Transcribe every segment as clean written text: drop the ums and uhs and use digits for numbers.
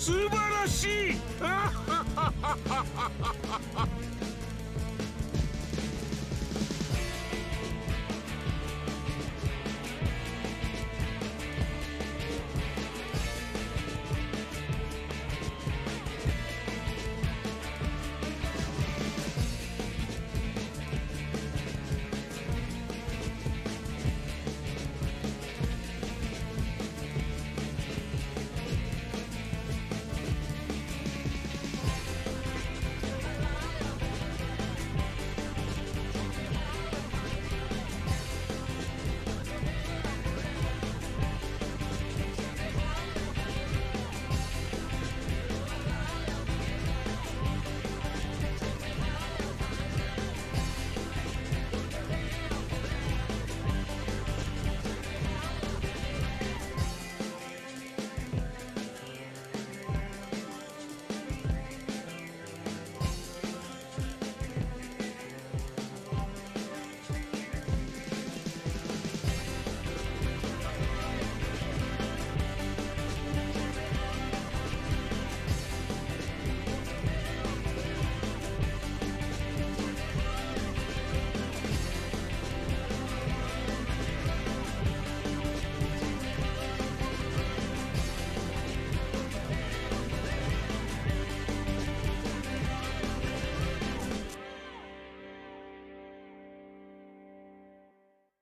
素晴らしい。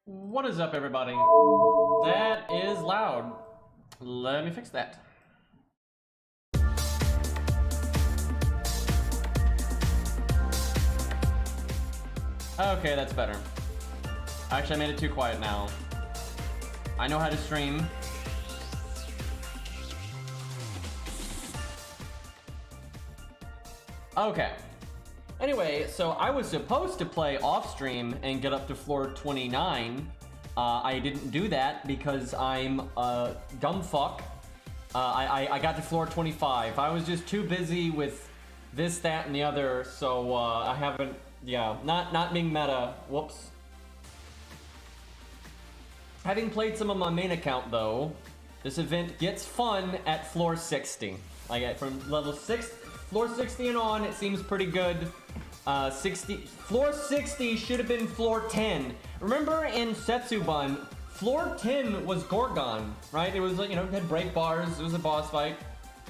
What is up, everybody? That is loud. Let me fix that. Okay, that's better. Actually, I made it too quiet now. I know how to stream. Okay. Anyway, so I was supposed to play off stream and get up to floor 29. I didn't do that because I'm a dumb fuck. I got to floor 25. I was just too busy with this, that, and the other, so I haven't, yeah, not being meta. Whoops. Having played some of my main account though, this event gets fun at floor 60. Like from level 6, floor 60 and on, it seems pretty good. Floor 60 should have been floor 10. Remember in Setsuban, floor 10 was Gorgon, right? It was like, you know, it had break bars, it was a boss fight.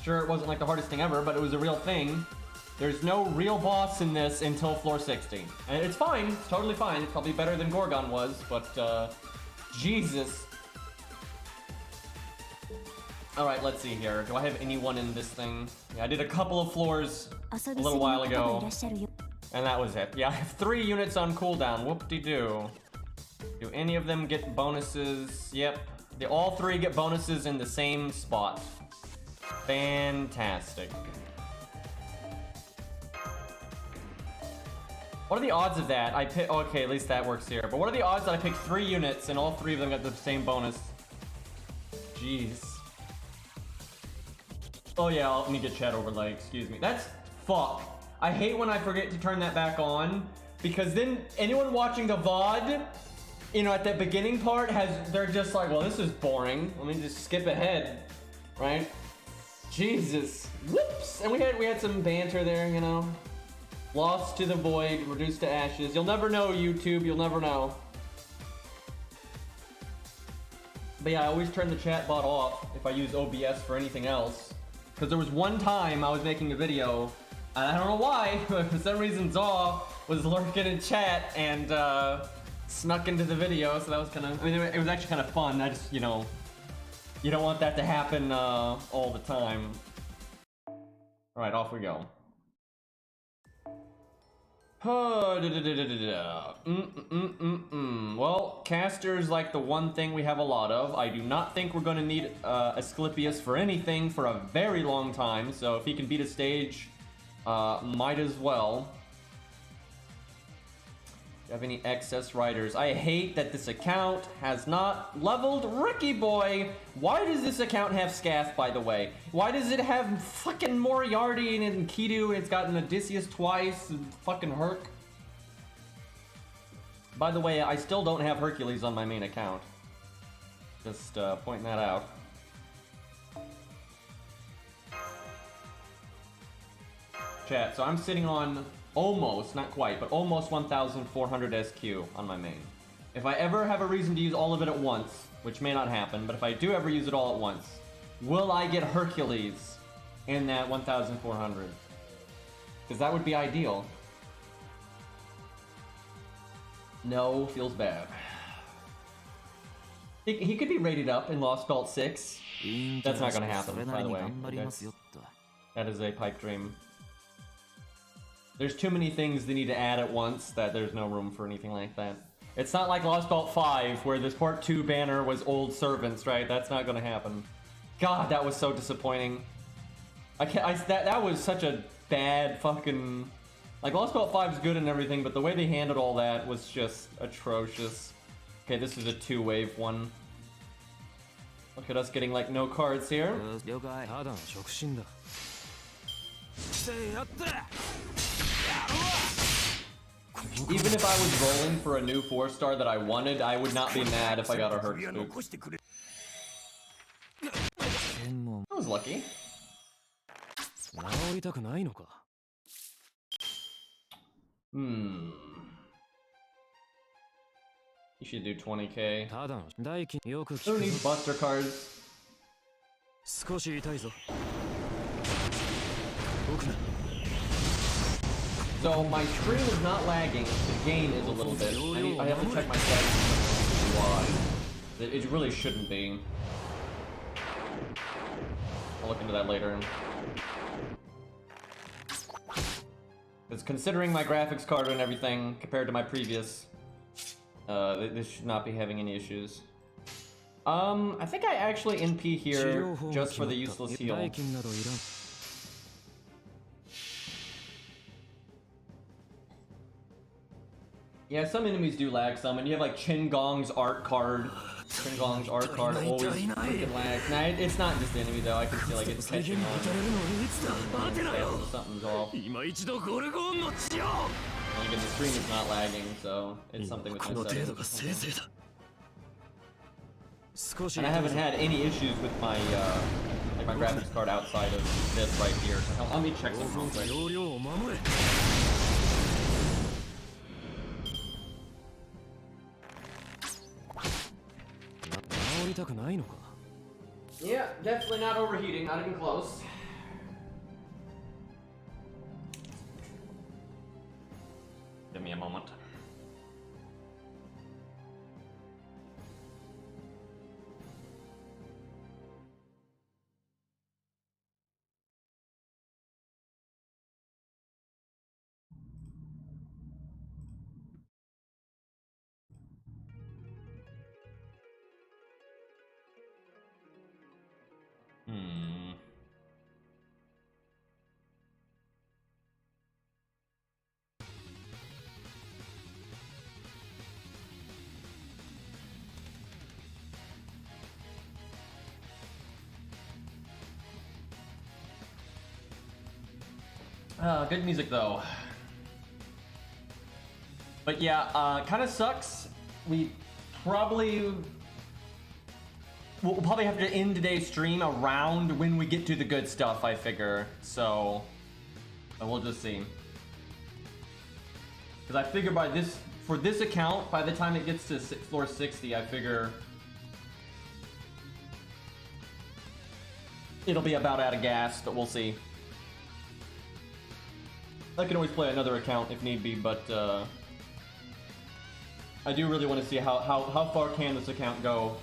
Sure, it wasn't like the hardest thing ever, but it was a real thing. There's no real boss in this until floor 60. And it's fine, it's totally fine. It's probably better than Gorgon was, but Jesus. Alright, let's see here. Do I have anyone in this thing? Yeah, I did a couple of floors a little while ago. And that was it. Yeah, I have 3 units on cooldown. Whoop-de-doo. Do any of them get bonuses? Yep. All 3 get bonuses in the same spot. Fantastic. What are the odds of that? Okay, at least that works here. But what are the odds that I picked 3 units and all 3 of them got the same bonus? Jeez. Oh yeah, let me get chat overlay, excuse me. That's fuck. I hate when I forget to turn that back on, because then anyone watching the VOD, you know, at that beginning part they're just like, well, this is boring. Let me just skip ahead, right? Jesus. Whoops. And we had some banter there, you know. Lost to the void, reduced to ashes. You'll never know, YouTube, you'll never know. But yeah, I always turn the chat bot off if I use OBS for anything else. Because there was one time I was making a video, and I don't know why, but for some reason Zaw was lurking in chat and snuck into the video, so that was kind of, I mean, it was actually kind of fun. I just, you know, you don't want that to happen all the time. Alright, off we go. Well, caster's like the one thing we have a lot of. I do not think we're going to need Asclepius for anything for a very long time, so if he can beat a stage, might as well. Do you have any excess riders? I hate that this account has not leveled Ricky Boy. Why does this account have Scath, by the way? Why does it have fucking Moriarty and Kidu, and it's got an Odysseus twice, and fucking Herc? By the way, I still don't have Hercules on my main account. Just pointing that out. chat. So I'm sitting on almost, not quite, but almost 1,400 SQ on my main. If I ever have a reason to use all of it at once, which may not happen, but if I do ever use it all at once, will I get Hercules in that 1,400? Because that would be ideal. No, feels bad. He could be rated up in Lost Belt 6. That's not going to happen, by the way. That is a pipe dream. There's too many things they need to add at once that there's no room for anything like that. It's not like Lost Belt 5, where this Part 2 banner was old servants, right? That's not going to happen. God, that was so disappointing. That was such a bad fucking... Like, Lost Belt 5 is good and everything, but the way they handled all that was just atrocious. Okay, this is a 2-wave one. Look at us getting, like, no cards here. Even if I was rolling for a new 4-star that I wanted, I would not be mad if I got a Hurt Spook. I was lucky. You should do 20k. Who needs buster cards? So my stream is not lagging, the gain is a little bit. I have to check my settings. Why? It really shouldn't be. I'll look into that later. Because considering my graphics card and everything compared to my previous, this should not be having any issues. I think I actually NP here just for the useless heal. Yeah, some enemies do lag some, and you have like Qingong's art card. Qingong's art card always freaking lags. Nah, it's not just the enemy though, I can see like it's catching on. Something's off. And again, the stream is not lagging, so it's something with my settings. And I haven't had any issues with my like my graphics card outside of this right here. So let me check some real quick. Yeah, definitely not overheating, not even close. Give me a moment. Good music though. But yeah, kind of sucks. We'll probably have to end today's stream around when we get to the good stuff, I figure. So, we'll just see. Because I figure for this account, by the time it gets to floor 60, I figure it'll be about out of gas, but we'll see. I can always play another account if need be, but I do really want to see how far can this account go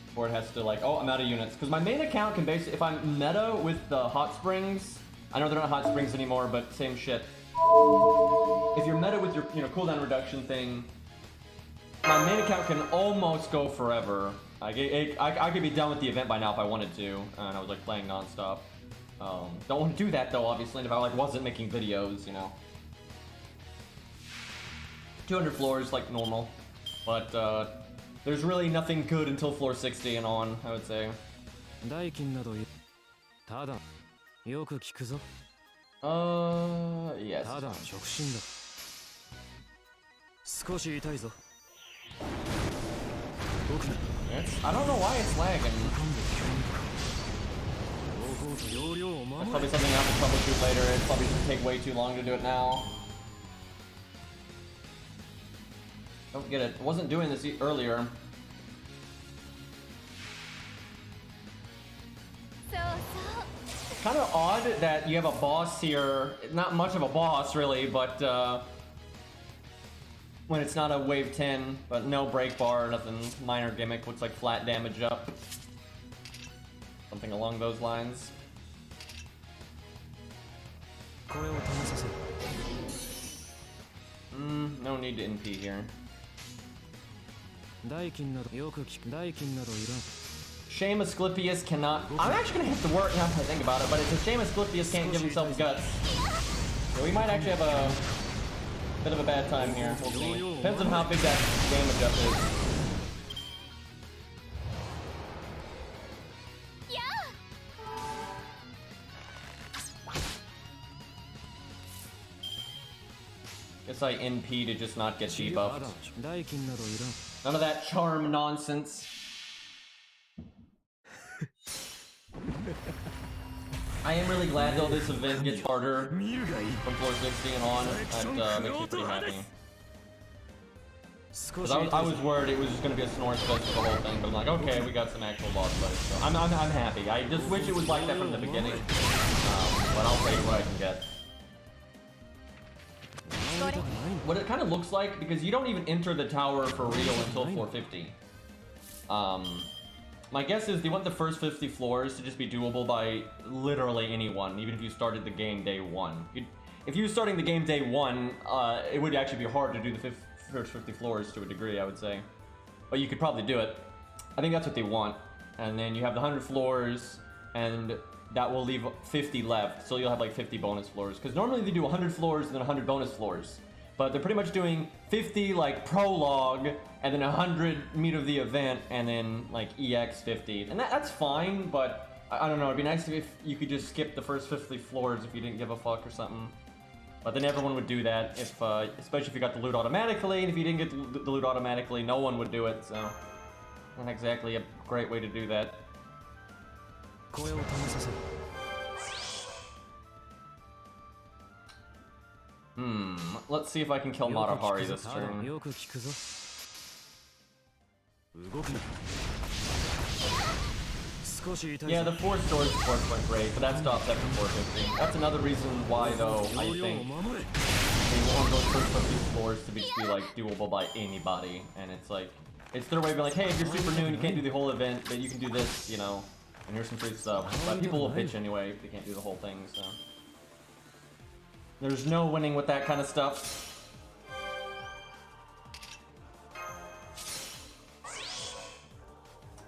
before it has to like, oh, I'm out of units. Because my main account can basically, if I'm meta with the hot springs, I know they're not hot springs anymore, but same shit. If you're meta with your cooldown reduction thing, my main account can almost go forever. I could be done with the event by now if I wanted to, and I was like playing non-stop. Don't want to do that though, obviously, and if I like wasn't making videos, 200 floors like normal, but there's really nothing good until floor 60 and on, I would say. Yes. I don't know why it's lagging. I probably something I have to troubleshoot later. It's probably gonna take way too long to do it now. Don't get it. I wasn't doing this earlier. Kind of odd that you have a boss here. Not much of a boss, really, but when it's not a wave 10, but no break bar, nothing minor gimmick. Looks like flat damage up. Something along those lines. No need to NP here. Shame Asclepius cannot. I'm actually gonna have to work now if I think about it, but it's a shame Asclepius can't give himself guts. So we might actually have a bit of a bad time here. We'll see. Depends on how big that damage up is. Guess I NP to just not get debuffed. None of that charm nonsense. I am really glad though this event gets harder from floor 60 and on. That makes me pretty happy. Because I was worried it was just going to be a snore fest for the whole thing, but I'm like, okay, we got some actual boss fights, so I'm happy. I just wish it was like that from the beginning, but I'll take what I can get. What it kind of looks like, because you don't even enter the tower for real until 450. My guess is they want the first 50 floors to just be doable by literally anyone, even if you started the game day one. If you were starting the game day one, it would actually be hard to do the first 50 floors to a degree, I would say. But you could probably do it. I think that's what they want. And then you have the 100 floors, and that will leave 50 left, so you'll have like 50 bonus floors. Because normally they do 100 floors and then 100 bonus floors. But they're pretty much doing 50 like prologue, and then 100 meat of the event, and then like EX 50. And that's fine, but I don't know, it'd be nice if you could just skip the first 50 floors if you didn't give a fuck or something. But then everyone would do that, if especially if you got the loot automatically, and if you didn't get the loot automatically, no one would do it, so... Not exactly a great way to do that. Let's see if I can kill Matahari this turn. Yeah, the 4 storage supports went great, but that stops after 450. That's another reason why, though, I think they want those first 50 floors to just be, like, doable by anybody. And it's like, it's their way of being like, hey, if you're super new and you can't do the whole event, then you can do this, you know, and here's some free stuff. But people will pitch anyway if they can't do the whole thing, so... There's no winning with that kind of stuff. I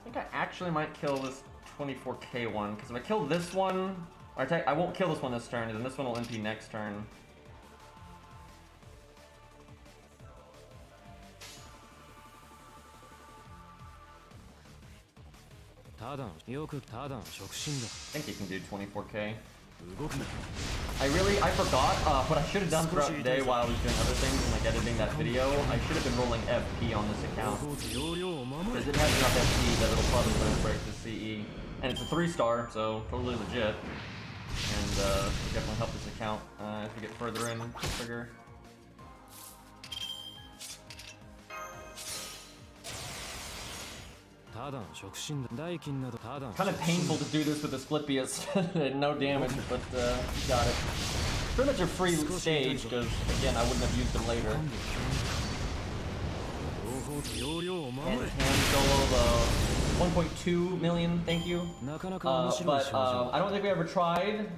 think I actually might kill this 24k one, because if I kill this one, or I won't kill this one this turn, and this one will NP next turn. I think you can do 24k. I forgot what I should have done throughout the day while I was doing other things and like editing that video. I should have been rolling FP on this account, because it has enough FP that it'll probably let it break the CE, and it's a 3-star, so totally legit, and definitely help this account as we get further in trigger. Kind of painful to do this with Asclepius. No damage, but got it. Pretty much a free stage, because again, I wouldn't have used them later. And hand solo the 1.2 million, thank you. But I don't think we ever tried.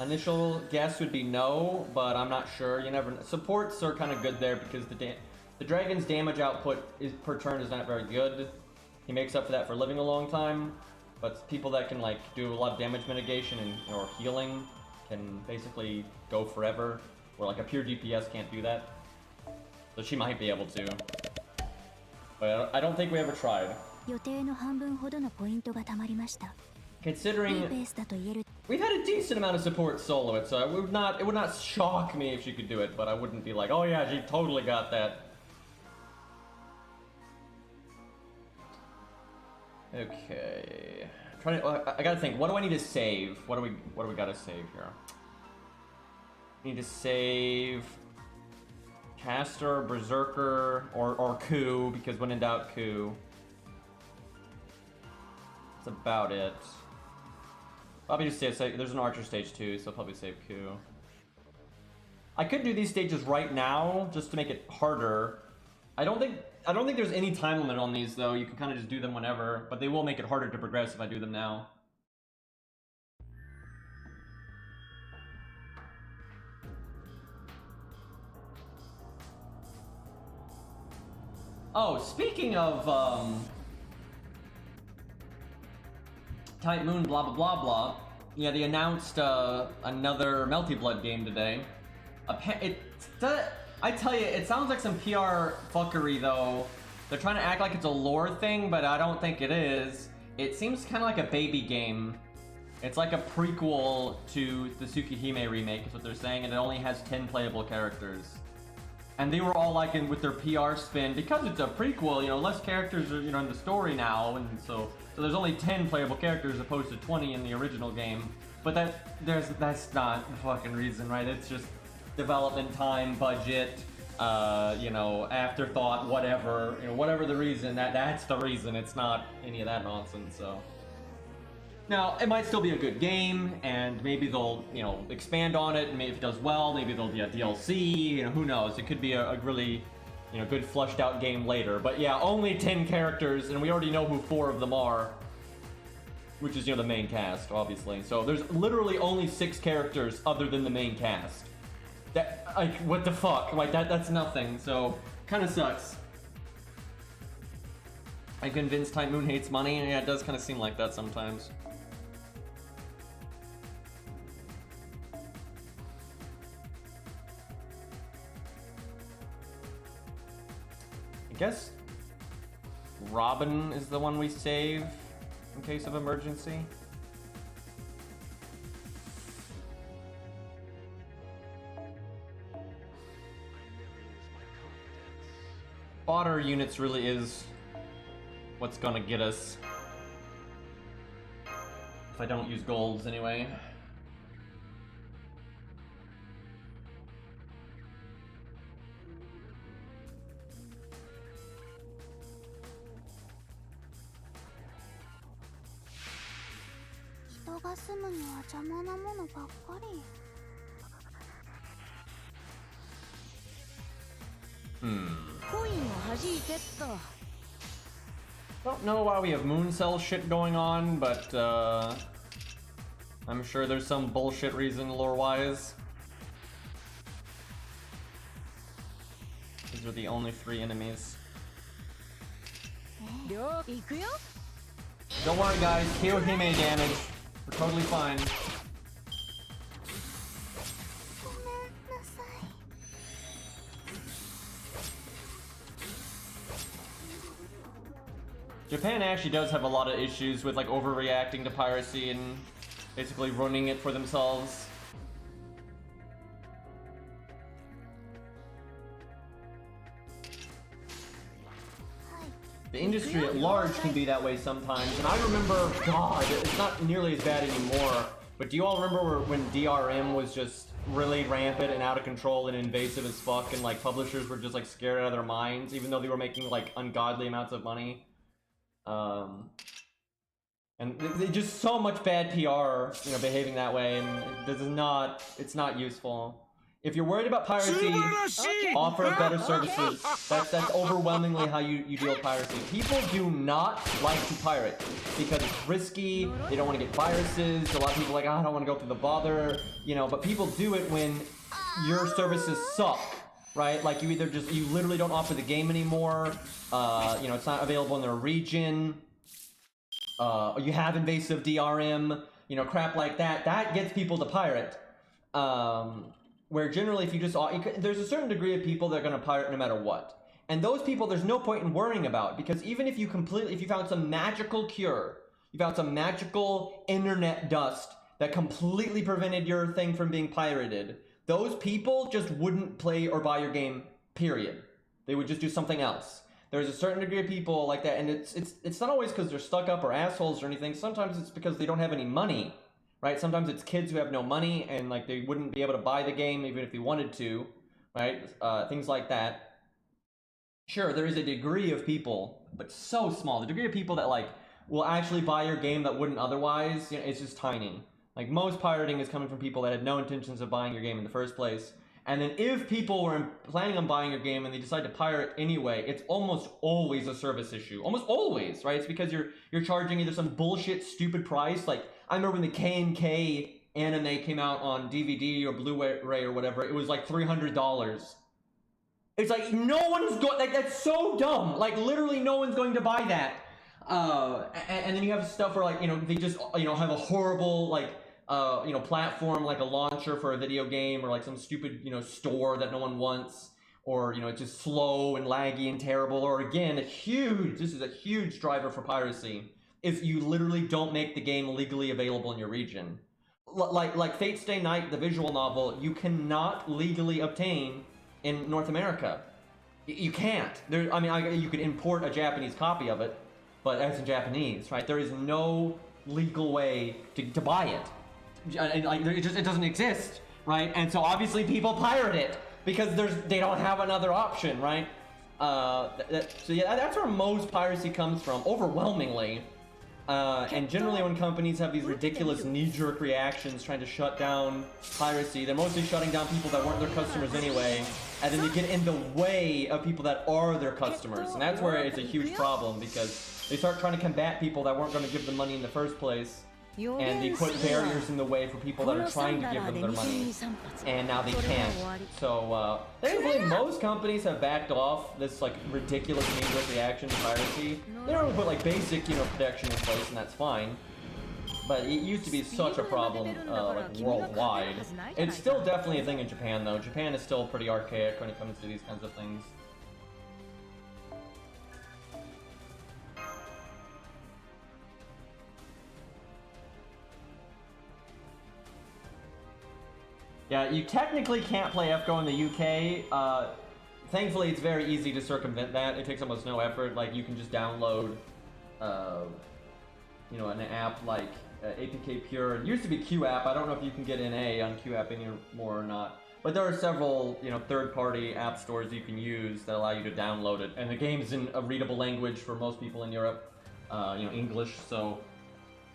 Initial guess would be no, but I'm not sure. You never. Supports are kind of good there because the dragon's damage output per turn is not very good. He makes up for that for living a long time, but people that can like do a lot of damage mitigation or healing can basically go forever, where like a pure DPS can't do that. So she might be able to, but I don't think we ever tried. Considering we've had a decent amount of support solo it, so it would not shock me if she could do it, but I wouldn't be like, oh yeah, she totally got that. Okay. I gotta think. What do I need to save? What do we gotta save here? Need to save Caster, Berserker, or Coup, because when in doubt, Coup. That's about it. Probably just save. There's an Archer stage too, so I'll probably save Coup. I could do these stages right now just to make it harder. I don't think there's any time limit on these though. You can kind of just do them whenever, but they will make it harder to progress if I do them now. Oh, speaking of Type Moon, blah blah blah blah. Yeah, they announced another Melty Blood game today. I tell you, it sounds like some PR fuckery though. They're trying to act like it's a lore thing, but I don't think it is. It seems kind of like a baby game. It's like a prequel to the Tsukihime remake, is what they're saying, and it only has 10 playable characters. And they were all like with their PR spin, because it's a prequel, you know, less characters are, you know, in the story now, and so there's only 10 playable characters opposed to 20 in the original game. But that's not the fucking reason, right? It's just development time, budget, you know, afterthought, whatever, you know, whatever the reason, that's the reason. It's not any of that nonsense. So now it might still be a good game, and maybe they'll, you know, expand on it, and maybe if it does well, maybe there'll be a DLC, you know, who knows. It could be a really, you know, good flushed out game later. But yeah, only 10 characters, and we already know who 4 of them are, which is, you know, the main cast, obviously. So there's literally only 6 characters other than the main cast. That, like, what the fuck? Like, that's nothing, so kind of sucks. I'm convinced Type Moon hates money, and yeah, it does kind of seem like that sometimes. I guess Robin is the one we save in case of emergency. Fodder units really is what's gonna get us. If I don't use golds anyway. Don't know why we have moon cell shit going on, but I'm sure there's some bullshit reason lore-wise. These are the only 3 enemies. Don't worry guys, Kiyohime damage. We're totally fine. Japan actually does have a lot of issues with like overreacting to piracy and basically ruining it for themselves. The industry at large can be that way sometimes, and I remember, God, it's not nearly as bad anymore, but do you all remember when DRM was just really rampant and out of control and invasive as fuck, and like publishers were just like scared out of their minds, even though they were making like ungodly amounts of money? And they just so much bad PR, you know, behaving that way, and it's not useful. If you're worried about piracy, offer better services. That's overwhelmingly how you deal with piracy. People do not like to pirate because it's risky. They don't want to get viruses. A lot of people are like, I don't want to go through the bother, you know. But people do it when your services suck, right? Like you literally don't offer the game anymore. You know, it's not available in their region. You have invasive DRM, you know, crap like that. That gets people to pirate. Where generally if you just, there's a certain degree of people that are going to pirate no matter what. And those people, there's no point in worrying about, because even if you found some magical cure, you found some magical internet dust that completely prevented your thing from being pirated, those people just wouldn't play or buy your game, period. They would just do something else. There's a certain degree of people like that, and it's not always because they're stuck up or assholes or anything. Sometimes it's because they don't have any money, right? Sometimes it's kids who have no money and like they wouldn't be able to buy the game even if they wanted to, right? Things like that. Sure, there is a degree of people, but so small. The degree of people that like will actually buy your game that wouldn't otherwise, you know, it's just tiny. Like most pirating is coming from people that had no intentions of buying your game in the first place. And then if people were planning on buying your game and they decide to pirate anyway, it's almost always a service issue. Almost always, right? It's because you're charging either some bullshit stupid price. Like I remember when the K&K anime came out on DVD or Blu-ray or whatever, it was like $300. It's like no one's going, like that's so dumb. Like literally no one's going to buy that. And then you have stuff where like, you know, they just, you know, have a horrible like you know, platform like a launcher for a video game or like some stupid, you know, store that no one wants, or, you know, it's just slow and laggy and terrible, or again, this is a huge driver for piracy, if you literally don't make the game legally available in your region. Like Fate Stay Night, the visual novel, you cannot legally obtain in North America. You can't. I mean, you could import a Japanese copy of it, but that's in Japanese, right? There is no legal way to buy it. And like it doesn't exist, right? And so obviously people pirate it because they don't have another option, right? So yeah, that's where most piracy comes from, overwhelmingly. And generally when companies have these ridiculous knee-jerk reactions trying to shut down piracy, they're mostly shutting down people that weren't their customers anyway, and then they get in the way of people that are their customers. And that's where it's a huge problem, because they start trying to combat people that weren't going to give them money in the first place, and they put barriers in the way for people that are trying to give them their money, and now they can't. So thankfully most companies have backed off this like ridiculous knee-jerk reaction to piracy. They don't put like basic, you know, protection in place, and that's fine. But it used to be such a problem like worldwide. It's still definitely a thing in Japan though. Japan is still pretty archaic when it comes to these kinds of things. Yeah, you technically can't play FGO in the UK. Thankfully, it's very easy to circumvent that. It takes almost no effort. Like, you can just download, you know, an app like APK Pure. It used to be QApp. I don't know if you can get NA on QApp anymore or not. But there are several, you know, third-party app stores you can use that allow you to download it. And the game's in a readable language for most people in Europe, you know, English, so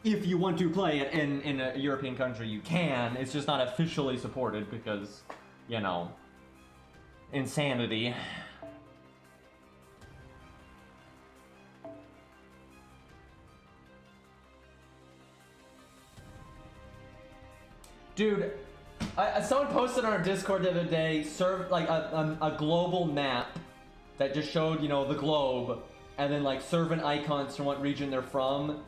if you want to play it in a European country, you can. It's just not officially supported because, you know, insanity. Dude, someone posted on our Discord the other day, like a global map that just showed, you know, the globe, and then like servant icons from what region they're from.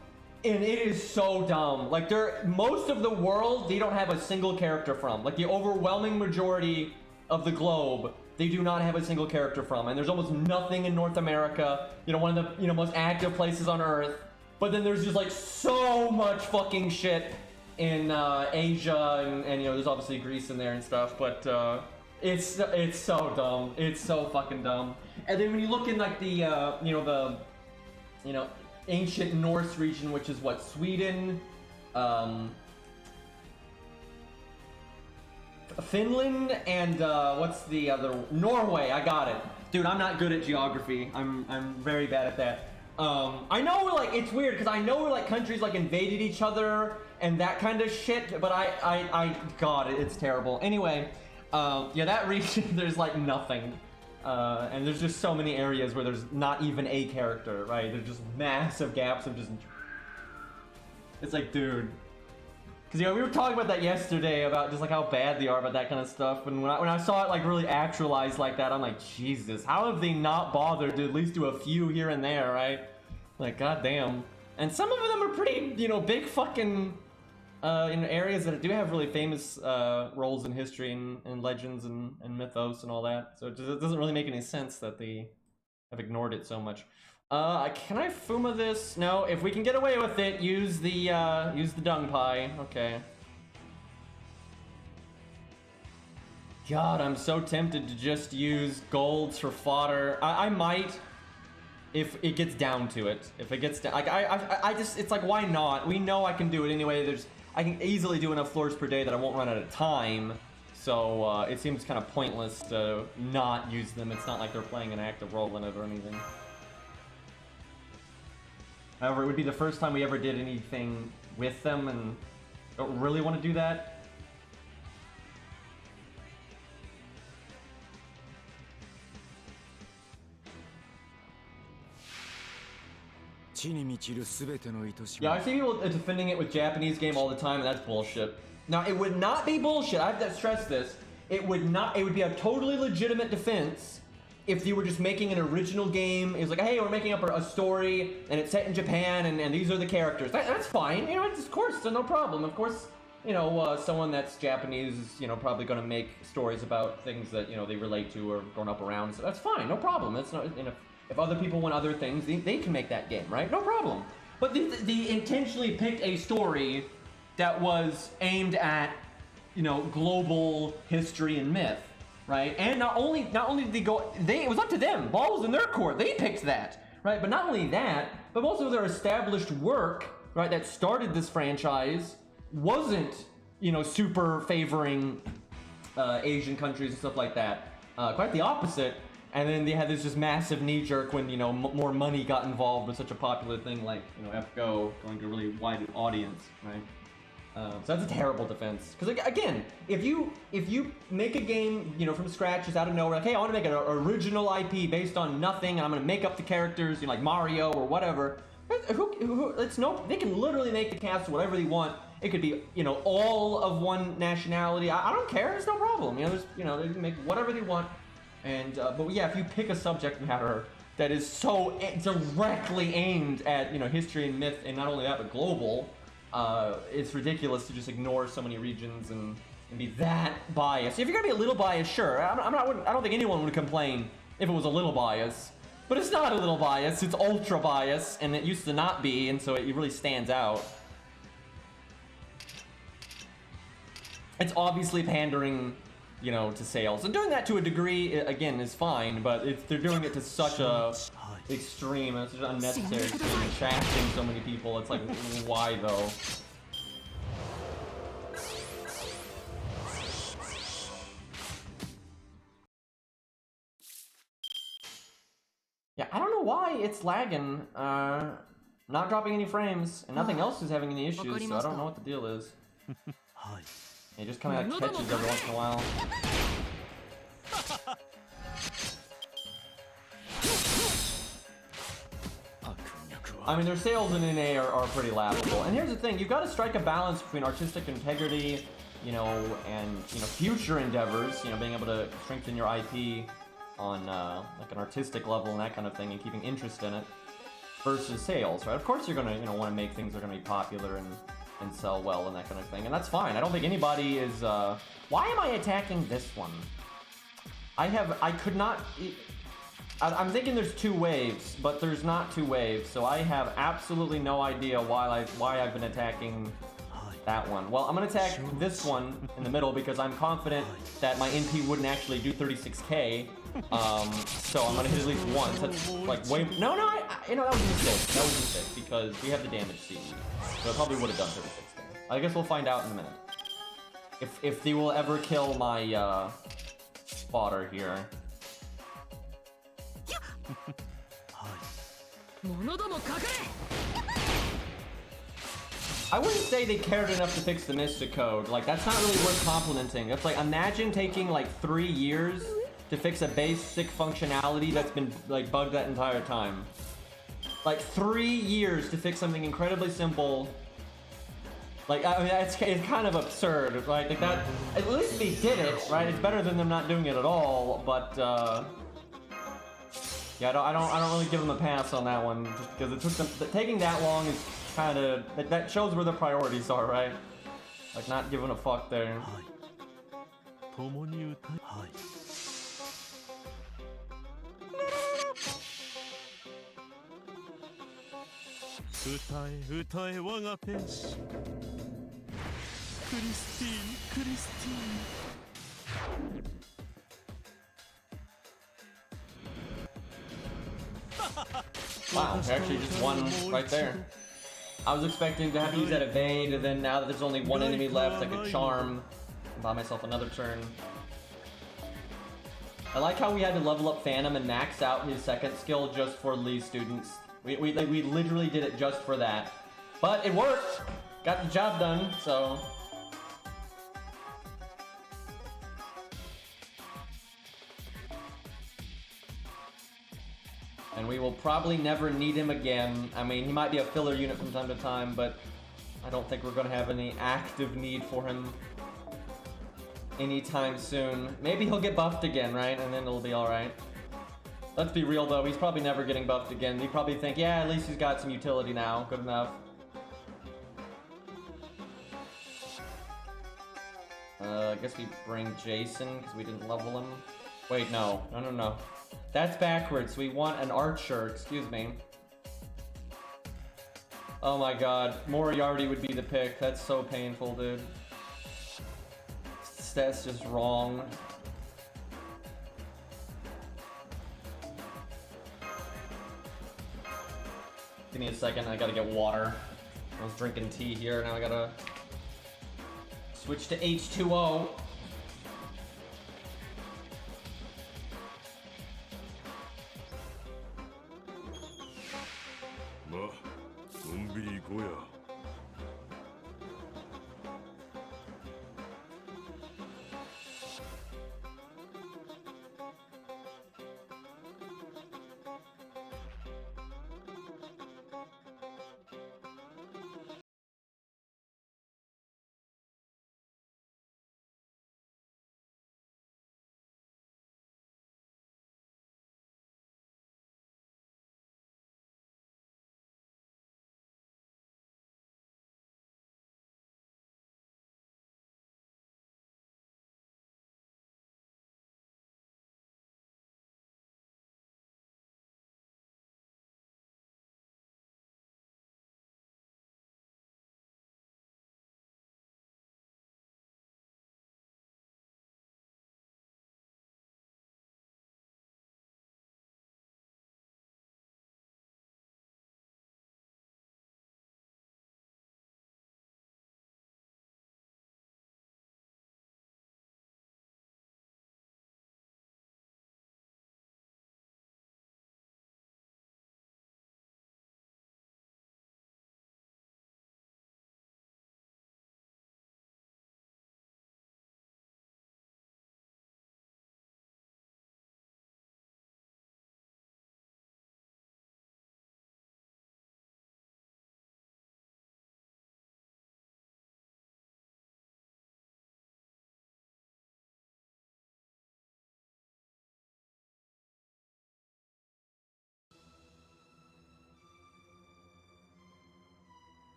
And it is so dumb. Like, most of the world, they don't have a single character from. Like, the overwhelming majority of the globe, they do not have a single character from. And there's almost nothing in North America, you know, one of the, you know, most active places on Earth. But then there's just, like, so much fucking shit in Asia, and you know, there's obviously Greece in there and stuff. But it's so dumb. It's so fucking dumb. And then when you look in, like, the, you know, ancient Norse region, which is what, Sweden, Finland, and what's the other? Norway. I got it, dude. I'm not good at geography. I'm very bad at that. I know we're like, it's weird because I know we're like countries like invaded each other and that kind of shit, but I got it. It's terrible. Anyway, yeah, that region there's like nothing. And there's just so many areas where there's not even a character, right? There's just massive gaps of just... It's like, dude. Because, you know, we were talking about that yesterday, about just, like, how bad they are about that kind of stuff. And when I saw it, like, really actualized like that, I'm like, Jesus, how have they not bothered to at least do a few here and there, right? Like, goddamn. And some of them are pretty, you know, big fucking... in areas that do have really famous roles in history and legends and mythos and all that. So it doesn't really make any sense that they have ignored it so much. Can I Fuma this? No, if we can get away with it, use the dung pie. Okay. God, I'm so tempted to just use golds for fodder. I might. if it gets down to it. If it gets down, like I just, it's like, why not? We know I can do it anyway. I can easily do enough floors per day that I won't run out of time. So it seems kind of pointless to not use them. It's not like they're playing an active role in it or anything. However, it would be the first time we ever did anything with them, and don't really want to do that. Yeah, I see people defending it with Japanese game all the time, and that's bullshit. Now, it would not be bullshit. I have to stress this. It would be a totally legitimate defense if you were just making an original game. It was like, hey, we're making up a story, and it's set in Japan, and these are the characters. That's fine. You know, of course, no problem. Of course, you know, someone that's Japanese is, you know, probably going to make stories about things that, you know, they relate to or grown up around. So that's fine. No problem. It's not, you know, if other people want other things, they can make that game, right? No problem. But they intentionally picked a story that was aimed at, you know, global history and myth, right? And not only did it was up to them. Ball was in their court. They picked that, right? But not only that, but also their established work, right, that started this franchise wasn't, you know, super favoring Asian countries and stuff like that. Quite the opposite. And then they had this just massive knee-jerk when, you know, more money got involved with such a popular thing like, you know, FGO going to a really wide audience, right? So that's a terrible defense. Because again, if you make a game, you know, from scratch, just out of nowhere, like, hey, I want to make an original IP based on nothing, and I'm going to make up the characters, you know, like Mario or whatever. They can literally make the cast whatever they want. It could be, you know, all of one nationality. I don't care. It's no problem. You know, they can make whatever they want. And but yeah, if you pick a subject matter that is so directly aimed at, you know, history and myth, and not only that but global, it's ridiculous to just ignore so many regions and be that biased. If you're gonna be a little biased, sure. I don't think anyone would complain if it was a little bias, but it's not a little bias. It's ultra bias, and it used to not be, and so it really stands out. It's obviously pandering, you know, to sales, and doing that to a degree, again, is fine, but they're doing it to such a extreme, and it's such an unnecessary extreme, shafting so many people. It's like, why though? Yeah, I don't know why it's lagging, not dropping any frames, and nothing else is having any issues, so I don't know what the deal is. It just kind of catches every once in a while. I mean, their sales in NA are pretty laughable. And here's the thing, you've got to strike a balance between artistic integrity, you know, and, you know, future endeavors, you know, being able to strengthen your IP on, like an artistic level and that kind of thing, and keeping interest in it, versus sales, right? Of course you're gonna, you know, want to make things that are gonna be popular and sell well and that kind of thing, and that's fine. I don't think anybody is, why am I attacking this one? I'm thinking there's two waves, but there's not two waves, so I have absolutely no idea why I've been attacking that one. Well, I'm gonna attack this one in the middle because I'm confident that my NP wouldn't actually do 36k, so I'm gonna hit at least once. That's like way, no, you know, that was a mistake, because we have the damage seed, so it probably would have done 36k. I guess we'll find out in a minute. If they will ever kill my, spotter here. I wouldn't say they cared enough to fix the Mystic Code. Like, that's not really worth complimenting. That's like, imagine taking like 3 years to fix a basic functionality that's been like bugged that entire time. Like 3 years to fix something incredibly simple. Like, I mean, it's kind of absurd, right? Like that, at least they did it, right? It's better than them not doing it at all, but yeah, I don't really give them a pass on that one, just because it took them, taking that long is kind of, that shows where their priorities are, right? Like, not giving a fuck there. Wow, we actually just won right there. I was expecting to have to use that evade, and then now that there's only one enemy left, I could charm and buy myself another turn. I like how we had to level up Phantom and max out his second skill just for Lee's students. We literally did it just for that. But it worked! Got the job done, so... And we will probably never need him again. I mean, he might be a filler unit from time to time, but I don't think we're going to have any active need for him anytime soon. Maybe he'll get buffed again, right? And then it'll be alright. Let's be real, though. He's probably never getting buffed again. You probably think, yeah, at least he's got some utility now. Good enough. I guess we bring Jason, because we didn't level him. Wait, no. No. That's backwards. We want an archer. Excuse me. Oh my god. Moriarty would be the pick. That's so painful, dude. That's just wrong. Give me a second. I gotta get water. I was drinking tea here. Now I gotta switch to H2O.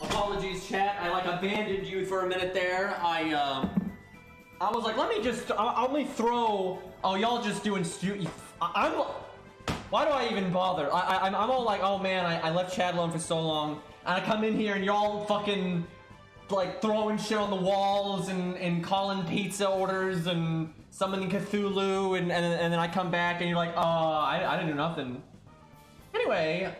Apologies, chat. I abandoned you for a minute there. I was like, let me just. I'll only throw. Oh, y'all just doing why do I even bother? I'm all like, oh man, I left chat alone for so long, and I come in here and y'all fucking throwing shit on the walls and calling pizza orders and summoning Cthulhu and then I come back and you're like, I didn't do nothing. Anyway,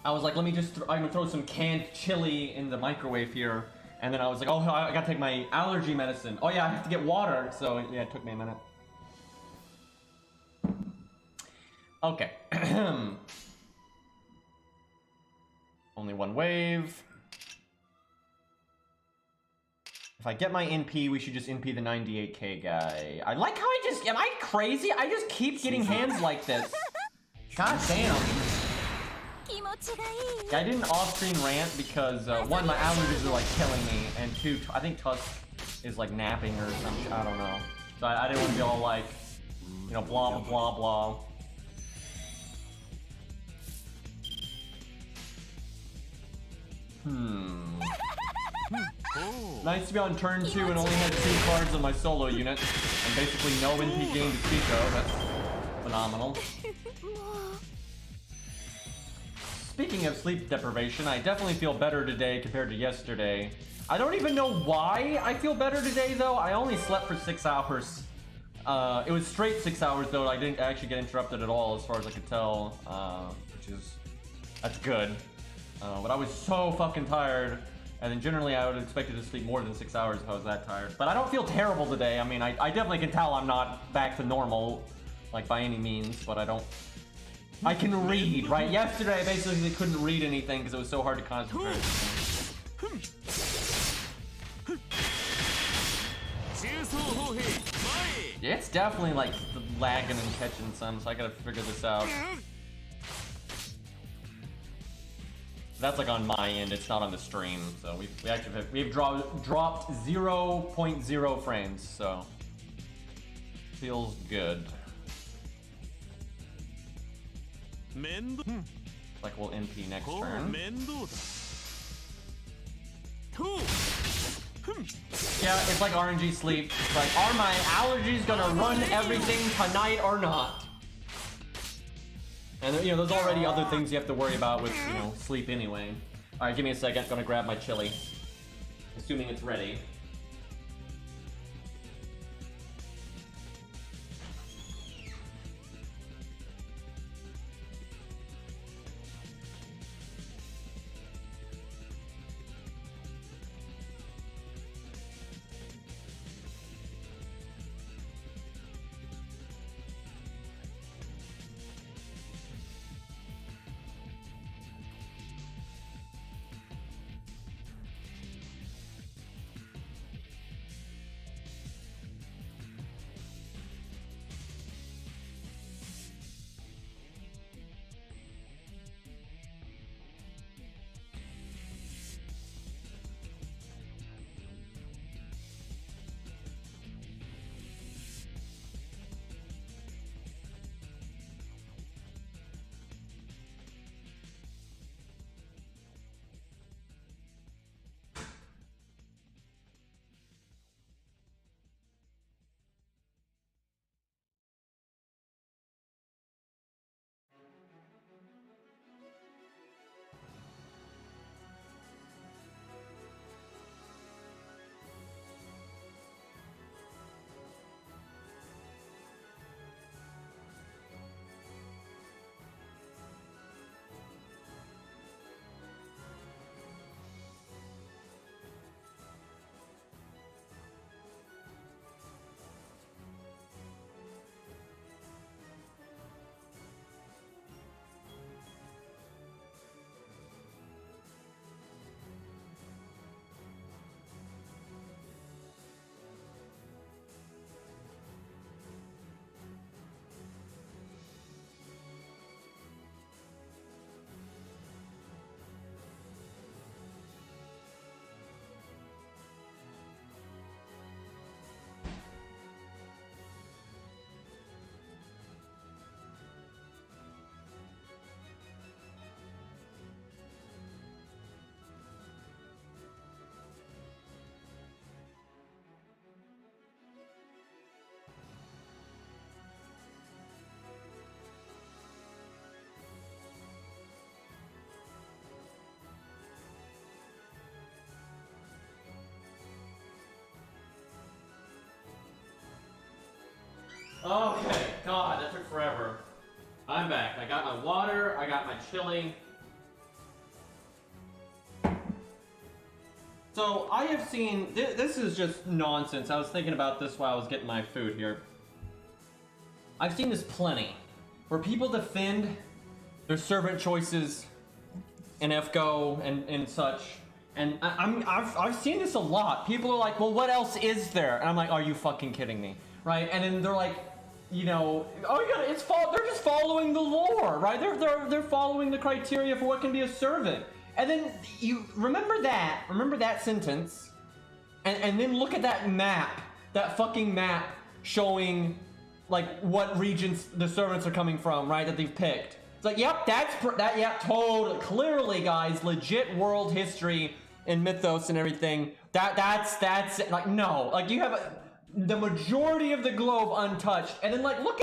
I was like, let me just, I'm gonna throw some canned chili in the microwave here. And then I was like, oh, I gotta take my allergy medicine. Oh yeah, I have to get water. So yeah, it took me a minute. Okay. Only one wave. If I get my NP, we should just NP the 98k guy. I like how am I crazy? I just keep getting hands like this. God damn. I did an off-screen rant because, one, my allergies are killing me, and two, I think Tusk is napping or something, I don't know. So I didn't want to be all blah, blah, blah, blah. Nice to be on turn 2 and only had 2 cards on my solo unit, and basically no NP game to speak of. That's phenomenal. Speaking of sleep deprivation, I definitely feel better today compared to yesterday. I don't even know why I feel better today, though. I only slept for 6 hours. It was straight 6 hours, though. I didn't actually get interrupted at all, as far as I could tell, that's good. But I was so fucking tired, and then generally I would have expected to sleep more than 6 hours if I was that tired. But I don't feel terrible today. I mean, I definitely can tell I'm not back to normal, like, by any means, but I can read, right? Yesterday I basically couldn't read anything because it was so hard to concentrate. Yeah, it's definitely like lagging and catching some, so I gotta figure this out. That's like on my end, it's not on the stream, so we've dropped 0.0 frames, so feels good. Like we'll NP next turn. Yeah, it's like RNG sleep. It's like, are my allergies gonna run everything tonight or not? And you know, there's already other things you have to worry about with, you know, sleep anyway. Alright, give me a second, gonna grab my chili. Assuming it's ready. Okay, God, that took forever. I'm back. I got my water, I got my chili. So, I have seen, this is just nonsense. I was thinking about this while I was getting my food here. I've seen this plenty, where people defend their servant choices in FGO and such. And I've seen this a lot. People are like, well, what else is there? And I'm like, are you fucking kidding me? Right? And then they're like, you know, oh my God, they're just following the lore, right? They're following the criteria for what can be a servant. And then you remember that sentence, and then look at that map, that fucking map showing like what regions the servants are coming from, right? That they've picked. It's like, yep, that, yeah, totally, clearly, guys, legit world history and mythos and everything. That's like, no, like you have the majority of the globe untouched, and then like look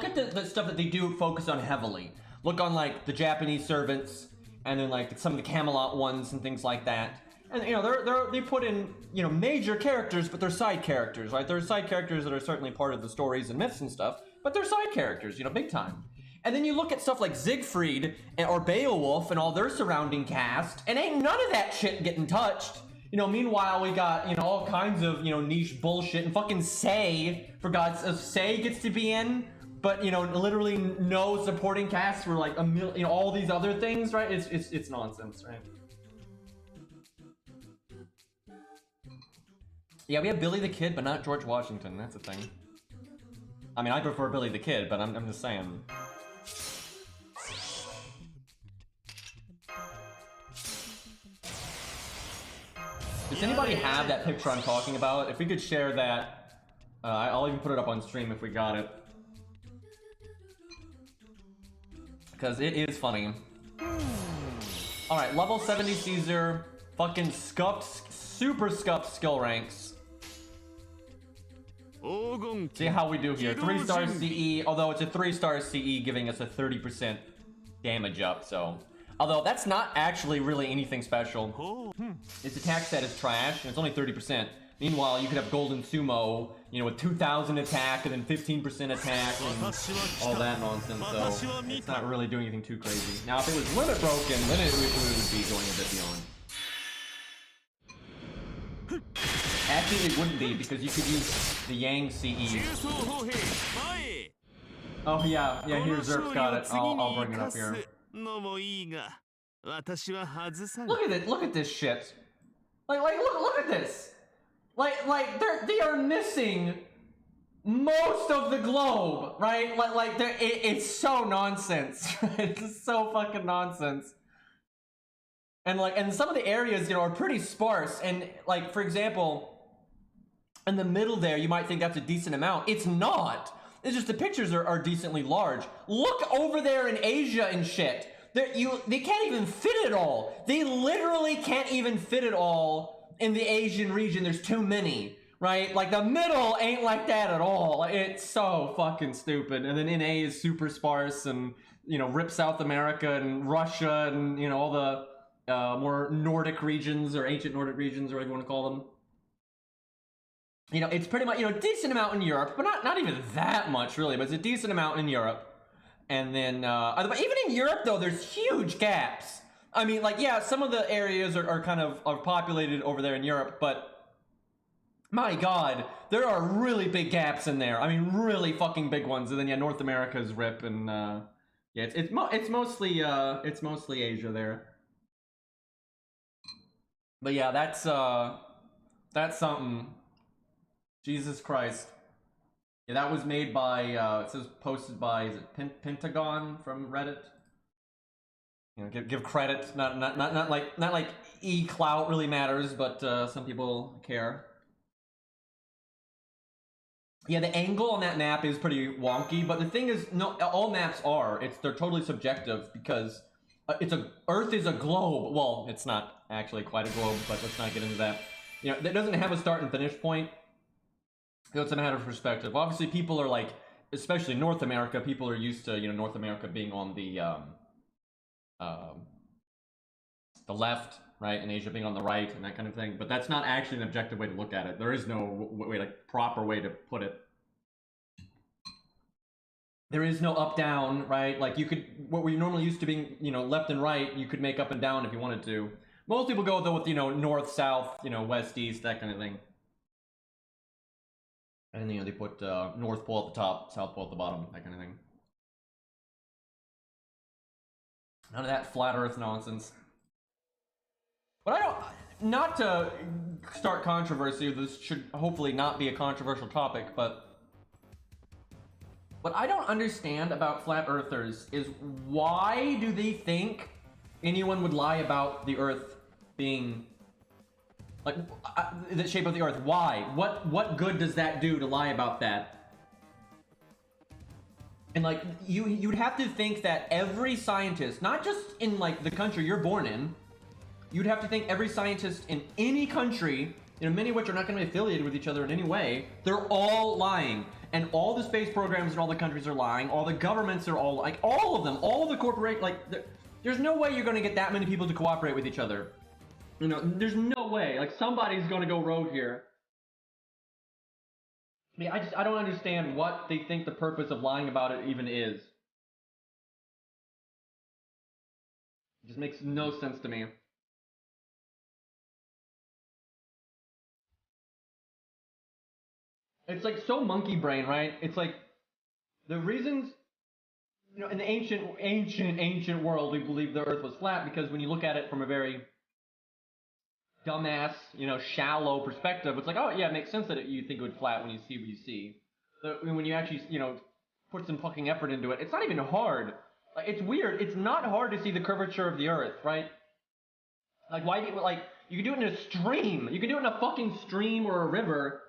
at the stuff that they do focus on heavily. Look on like the Japanese servants, and then like some of the Camelot ones and things like that. And you know they put in, you know, major characters, but they're side characters, right? They're side characters that are certainly part of the stories and myths and stuff, but they're side characters, you know, big time. And then you look at stuff like Siegfried or Beowulf and all their surrounding cast, and ain't none of that shit getting touched. You know, meanwhile we got, you know, all kinds of, you know, niche bullshit, and fucking Say, for God's sake, Say gets to be in, but you know, literally no supporting cast for like a million, you know, all these other things, right? It's nonsense, right? Yeah, we have Billy the Kid, but not George Washington. That's the thing. I mean, I prefer Billy the Kid, but I'm just saying. Does anybody have that picture I'm talking about? If we could share that, I'll even put it up on stream if we got it. Because it is funny. Alright, level 70 Caesar, fucking scuffed, super scuffed skill ranks. See how we do here. 3-star CE, although it's a 3-star CE giving us a 30% damage up, so. Although that's not actually really anything special. Its attack set is trash, and it's only 30%. Meanwhile, you could have Golden Sumo, you know, with 2,000 attack and then 15% attack and all that nonsense, so it's not really doing anything too crazy. Now, if it was limit broken, then it would be going a bit beyond. Actually, it wouldn't be, because you could use the Yang CE. Oh, yeah, here's Zerp's got it. I'll bring it up here. Look at this shit. Like, look at this. Like, they are missing most of the globe, right? It's so nonsense. It's so fucking nonsense. And some of the areas, you know, are pretty sparse. And like, for example, in the middle there, you might think that's a decent amount. It's not. It's just the pictures are decently large. Look over there in Asia and shit. They can't even fit it all. They literally can't even fit it all in the Asian region. There's too many, right? Like the middle ain't like that at all. It's so fucking stupid. And then NA is super sparse and, you know, rip South America and Russia and, you know, all the more Nordic regions or ancient Nordic regions or whatever you want to call them. You know, it's pretty much, you know, a decent amount in Europe, but not even that much really, but it's a decent amount in Europe. And then, even in Europe though, there's huge gaps. I mean, like, yeah, some of the areas are kind of populated over there in Europe, but my God, there are really big gaps in there. I mean, really fucking big ones. And then yeah, North America's rip, and yeah, it's mostly Asia there. But yeah, that's something. Jesus Christ. Yeah, that was made by, it says posted by, is it Pentagon from Reddit? You know, give credit, not like e-clout really matters, but some people care. Yeah, the angle on that map is pretty wonky, but the thing is, no, all maps are. They're totally subjective because Earth is a globe. Well, it's not actually quite a globe, but let's not get into that. You know, it doesn't have a start and finish point. So it's a matter of perspective. Obviously, people are like, especially North America, people are used to, you know, North America being on the left, right, and Asia being on the right, and that kind of thing. But that's not actually an objective way to look at it. There is no way, like, proper way to put it. There is no up down, right? Like, you could, what we're normally used to being, you know, left and right, you could make up and down if you wanted to. Most people go though with, you know, north, south, you know, west, east, that kind of thing. And you know, they put North Pole at the top, South Pole at the bottom, that kind of thing. None of that flat Earth nonsense. But I don't, not to start controversy, this should hopefully not be a controversial topic, but what I don't understand about flat earthers is why do they think anyone would lie about the Earth being like the shape of the Earth? Why? What good does that do to lie about that? And like you'd have to think that every scientist, not just in like the country you're born in, you'd have to think every scientist in any country, you know, many of which are not going to be affiliated with each other in any way, they're all lying. And all the space programs in all the countries are lying. All the governments are all like, all of them, all the corporate, like, there's no way you're going to get that many people to cooperate with each other. You know, there's no way. Like, somebody's going to go rogue here. I mean, I don't understand what they think the purpose of lying about it even is. It just makes no sense to me. It's like so monkey brain, right? It's like the reasons, you know, in the ancient world, we believed the Earth was flat because when you look at it from a very dumbass, you know, shallow perspective, it's like, oh yeah, it makes sense that you think it would flat when you see what you see. But when you actually, you know, put some fucking effort into it, it's not even hard. Like, it's weird. It's not hard to see the curvature of the Earth, right? Like, why do you, like, you can do it in a stream. You can do it in a fucking stream or a river.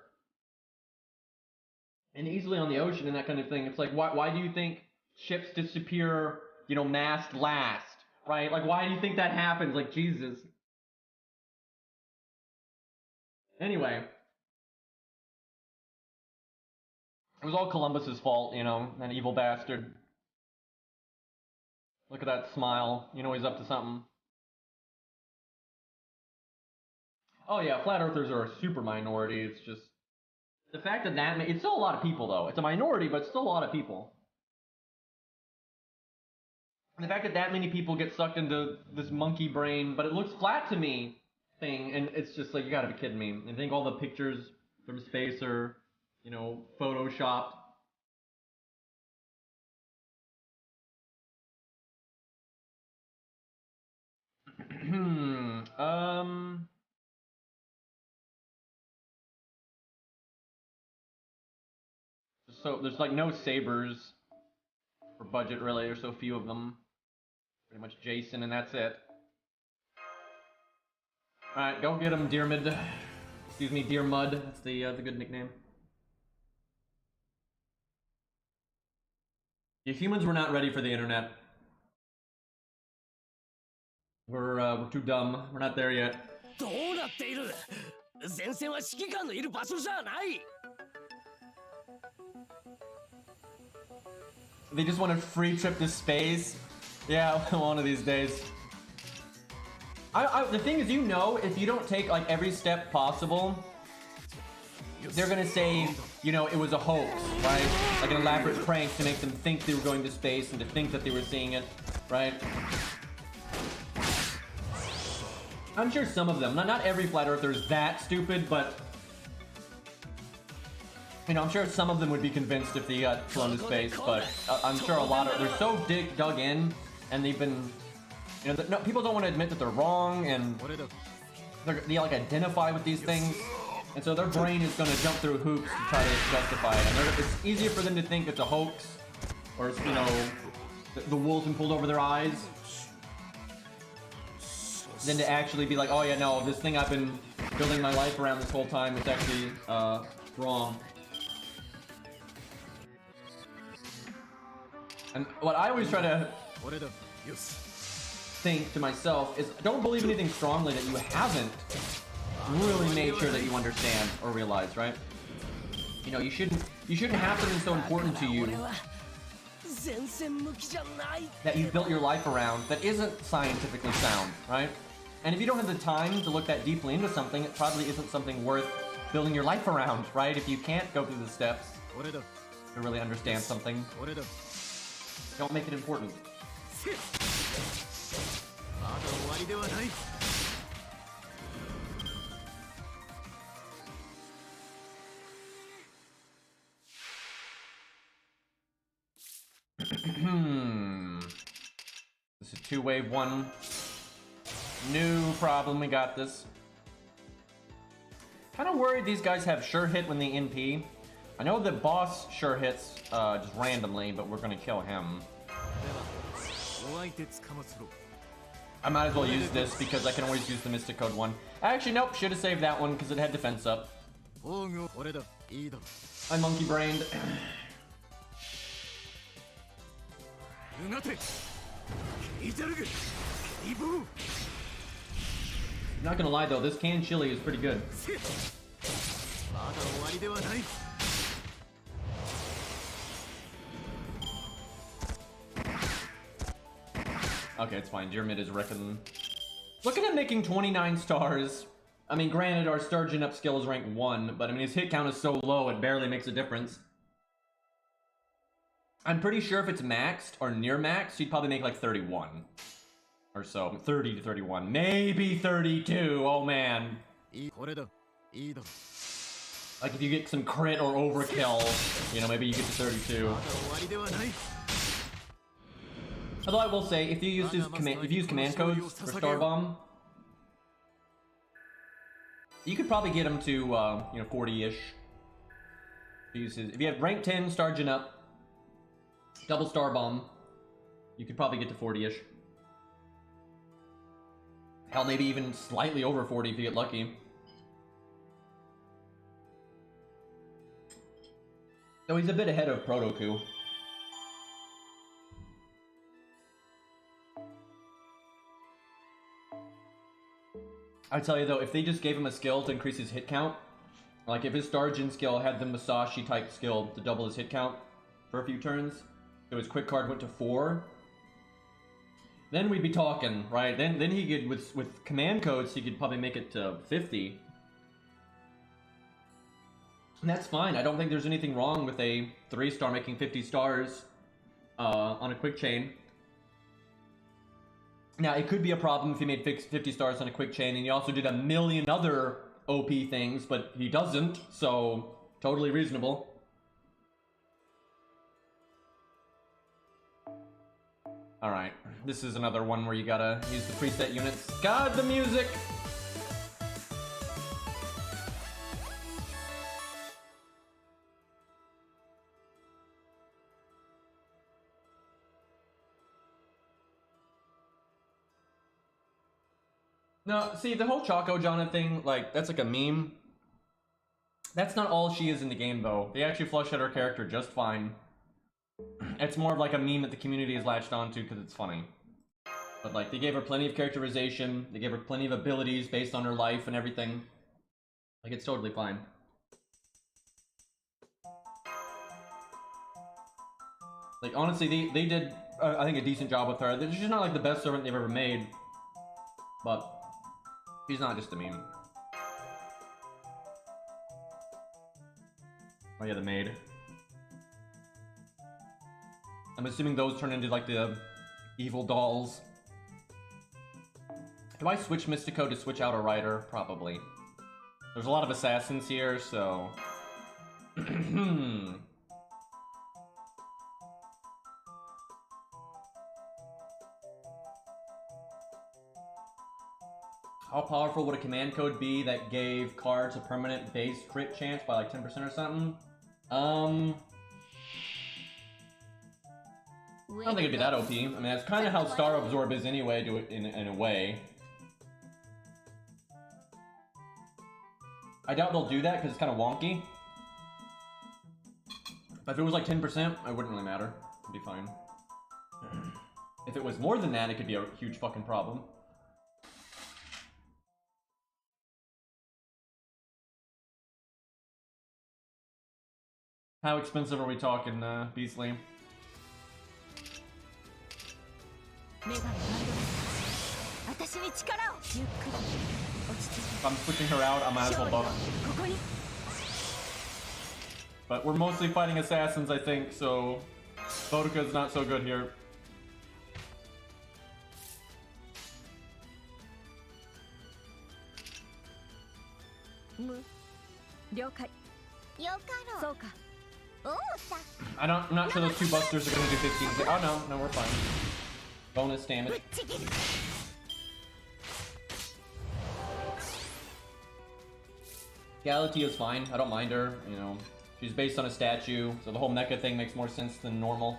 And easily on the ocean and that kind of thing. It's like, why do you think ships disappear, you know, mast last, right? Like, why do you think that happens? Like, Jesus. Anyway. It was all Columbus's fault, you know, that evil bastard. Look at that smile. You know he's up to something. Oh yeah, flat earthers are a super minority. It's just the fact that it's still a lot of people though. It's a minority, but it's still a lot of people. And the fact that that many people get sucked into this monkey brain, but it looks flat to me thing, and it's just like, you gotta be kidding me. I think all the pictures from space are, you know, photoshopped. So there's like no sabers for budget really. There's so few of them. Pretty much Jason, and that's it. All right, go get him, Dear Mid. Excuse me, Dear Mud. That's the good nickname. The humans were not ready for the internet. We're too dumb. We're not there yet. They just want a free trip to space. Yeah, one of these days. The thing is, you know, if you don't take like every step possible, they're gonna say, you know, it was a hoax, right? Like an elaborate prank to make them think they were going to space and to think that they were seeing it, right? I'm sure some of them, not every flat earther is that stupid, but you know, I'm sure some of them would be convinced if they got flown to space, but I'm sure a lot of, they're so dug in, and they've been, you know, no, people don't want to admit that they're wrong, and they like identify with these things, and so their brain is going to jump through hoops to try to justify it, and it's easier for them to think it's a hoax, or it's, you know, the wool's been pulled over their eyes, than to actually be like, oh yeah, no, this thing I've been building my life around this whole time is actually wrong. And what I always try to think to myself is, don't believe anything strongly that you haven't really made sure that you understand or realize, right? You know, you shouldn't have something so important to you that you've built your life around that isn't scientifically sound, right? And if you don't have the time to look that deeply into something, it probably isn't something worth building your life around, right? If you can't go through the steps to really understand something, don't make it important. This is 2-wave 1. No problem, we got this. Kind of worried these guys have sure hit when they NP. I know the boss sure hits just randomly, but we're gonna kill him. I might as well use this because I can always use the Mystic Code one. Actually, nope, should have saved that one because it had defense up. I'm monkey brained. Not gonna lie though, this canned chili is pretty good. Okay, it's fine. Jermid is reckoning. Look at him making 29 stars. I mean, granted, our Sturgeon up skill is rank 1, but I mean, his hit count is so low, it barely makes a difference. I'm pretty sure if it's maxed or near max, he'd probably make like 31 or so. 30 to 31. Maybe 32. Oh man. Like if you get some crit or overkill, you know, maybe you get to 32. Although I will say, if you use command codes for Star Bomb, you could probably get him to, you know, 40-ish. If you have rank 10 Sturgeon up, double Star Bomb, you could probably get to 40-ish. Hell, maybe even slightly over 40 if you get lucky. Though he's a bit ahead of Protoku. I tell you though, if they just gave him a skill to increase his hit count, like if his Sturgeon skill had the Masashi type skill to double his hit count for a few turns, so his quick card went to 4, then we'd be talking, right? Then he could, with command codes, he could probably make it to 50. And that's fine. I don't think there's anything wrong with a 3-star making 50 stars on a quick chain. Now, it could be a problem if he made 50 stars on a quick chain and he also did a million other OP things, but he doesn't, so totally reasonable. Alright, this is another one where you gotta use the preset units. God, the music! No, see, the whole Choco Jana thing, like, that's like a meme. That's not all she is in the game, though. They actually flush out her character just fine. It's more of like a meme that the community has latched onto because it's funny. But, like, they gave her plenty of characterization, they gave her plenty of abilities based on her life and everything. Like, it's totally fine. Like, honestly, they did, I think, a decent job with her. She's not, like, the best servant they've ever made. But she's not just a meme. Oh yeah, the maid. I'm assuming those turn into like the evil dolls. Do I switch Mystico to switch out a rider? Probably. There's a lot of assassins here, so... How powerful would a command code be that gave cards a permanent base crit chance by like 10% or something? I don't think it'd be that OP. I mean, that's kind of how Star Absorb is anyway, in a way. I doubt they'll do that because it's kind of wonky. But if it was like 10%, it wouldn't really matter. It'd be fine. If it was more than that, it could be a huge fucking problem. How expensive are we talking, Beastly? If I'm switching her out, I might as well buff. But we're mostly fighting assassins, I think, so Vodka's not so good here. I'm not sure those two busters are gonna do 15. Oh no, we're fine. Bonus damage. Galatea is fine. I don't mind her. You know, she's based on a statue, so the whole mecha thing makes more sense than normal.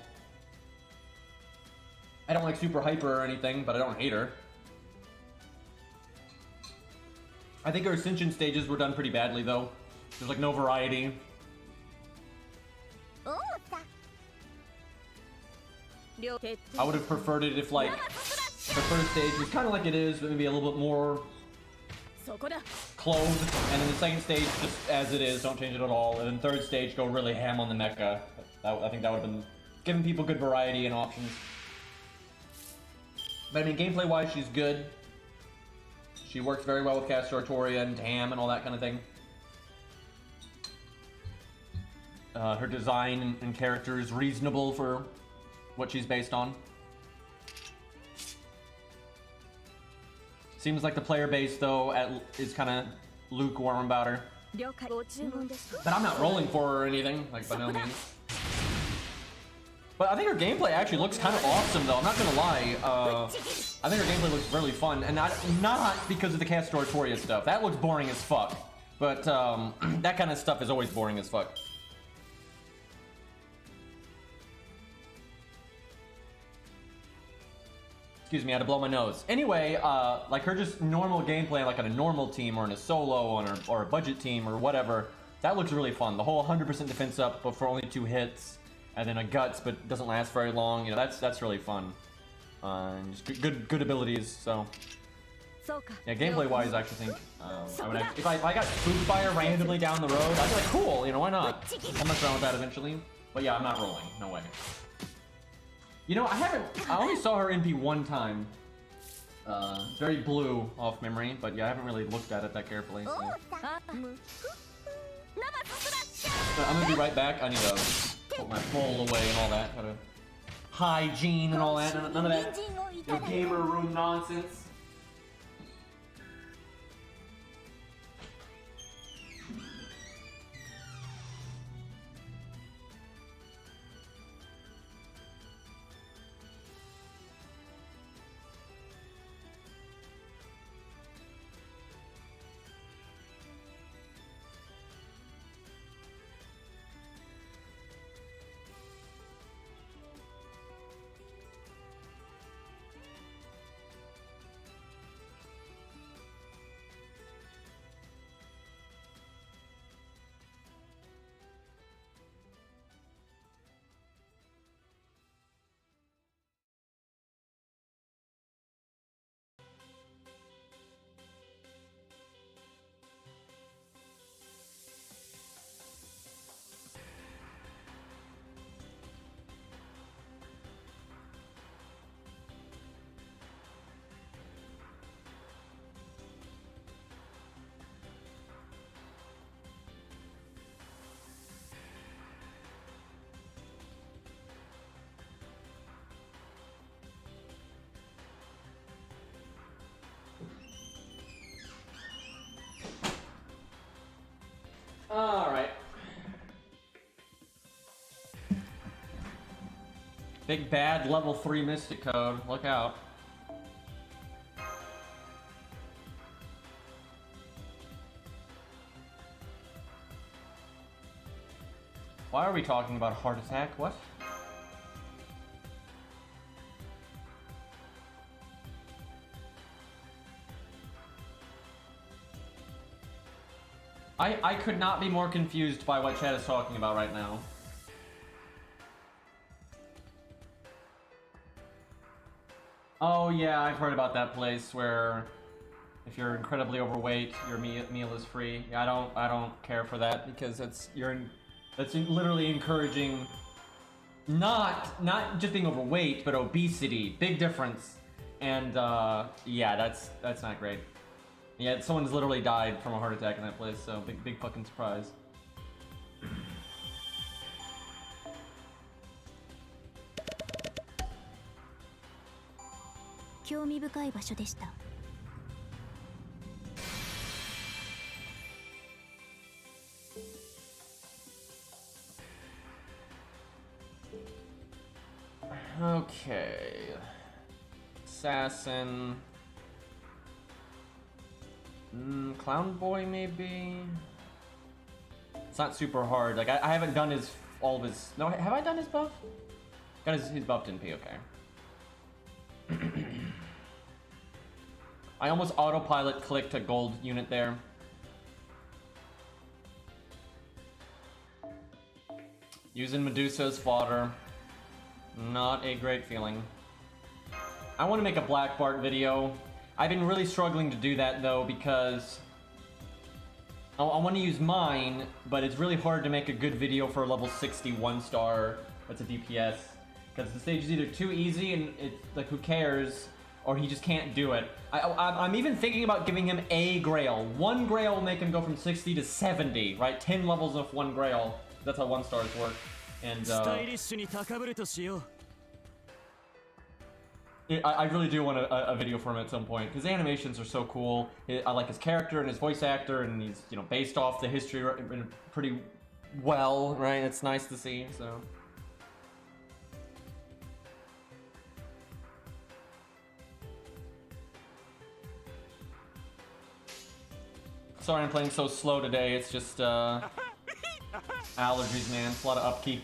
I don't like super hyper or anything, but I don't hate her. I think her Ascension stages were done pretty badly, though. There's like no variety. I would have preferred it if like the first stage was kind of like it is, but maybe a little bit more clothed, and then the second stage just as it is, don't change it at all, and then third stage go really ham on the mecha. I think that would have been giving people good variety and options. But I mean, gameplay-wise, she's good. She works very well with Castor Artoria and Tam and all that kind of thing. Her design and character is reasonable for what she's based on. Seems like the player base, though, is kind of lukewarm about her. But I'm not rolling for her or anything, like, by no means. But I think her gameplay actually looks kind of awesome, though. I'm not gonna lie. I think her gameplay looks really fun, and not because of the Castor Artoria stuff. That looks boring as fuck. But that kind of stuff is always boring as fuck. Excuse me, I had to blow my nose. Anyway, like her just normal gameplay, like on a normal team or in a solo or a budget team or whatever, that looks really fun. The whole 100% defense up, but for only 2 hits, and then a guts, but doesn't last very long. You know, that's really fun. And just good abilities. So yeah, gameplay-wise, I actually think if I got spooked fire randomly down the road, I'd be like, cool. You know, why not? I'll mess around with that eventually. But yeah, I'm not rolling. No way. You know, I only saw her NP one time. It's very blue off memory, but yeah, I haven't really looked at it that carefully. So. But I'm gonna be right back. I need to put my bowl away and all that. Kind of hygiene and all that. None of that gamer room nonsense. Alright. Big bad level 3 Mystic Code. Look out. Why are we talking about heart attack? What? I could not be more confused by what chat is talking about right now. Oh yeah, I've heard about that place where if you're incredibly overweight, your meal is free. Yeah, I don't care for that because that's literally encouraging not just being overweight, but obesity. Big difference. And yeah, that's not great. Yeah, someone's literally died from a heart attack in that place, so big fucking surprise. 興味深い場所でした。Okay. Assassin. Clown Boy, maybe? It's not super hard. Like, I haven't done all of his... No, have I done his buff? Got his buffed in P, okay. I almost autopilot clicked a gold unit there. Using Medusa as fodder. Not a great feeling. I want to make a Black Bart video. I've been really struggling to do that though because I want to use mine, but it's really hard to make a good video for a level 61 star. That's a DPS. Because the stage is either too easy and it's like who cares, or he just can't do it. I'm even thinking about giving him a Grail. One Grail will make him go from 60 to 70, right? 10 levels of one Grail. That's how 1 stars work. And I really do want a video for him at some point because the animations are so cool. I like his character and his voice actor, and he's based off the history pretty well, right? It's nice to see. So. Sorry I'm playing so slow today. It's just allergies, man. It's a lot of upkeep.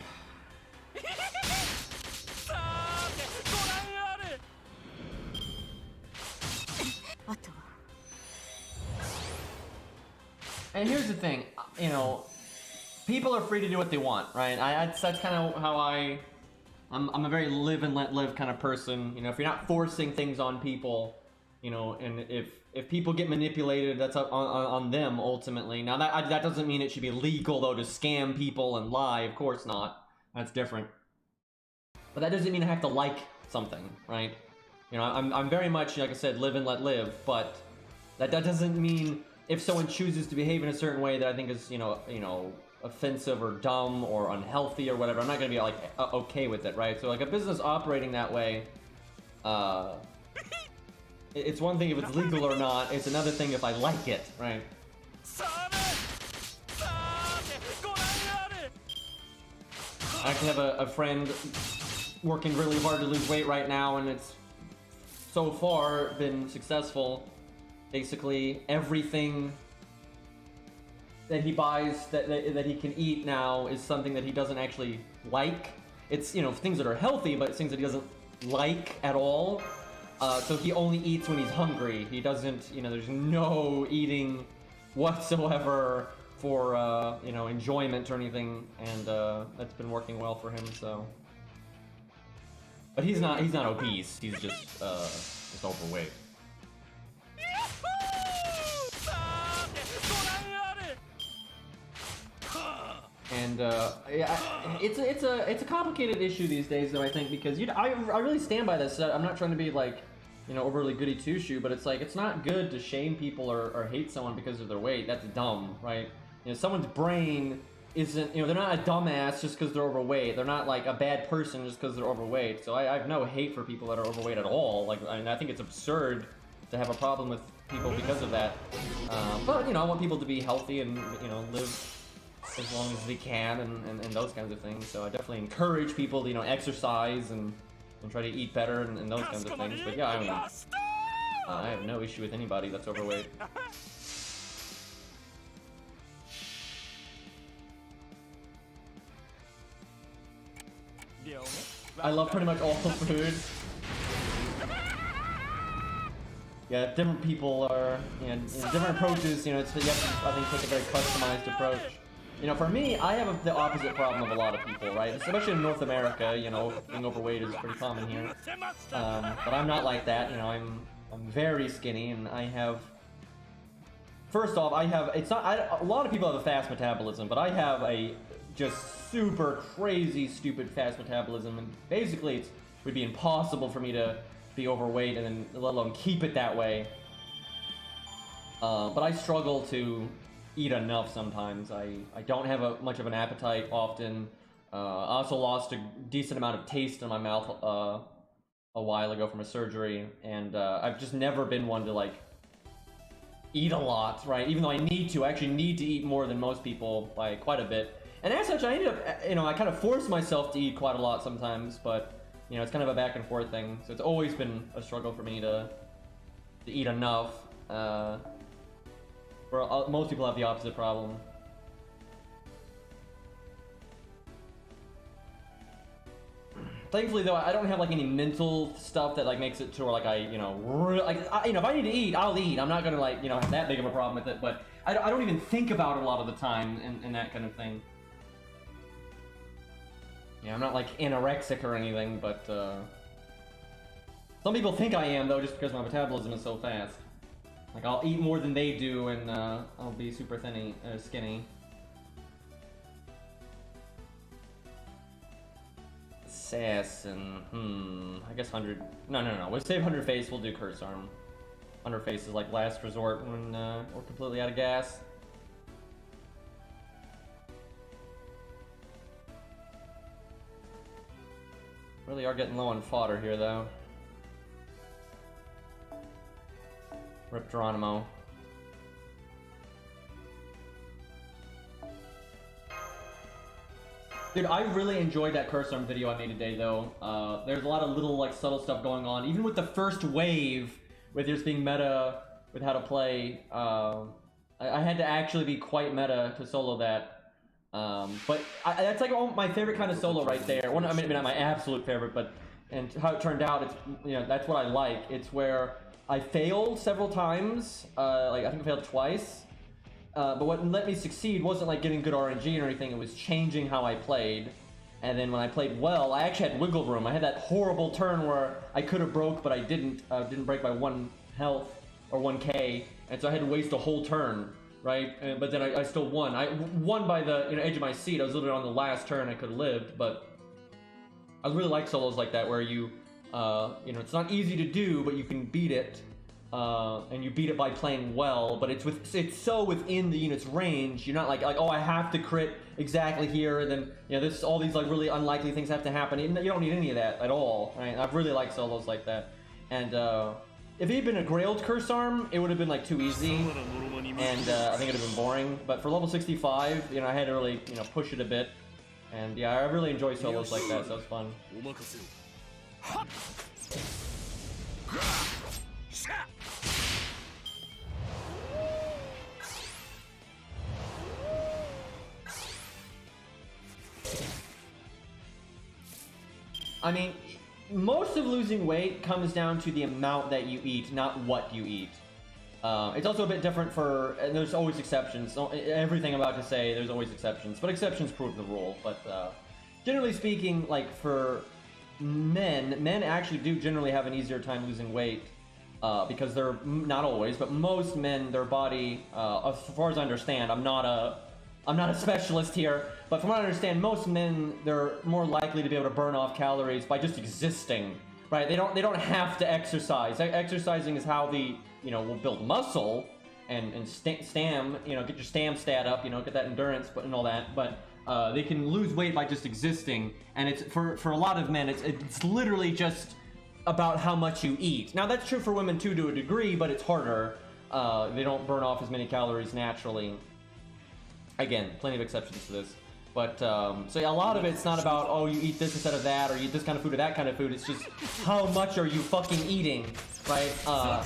And here's the thing, people are free to do what they want, right? That's kind of how I'm a very live and let live kind of person. If you're not forcing things on people, and if people get manipulated, that's on them ultimately. Now that doesn't mean it should be legal though to scam people and lie. Of course not. That's different. But that doesn't mean I have to like something, right? I'm very much, like I said, live and let live. But that doesn't mean if someone chooses to behave in a certain way that I think is offensive or dumb or unhealthy or whatever, I'm not gonna be like okay with it, right? So like a business operating that way, it's one thing if it's legal or not, it's another thing if I like it, right? I actually have a friend working really hard to lose weight right now, and it's so far been successful. Basically, everything that he buys that he can eat now is something that he doesn't actually like. It's, things that are healthy, but it's things that he doesn't like at all. So he only eats when he's hungry. He doesn't, there's no eating whatsoever for, enjoyment or anything, and that's been working well for him, so. But he's not obese, he's just overweight. And it's a complicated issue these days, though, I think, because I really stand by this. I'm not trying to be like, overly goody two shoe, but it's like it's not good to shame people or hate someone because of their weight. That's dumb, right? Someone's brain isn't, they're not a dumbass just because they're overweight. They're not like a bad person just because they're overweight. So I have no hate for people that are overweight at all. Like, I think it's absurd to have a problem with people because of that. But I want people to be healthy and live as long as they can and those kinds of things. So I definitely encourage people to exercise and try to eat better and those kinds of things. But yeah, I have no issue with anybody that's overweight. I love pretty much all food. Yeah, different people are, different approaches. You have to, I think, take a very customized approach. For me, I have the opposite problem of a lot of people, right? Especially in North America, being overweight is pretty common here. But I'm not like that, I'm very skinny, and I have... First off, a lot of people have a fast metabolism, but I have a just super crazy, stupid fast metabolism, and basically it would be impossible for me to be overweight and then let alone keep it that way. But I struggle to eat enough sometimes. I don't have much of an appetite often. I also lost a decent amount of taste in my mouth a while ago from a surgery, and I've just never been one to like eat a lot, right? Even though I actually need to eat more than most people by quite a bit. And as such, I ended up, I kind of force myself to eat quite a lot sometimes, but it's kind of a back and forth thing. So it's always been a struggle for me to eat enough. Where most people have the opposite problem. Thankfully, though, I don't have like any mental stuff that like makes it to where like if I need to eat, I'll eat. I'm not gonna like have that big of a problem with it. But I don't even think about it a lot of the time and that kind of thing. Yeah, I'm not like anorexic or anything, but some people think I am though, just because my metabolism is so fast. Like I'll eat more than they do, and I'll be super skinny. Assassin. I guess 100. No. We'll save 100 face. We'll do curse arm. 100 face is like last resort when we're completely out of gas. Really are getting low on fodder here, though. Rip Geronimo. Dude, I really enjoyed that curse arm video I made today, though. There's a lot of little, like, subtle stuff going on. Even with the first wave, with just being meta with how to play, I had to actually be quite meta to solo that. But that's like my favorite kind of solo right there. One, I mean, not my absolute favorite, but and how it turned out, it's, you know, that's what I like. It's where I failed several times. Like I think I failed twice. But what let me succeed wasn't like getting good RNG or anything. It was changing how I played. And then when I played well, I actually had wiggle room. I had that horrible turn where I could have broke, but I didn't. Didn't break by 1 health or 1k, and so I had to waste a whole turn. Right, but then I still won. I won by the edge of my seat. I was literally on the last turn. I could have lived, but I really like solos like that where you, it's not easy to do, but you can beat it, and you beat it by playing well. But it's so within the unit's range. You're not like oh I have to crit exactly here, and then this all these like really unlikely things have to happen. You don't need any of that at all. Right? I've really liked solos like that, and. If he had been a Grailed Curse Arm, it would have been like too easy, and I think it would have been boring. But for level 65, I had to really push it a bit, and yeah, I really enjoy solos like that, so it's fun. I mean, most of losing weight comes down to the amount that you eat, not what you eat. It's also a bit different and there's always exceptions. Everything I'm about to say, there's always exceptions, but exceptions prove the rule. But generally speaking, like for men actually do generally have an easier time losing weight because they're, not always, but most men, their body, as far as I understand, I'm not a specialist here, but from what I understand, most men, they're more likely to be able to burn off calories by just existing, right? They don't have to exercise. Exercising is how will build muscle and stam, get your stam stat up, get that endurance and all that, but they can lose weight by just existing, and it's for a lot of men, it's literally just about how much you eat. Now that's true for women too to a degree, but it's harder. They don't burn off as many calories naturally. Again, plenty of exceptions to this. But, so yeah, a lot of it's not about, oh, you eat this instead of that, or you eat this kind of food or that kind of food. It's just, how much are you fucking eating, right?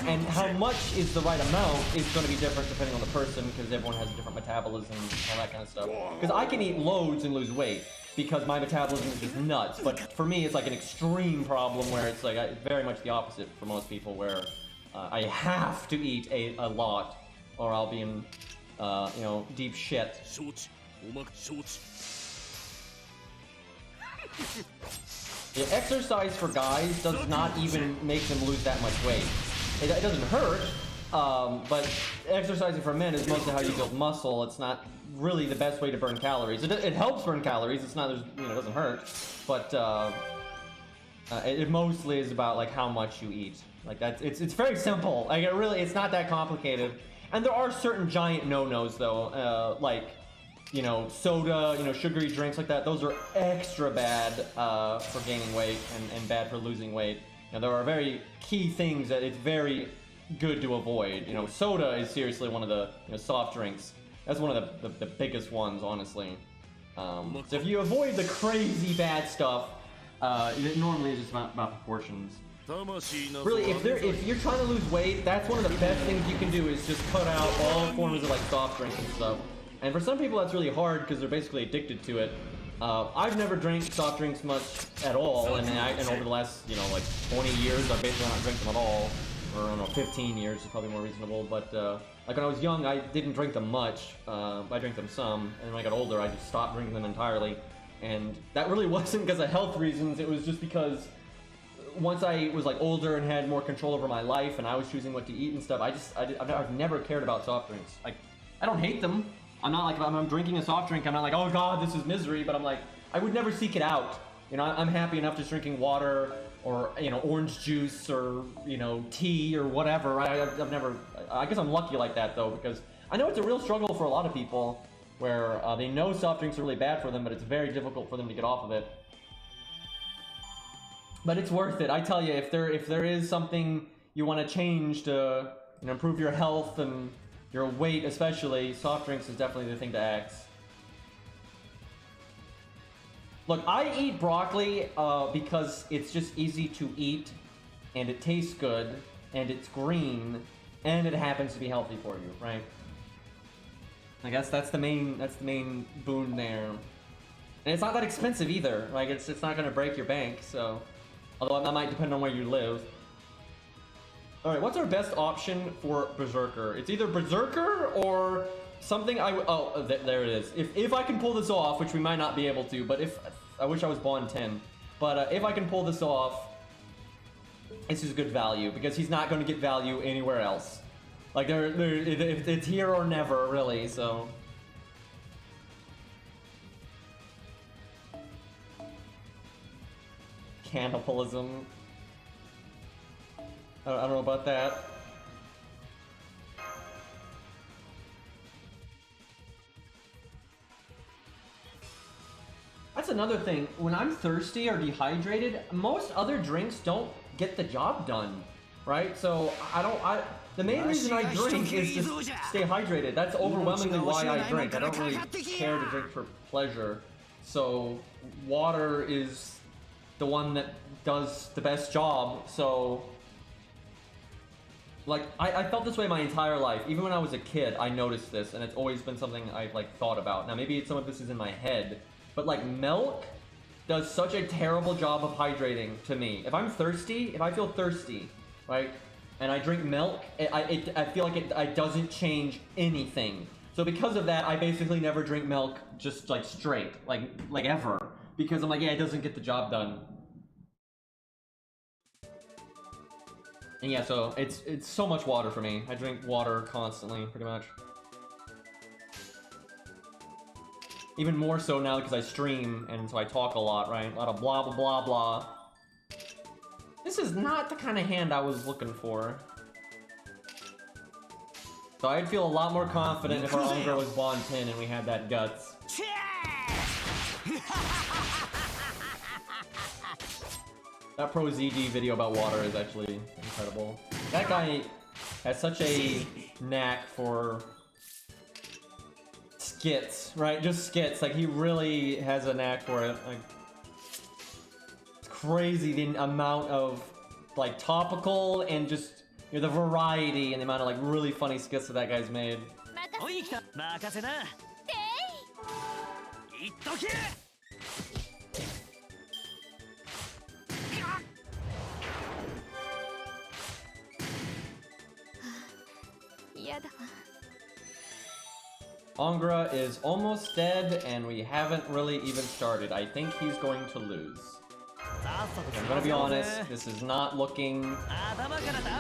And how much is the right amount is going to be different depending on the person, because everyone has a different metabolism and all that kind of stuff. Because I can eat loads and lose weight, because my metabolism is just nuts. But for me, it's like an extreme problem where it's like very much the opposite for most people, where I have to eat a lot, or I'll be in, deep shit. Yeah, exercise for guys does not even make them lose that much weight. It doesn't hurt, but exercising for men is mostly how you build muscle. It's not really the best way to burn calories. It helps burn calories. It's not, it doesn't hurt, but it mostly is about like how much you eat. Like it's very simple. Like it's not that complicated. And there are certain giant no-nos though, like soda, sugary drinks like that. Those are extra bad for gaining weight and bad for losing weight. Now there are very key things that it's very good to avoid. Soda is seriously one of the soft drinks. That's one of the biggest ones, honestly. So if you avoid the crazy bad stuff, it normally is just about proportions. Really, if you're trying to lose weight, that's one of the best things you can do is just cut out all forms of like soft drinks and stuff. And for some people that's really hard because they're basically addicted to it. I've never drank soft drinks much at all, and over the last 20 years I've basically not drank them at all. Or I don't know, 15 years is probably more reasonable. But like when I was young, I didn't drink them much. I drank them some, and when I got older, I just stopped drinking them entirely. And that really wasn't because of health reasons, it was just because once I was like older and had more control over my life and I was choosing what to eat and stuff, I've never cared about soft drinks. Like, I don't hate them. I'm not like, if I'm drinking a soft drink, I'm not like, oh god, this is misery, but I'm like, I would never seek it out. You know, I'm happy enough just drinking water or, you know, orange juice or, you know, tea or whatever. I've never, I guess I'm lucky like that though, because I know it's a real struggle for a lot of people where they know soft drinks are really bad for them, but it's very difficult for them to get off of it. But it's worth it. I tell you, if there is something you want to change to, you know, improve your health and your weight especially, soft drinks is definitely the thing to axe. Look, I eat broccoli because it's just easy to eat, and it tastes good, and it's green, and it happens to be healthy for you, right? I guess that's the main boon there. And it's not that expensive either. Like it's not gonna break your bank, so although that might depend on where you live. Alright, what's our best option for Berserker? It's either Berserker or something there it is. If I can pull this off, which we might not be able to, but if I wish I was Bond 10. But if I can pull this off, this is good value because he's not going to get value anywhere else. Like it's here or never, really. So cannibalism. I don't know about that. That's another thing. When I'm thirsty or dehydrated, most other drinks don't get the job done, right? So the main reason I drink is to stay hydrated. That's overwhelmingly why I drink. I don't really care to drink for pleasure. So water is the one that does the best job. So like I felt this way my entire life. Even when I was a kid, I noticed this, and it's always been something I've like thought about. Now maybe some of this is in my head, but like milk does such a terrible job of hydrating to me. If I'm thirsty, if I feel thirsty, right, and I drink milk, I feel like it doesn't change anything. So because of that, I basically never drink milk just like straight, like ever, because I'm like, yeah, it doesn't get the job done. And yeah, so it's so much water for me. I drink water constantly, pretty much. Even more so now because I stream, and so I talk a lot, right? A lot of blah, blah, blah, blah. This is not the kind of hand I was looking for. So I'd feel a lot more confident if our Umbra was Bond 10 and we had that guts. That Pro ZD video about water is actually incredible. That guy has such a knack for skits, right? Just skits. Like, he really has a knack for it. Like, it's crazy the amount of, like, topical and just, you know, the variety and the amount of, like, really funny skits that guy's made. Angra is almost dead, and we haven't really even started. I think he's going to lose. I'm gonna be honest, this is not looking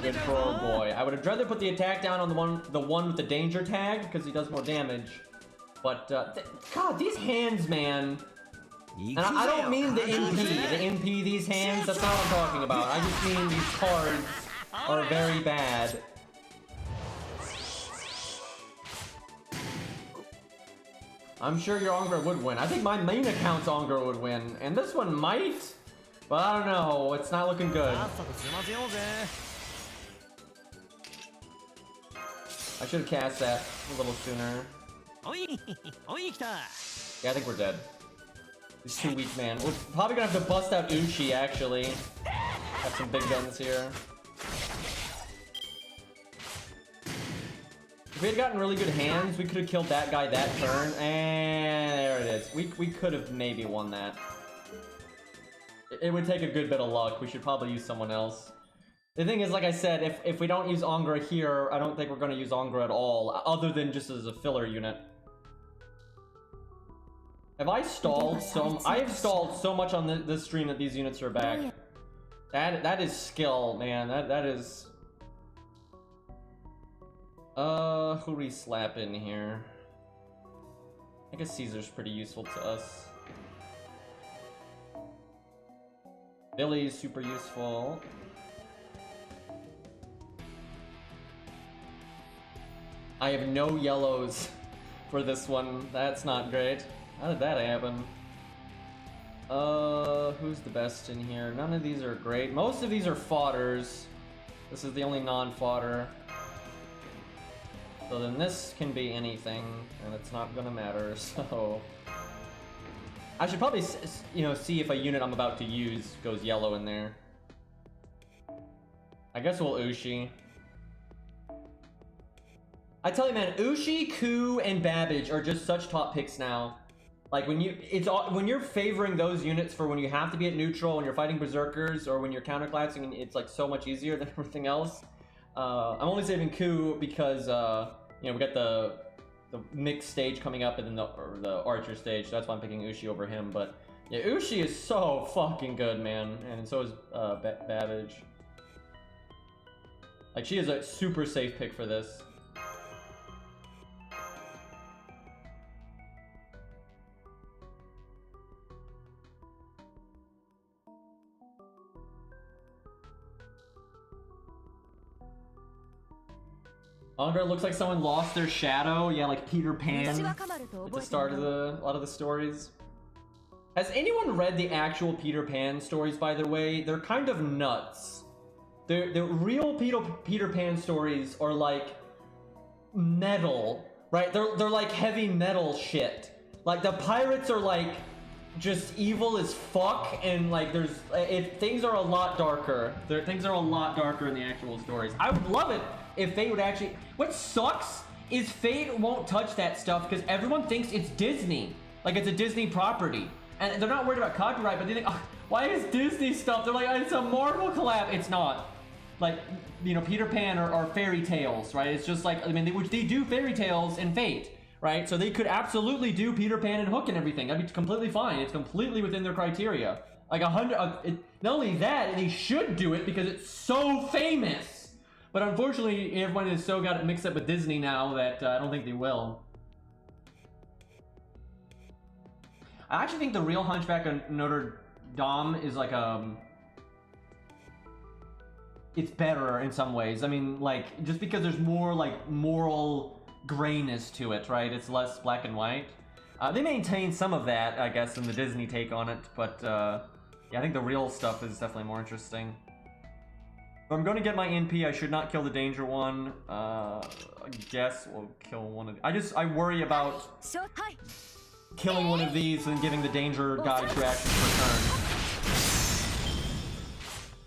good for our boy. I would have rather put the attack down on the one with the danger tag, because he does more damage. But, God, these hands, man. And I don't mean the NP, these hands, that's not what I'm talking about. I just mean these cards are very bad. I'm sure your Angra would win. I think my main account's Angra would win, and this one might, but I don't know. It's not looking good. I should have cast that a little sooner. Yeah, I think we're dead. He's too weak, man. We're probably gonna have to bust out Uchi, actually. Got some big guns here. If we had gotten really good hands, we could have killed that guy that turn, and there it is. We could have maybe won that. It would take a good bit of luck. We should probably use someone else. The thing is, like I said, if we don't use Angra here, I don't think we're going to use Angra at all, other than just as a filler unit. Have I stalled so? I have stalled so much on this stream that these units are back. That is skill, man. That is. Who do we slap in here? I guess Caesar's pretty useful to us. Billy's super useful. I have no yellows for this one. That's not great. How did that happen? Who's the best in here? None of these are great. Most of these are fodders. This is the only non-fodder. So then this can be anything, and it's not gonna matter, so... I should probably, you know, see if a unit I'm about to use goes yellow in there. I guess we'll Ushi. I tell you, man, Ushi, Ku, and Babbage are just such top picks now. Like when you're favoring those units for when you have to be at neutral, when you're fighting berserkers, or when you're counterclassing, it's like so much easier than everything else. I'm only saving Ku because you know, we got the mixed stage coming up, and then the archer stage. So that's why I'm picking Ushi over him. But yeah, Ushi is so fucking good, man, and so is Babbage. Like, she is a super safe pick for this. Unger looks like someone lost their shadow. Yeah, like Peter Pan at the start of a lot of the stories. Has anyone read the actual Peter Pan stories, by the way? They're kind of nuts. The real Peter Pan stories are like metal, right? They're like heavy metal shit. Like the pirates are like just evil as fuck, and like things are a lot darker. Things are a lot darker in the actual stories. I would love it if Fate would actually... What sucks is Fate won't touch that stuff because everyone thinks it's Disney. Like it's a Disney property. And they're not worried about copyright, but they think, oh, why is Disney stuff? They're like, it's a Marvel collab. It's not. Like, you know, Peter Pan are fairy tales, right? It's just like, I mean, which they do fairy tales in Fate, right? So they could absolutely do Peter Pan and Hook and everything. That'd be completely fine. It's completely within their criteria. Like not only that, they should do it because it's so famous. But unfortunately, everyone has so got it mixed up with Disney now that I don't think they will. I actually think the real Hunchback of Notre Dame is like it's better in some ways. I mean, like, just because there's more like moral grayness to it, right? It's less black and white. They maintain some of that, I guess, in the Disney take on it, but yeah, I think the real stuff is definitely more interesting. If I'm going to get my NP, I should not kill the danger one. I guess we'll kill one of the... I worry about killing one of these and giving the danger guy 2 actions per turn.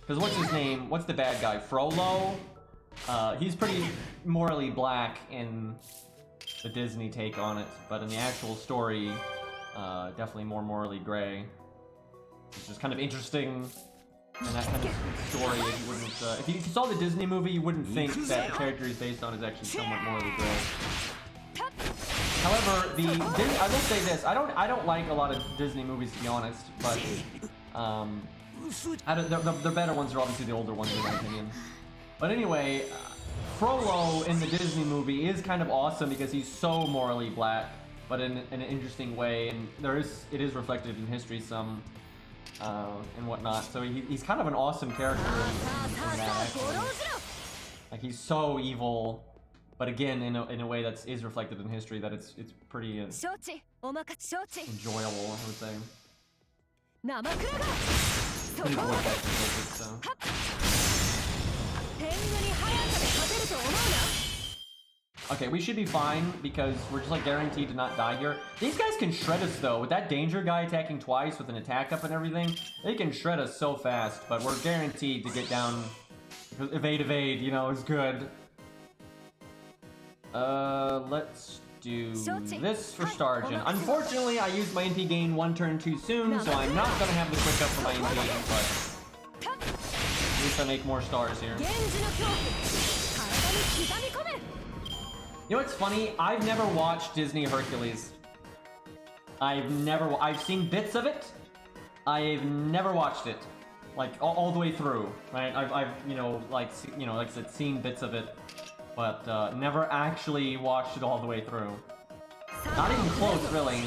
Because what's his name? What's the bad guy? Frollo? He's pretty morally black in the Disney take on it, but in the actual story, definitely more morally gray. Which is kind of interesting. And that kind of story, you wouldn't, if you saw the Disney movie, you wouldn't think that the character he's based on is actually somewhat morally gray. However, I will say this: I don't like a lot of Disney movies, to be honest, but the better ones are obviously the older ones, in my opinion. But anyway, Frollo in the Disney movie is kind of awesome because he's so morally black, but in an interesting way, and it is reflected in history some. And whatnot, so he's kind of an awesome character in that, actually. Like, he's so evil, but again, in a way that is reflected in history, that it's pretty enjoyable, I would say. Pretty vortex, so. Okay, we should be fine because we're just like guaranteed to not die here. These guys can shred us though. With that danger guy attacking twice with an attack up and everything, they can shred us so fast, but we're guaranteed to get down. Evade, you know, is good. Let's do this for Stargen. Unfortunately, I used my NP gain 1 turn too soon, so I'm not gonna have the quick up for my NP, but at least I make more stars here. You know what's funny? I've never watched Disney Hercules. I've seen bits of it. I've never watched it, like all the way through, right? I've like I said, seen bits of it, but never actually watched it all the way through. Not even close, really.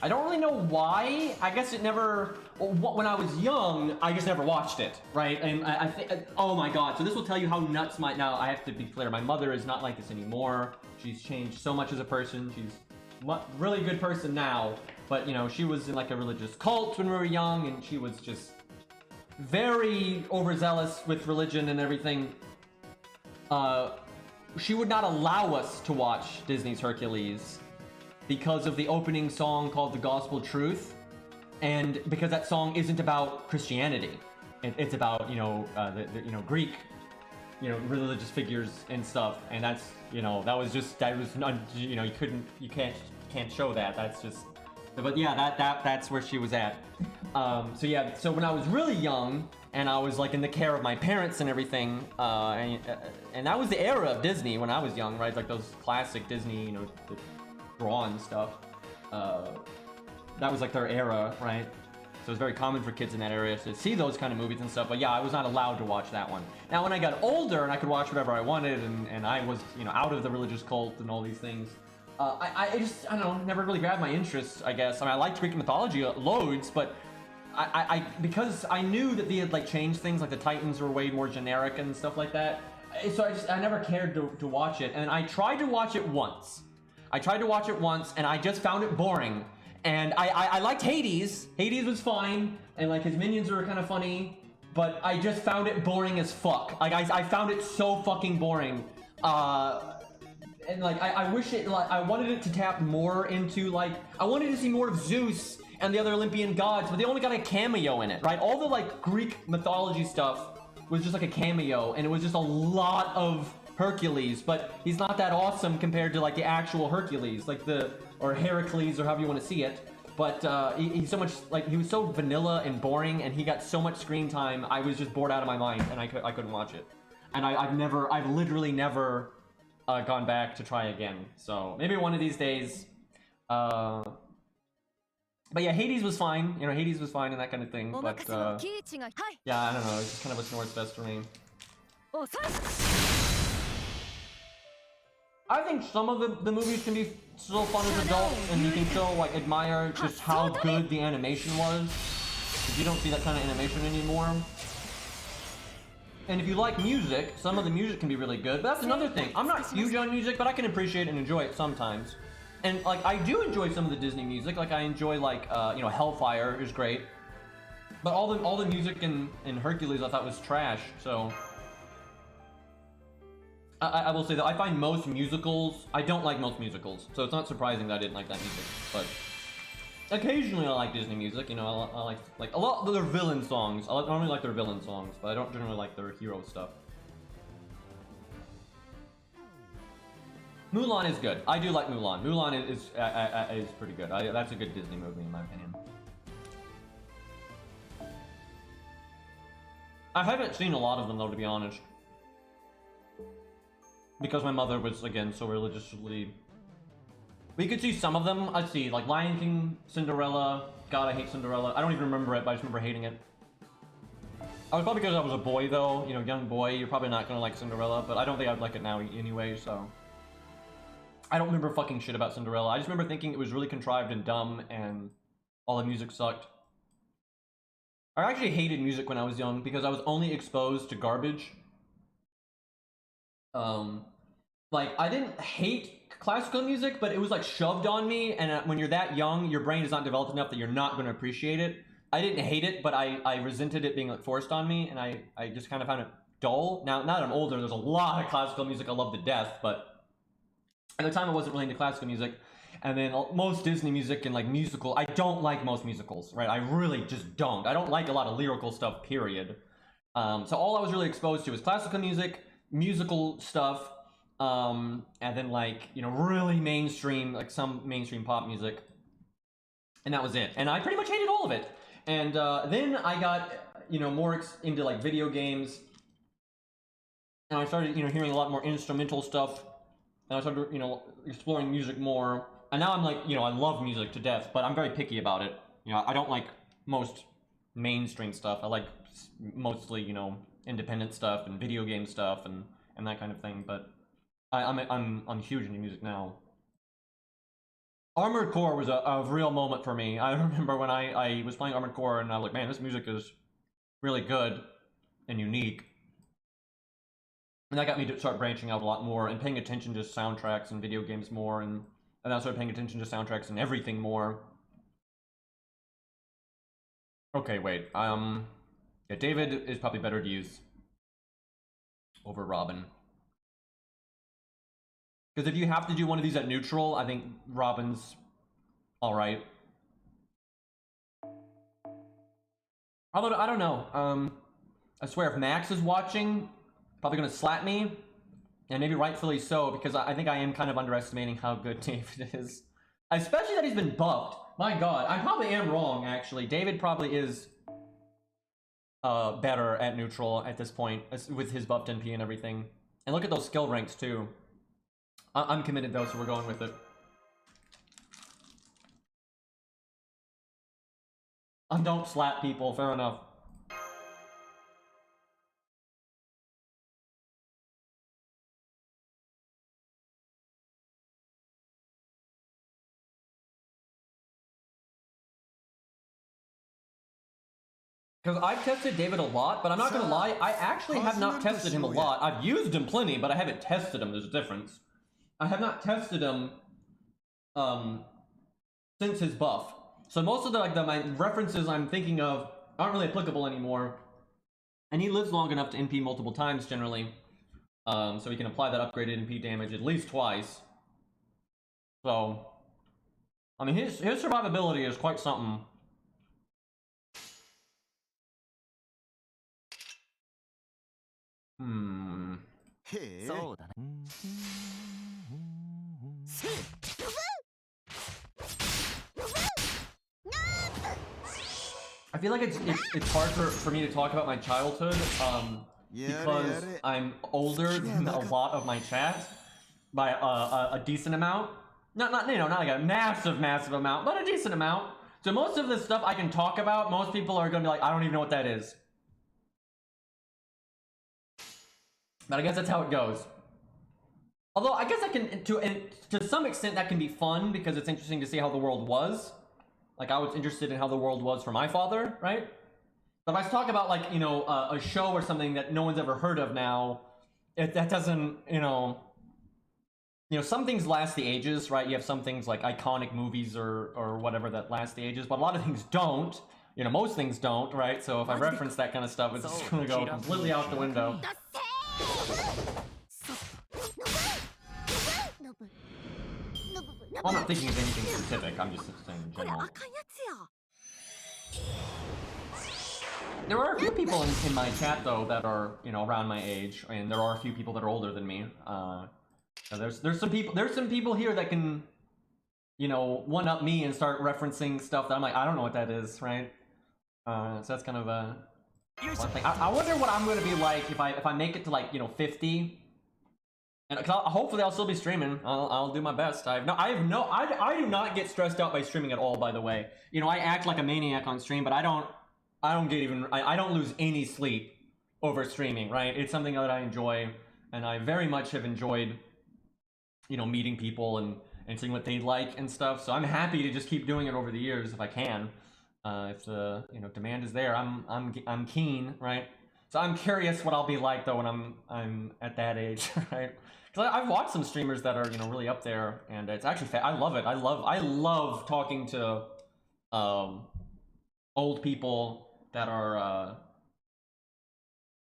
I don't really know why. I guess it never. When I was young, I just never watched it, right? And I think, oh my god! So this will tell you how nuts my. Now I have to be clear. My mother is not like this anymore. She's changed so much as a person. She's a really good person now. But she was in like a religious cult when we were young, and she was just very overzealous with religion and everything. She would not allow us to watch Disney's Hercules because of the opening song called The Gospel Truth, and because that song isn't about Christianity. It's about the Greek religious figures and stuff, and that's you can't show that. That's just. But yeah, that's where she was at. So when I was really young and I was like in the care of my parents and everything, and that was the era of Disney when I was young, right? Like those classic Disney, the drawn stuff. That was like their era, right? So it was very common for kids in that area to see those kind of movies and stuff. But yeah, I was not allowed to watch that one. Now when I got older and I could watch whatever I wanted, and I was out of the religious cult and all these things. I don't know, never really grabbed my interest, I guess. I mean, I liked Greek mythology loads, but because I knew that they had like changed things, like the Titans were way more generic and stuff like that. So I never cared to watch it, and I tried to watch it once. And I just found it boring. And I liked Hades. Hades was fine, and like his minions were kind of funny, but I just found it boring as fuck. Like I found it so fucking boring. And like I wish it, like I wanted it to tap more into, like I wanted to see more of Zeus and the other Olympian gods, but they only got a cameo in it, right? All the like Greek mythology stuff was just like a cameo, and it was just a lot of Hercules, but he's not that awesome compared to like the actual Hercules, like or Heracles, or however you want to see it. But he's so much like, he was so vanilla and boring, and he got so much screen time. I was just bored out of my mind, and I couldn't watch it. And I've literally never gone back to try again. So maybe one of these days. But yeah, Hades was fine. Hades was fine and that kind of thing. But yeah, I don't know. It's just kind of a snore's fest for me. I think some of the movies can be so fun as adults, and you can still like admire just how good the animation was. Because you don't see that kind of animation anymore. And if you like music, some of the music can be really good. But that's another thing. I'm not huge on music, but I can appreciate and enjoy it sometimes. And like I do enjoy some of the Disney music. Like I enjoy like Hellfire is great. But all the music in Hercules I thought was trash. So I will say that I find most musicals, I don't like most musicals. So it's not surprising that I didn't like that music. But occasionally I like Disney music, I like a lot of their villain songs. I normally like their villain songs, but I don't generally like their hero stuff. Mulan is good. I do like Mulan. Mulan is pretty good. That's a good Disney movie in my opinion. I haven't seen a lot of them though, to be honest. Because my mother was, again, so religiously. We could see some of them. Let's see, like Lion King, Cinderella. God, I hate Cinderella. I don't even remember it, but I just remember hating it. I was probably because I was a boy, though. Young boy. You're probably not gonna like Cinderella, but I don't think I'd like it now anyway, so. I don't remember fucking shit about Cinderella. I just remember thinking it was really contrived and dumb, and all the music sucked. I actually hated music when I was young because I was only exposed to garbage. Like, I didn't hate classical music, but it was like shoved on me, and when you're that young, your brain is not developed enough that you're not going to appreciate it. I didn't hate it, but I resented it being like forced on me, and I just kind of found it dull. Now that I'm older, there's a lot of classical music I love to death, but at the time I wasn't really into classical music. And then most Disney music and like musical, I don't like most musicals, right? I really just don't. I don't like a lot of lyrical stuff, period. So all I was really exposed to was classical music, musical stuff, and then like, really mainstream, like some mainstream pop music. And that was it. And I pretty much hated all of it. And then I got, more into like video games. And I started, hearing a lot more instrumental stuff. and I started, you know, exploring music more. And now I'm like, you know, I love music to death, but I'm very picky about it. You know, I don't like most mainstream stuff. I like mostly, you know, independent stuff and video game stuff and that kind of thing. But I'm huge into music now. Armored Core was a real moment for me. I remember when I was playing Armored Core and I was like, man, this music is really good and unique. And that got me to start branching out a lot more and paying attention to soundtracks and video games more, and I started paying attention to soundtracks and everything more. Okay, wait. Yeah, David is probably better to use over Robin. Because if you have to do one of these at neutral, I think Robin's alright. Although, I don't know. I swear, if Max is watching, probably gonna slap me. And maybe rightfully so, because I think I am kind of underestimating how good David is. Especially that he's been buffed. My god, I probably am wrong, actually. David probably is better at neutral at this point, with his buffed NP and everything. And look at those skill ranks, too. I'm committed, though, so we're going with it. Don't slap people, fair enough. Because I've tested David a lot, but I'm not gonna lie, I actually have not tested him a lot. I've used him plenty, but I haven't tested him, there's a difference. I have not tested him since his buff. So most of my references I'm thinking of aren't really applicable anymore. And he lives long enough to NP multiple times generally. So he can apply that upgraded NP damage at least twice. So I mean his survivability is quite something. I feel like it's hard for me to talk about my childhood because I'm older than a lot of my chat by a decent amount. Not like a massive amount, but a decent amount. So most of the stuff I can talk about, most people are gonna be like, I don't even know what that is. But I guess that's how it goes. Although I guess I can, to some extent, that can be fun because it's interesting to see how the world was. Like I was interested in how the world was for my father, right? But if I talk about like, you know, a show or something that no one's ever heard of now, that doesn't, you know, some things last the ages, right? You have some things like iconic movies or whatever that last the ages, but a lot of things don't. You know, most things don't, right? So if I reference that kind of stuff, it's just gonna go completely out the window. Well, I'm not thinking of anything specific, I'm just saying in general. There are a few people in my chat, though, that are, you know, around my age, and there are a few people that are older than me. There's some people here that can, you know, one-up me and start referencing stuff that I'm like, I don't know what that is, right? So that's kind of a fun thing. I wonder what I'm going to be like if I make it to, like, you know, 50. And hopefully I'll still be streaming. I'll do my best. I do not get stressed out by streaming at all, by the way. You know, I act like a maniac on stream, but I don't lose any sleep over streaming, right? It's something that I enjoy, and I very much have enjoyed, you know, meeting people and seeing what they like and stuff. So I'm happy to just keep doing it over the years if I can. If the, you know, demand is there, I'm keen, right? So I'm curious what I'll be like though when I'm at that age, right? Because I've watched some streamers that are, you know, really up there, and it's actually I love it. I love talking to old people that are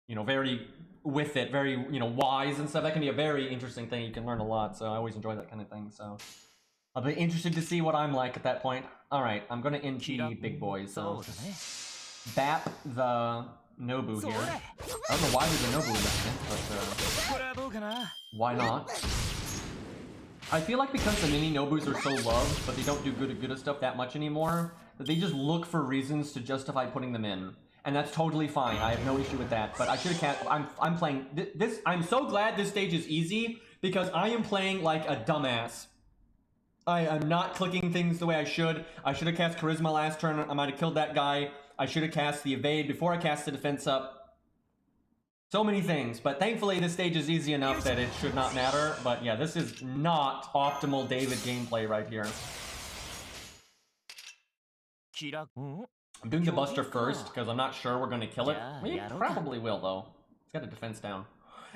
you know, very with it, very, you know, wise and stuff. That can be a very interesting thing. You can learn a lot, so I always enjoy that kind of thing. So I'll be interested to see what I'm like at that point. All right, I'm gonna NP big boys. So bap the Nobu here. I don't know why there's a Nobu in that, but why not? I feel like because the mini Nobus are so loved, but they don't do good stuff that much anymore, that they just look for reasons to justify putting them in. And that's totally fine. I have no issue with that. But I should have I'm playing this. I'm so glad this stage is easy, because I am playing like a dumbass. I am not clicking things the way I should. I should have cast Charisma last turn. I might have killed that guy. I should have cast the Evade before I cast the Defense up. So many things, but thankfully this stage is easy enough that it should not matter. But yeah, this is not optimal David gameplay right here. I'm doing the Buster first because I'm not sure we're going to kill it. We probably will though. It's got a defense down.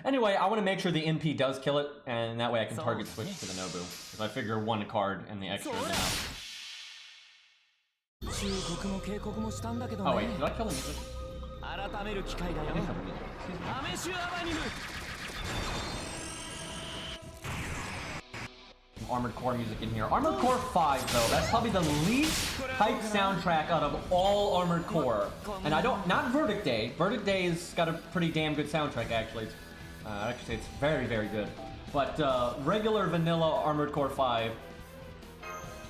Anyway, I want to make sure the NP does kill it, and that way I can target switch to the Nobu. Because I figure one card and the extra is enough. Oh wait, did I kill the music? I didn't kill the music. Armored Core music in here. Armored Core 5 though, that's probably the least hyped soundtrack out of all Armored Core. And I don't, not Verdict Day. Verdict Day's got a pretty damn good soundtrack actually. Actually it's very, very good. But regular vanilla Armored Core 5,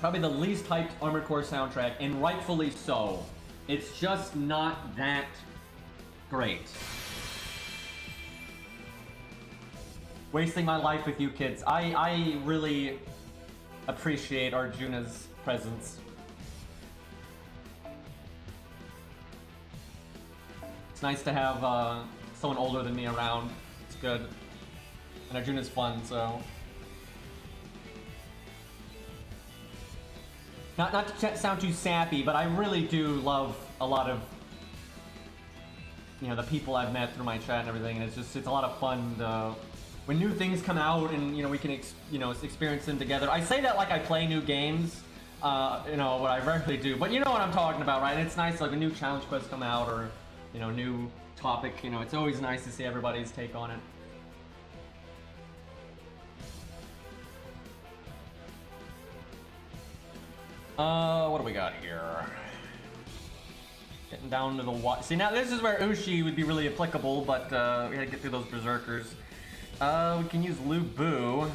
probably the least hyped Armored Core soundtrack, and rightfully so. It's just not that great. Wasting my life with you kids. I really appreciate Arjuna's presence. It's nice to have someone older than me around. It's good. And Arjuna's fun, so. Not to sound too sappy, but I really do love a lot of, you know, the people I've met through my chat and everything, and it's a lot of fun to, when new things come out and, you know, we can experience them together. I say that like I play new games, you know, what I rarely do, but you know what I'm talking about, right? It's nice, like, when new challenge quests come out or, you know, new topic, you know, it's always nice to see everybody's take on it. What do we got here? Getting down to the water. See, now this is where Ushi would be really applicable, but we gotta get through those berserkers. We can use Lubu.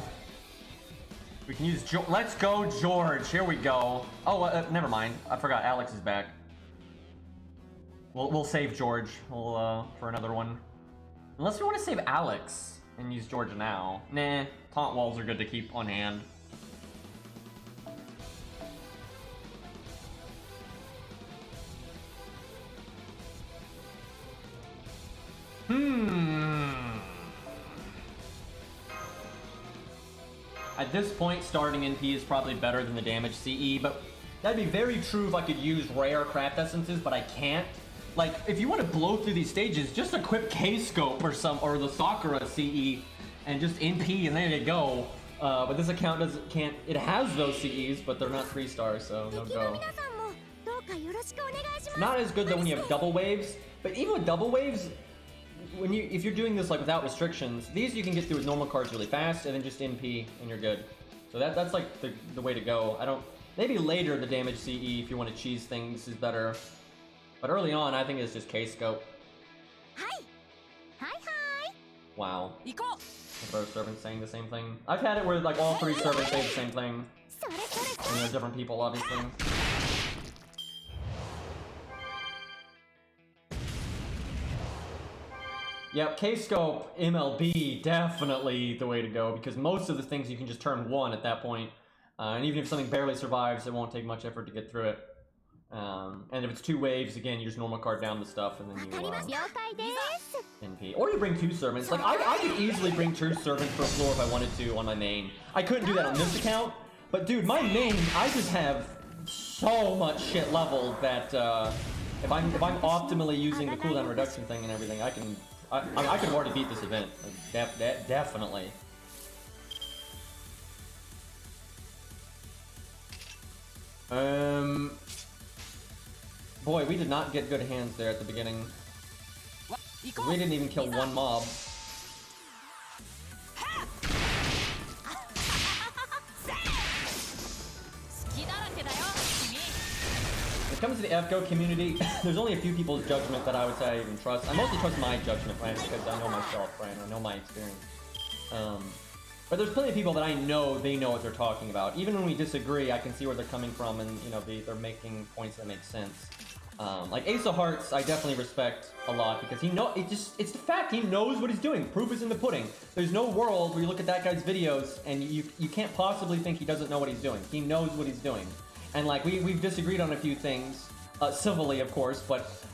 We can use let's go George. Here we go. Oh, never mind. I forgot. Alex is back. We'll save George. We'll for another one. Unless we want to save Alex and use George now. Nah. Taunt walls are good to keep on hand. At this point, starting NP is probably better than the damage CE, but that'd be very true if I could use rare craft essences, but I can't. Like, if you want to blow through these stages, just equip K-Scope or the Sakura CE and just NP and there you go. But this account can't, it has those CEs, but they're not 3 stars, so no go. Not as good though when you have double waves, but even with double waves, if you're doing this like without restrictions, these you can get through with normal cards really fast and then just NP and you're good. So that's like the way to go. Maybe later the damage CE if you want to cheese things is better. But early on I think it's just K-Scope. Wow. Both servants saying the same thing. I've had it where like all 3 servants say the same thing. And they're different people obviously. Yep, K-Scope, MLB, definitely the way to go, because most of the things you can just turn 1 at that point. And even if something barely survives, it won't take much effort to get through it. And if it's 2 waves, again, you just normal card down the stuff, and then you NP. Or you bring 2 servants. Like, I could easily bring 2 servants per floor if I wanted to on my main. I couldn't do that on this account, but dude, my main, I just have so much shit leveled that if I'm optimally using the cooldown reduction thing and everything, I could already beat this event. Like, definitely. Boy, we did not get good hands there at the beginning. We didn't even kill 1 mob. When it comes to the FGO community, there's only a few people's judgment that I would say I even trust. I mostly trust my judgment, right? Because I know myself, right? I know my experience. But there's plenty of people that I know they know what they're talking about. Even when we disagree, I can see where they're coming from, and you know they're making points that make sense. Like Ace of Hearts, I definitely respect a lot because it's the fact he knows what he's doing. Proof is in the pudding. There's no world where you look at that guy's videos and you can't possibly think he doesn't know what he's doing. He knows what he's doing. And like we've disagreed on a few things, civilly of course, but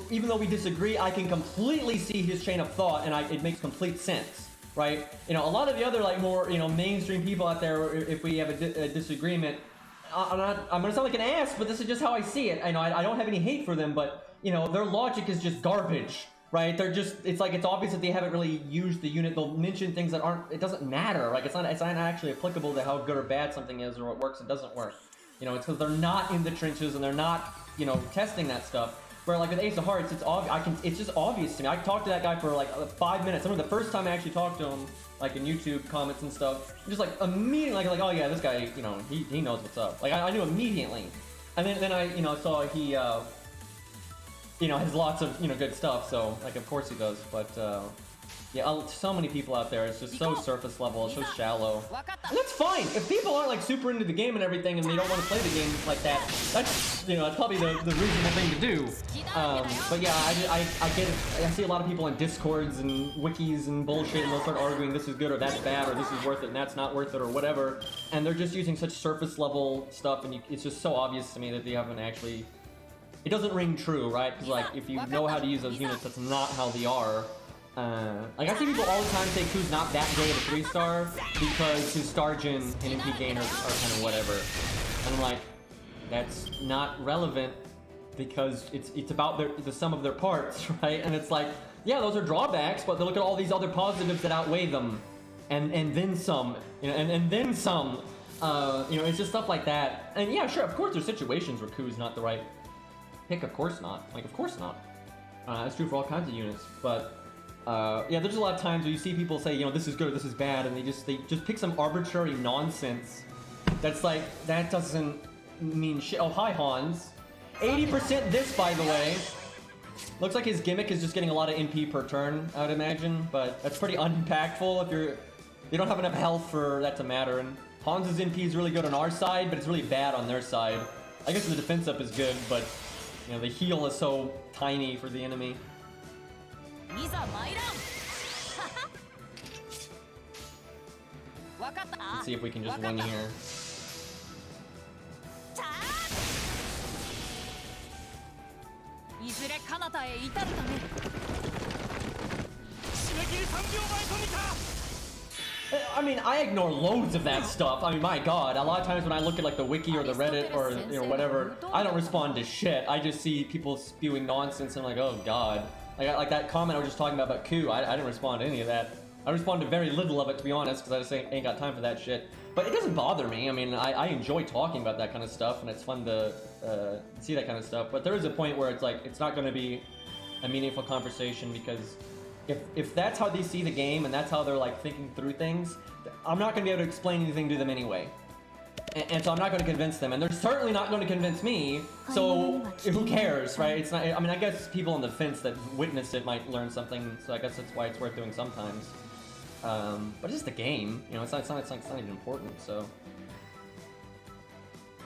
even though we disagree, I can completely see his chain of thought and it makes complete sense, right? You know, a lot of the other like more, you know, mainstream people out there, if we have a disagreement, I'm gonna sound like an ass, but this is just how I see it. I know I don't have any hate for them, but you know their logic is just garbage, right? They're just it's obvious that they haven't really used the unit. They'll mention things that aren't. It doesn't matter. Like it's not actually applicable to how good or bad something is or what works and doesn't work. You know, it's because they're not in the trenches and they're not testing that stuff. Where like with Ace of Hearts, it's just obvious to me. I talked to that guy for like 5 minutes. I remember the first time I actually talked to him, like in YouTube comments and stuff, just like immediately like oh yeah, this guy, he knows what's up. Like I knew immediately. And then I saw he has lots of good stuff, so like of course he does. But yeah, so many people out there, it's just so surface level, it's so shallow. And that's fine. If people aren't like super into the game and everything and they don't want to play the game like that, that's that's probably the reasonable thing to do. But yeah, I get it. I see a lot of people in Discords and wikis and bullshit and they'll start arguing this is good or that's bad or this is worth it and that's not worth it or whatever. And they're just using such surface level stuff and it's just so obvious to me that they haven't actually... It doesn't ring true, right? Because like if you know how to use those units, that's not how they are. Like I see people all the time say Ku's not that great at a 3-star because his star gen and MP gainers are kind of whatever. And I'm like, that's not relevant because it's about the sum of their parts, right? And it's like, yeah, those are drawbacks, but they look at all these other positives that outweigh them, and then some, and then some. It's just stuff like that. And yeah, sure, of course, there's situations where Ku's not the right pick. Of course not. Like, of course not. That's true for all kinds of units, but. Yeah, there's a lot of times where you see people say, this is good, or this is bad, and they just pick some arbitrary nonsense. That's like, that doesn't mean shit. Oh, hi, Hans. 80% this, by the way. Looks like his gimmick is just getting a lot of MP per turn, I would imagine, but that's pretty unimpactful if you don't have enough health for that to matter. And Hans's MP is really good on our side, but it's really bad on their side. I guess the defense up is good, but the heal is so tiny for the enemy. Let's see if we can just win here. I mean, I ignore loads of that stuff. I mean, my god, a lot of times when I look at like the wiki or the Reddit or whatever, I don't respond to shit. I just see people spewing nonsense and I'm like, oh god. Like that comment I was just talking about Ku, I didn't respond to any of that. I respond to very little of it, to be honest, because I just ain't got time for that shit. But it doesn't bother me. I mean, I enjoy talking about that kind of stuff, and it's fun to see that kind of stuff. But there is a point where it's like, it's not going to be a meaningful conversation, because if that's how they see the game, and that's how they're like thinking through things, I'm not going to be able to explain anything to them anyway. And so I'm not going to convince them, and they're certainly not going to convince me, so who cares, right? It's not, I mean, I guess people on the fence that witness it might learn something, so I guess that's why it's worth doing sometimes. But it's just a game, it's not even important, so.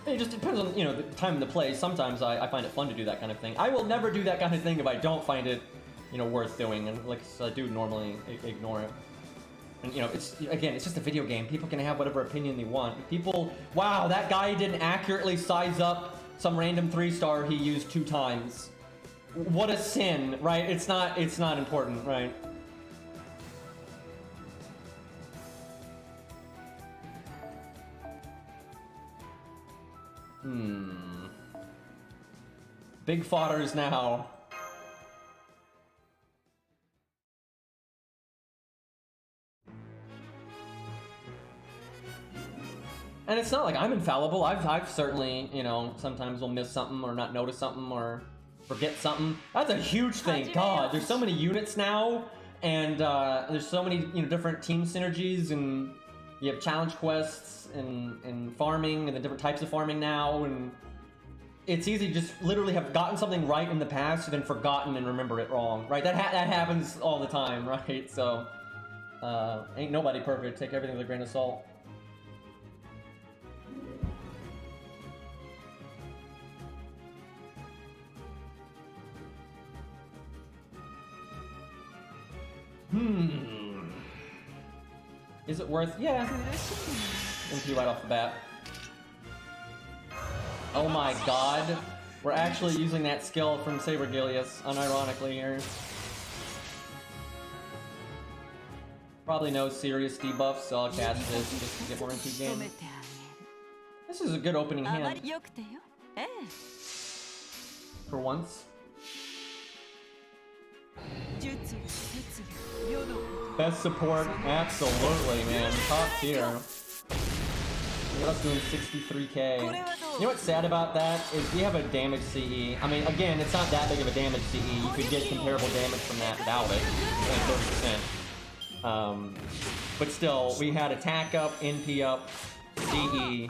It just depends on, the time and the place. Sometimes I find it fun to do that kind of thing. I will never do that kind of thing if I don't find it, worth doing, and like I do normally ignore it. And it's just a video game. People can have whatever opinion they want. People, wow, that guy didn't accurately size up some random 3-star he used 2 times. What a sin, right? It's not important, right? Big fodders now. And it's not like I'm infallible. I've certainly, sometimes will miss something or not notice something or forget something. That's a huge thing. God, there's so many units now, and there's so many, different team synergies, and you have challenge quests and farming and the different types of farming now, and it's easy to just literally have gotten something right in the past and then forgotten and remember it wrong, right? That happens all the time, right? So, ain't nobody perfect. Take everything with a grain of salt. Is it worth? Yeah. MP right off the bat. Oh my god. We're actually using that skill from Saber Gilius, unironically here. Probably no serious debuffs, so I'll cast this just to get more MP gain. This is a good opening hand. For once. Best support, absolutely, man. Top tier. Look at us doing 63k. You know what's sad about that is we have a damage CE. I mean, again, it's not that big of a damage CE. You could get comparable damage from that without it. Only 30%. But still, we had attack up, NP up, CE,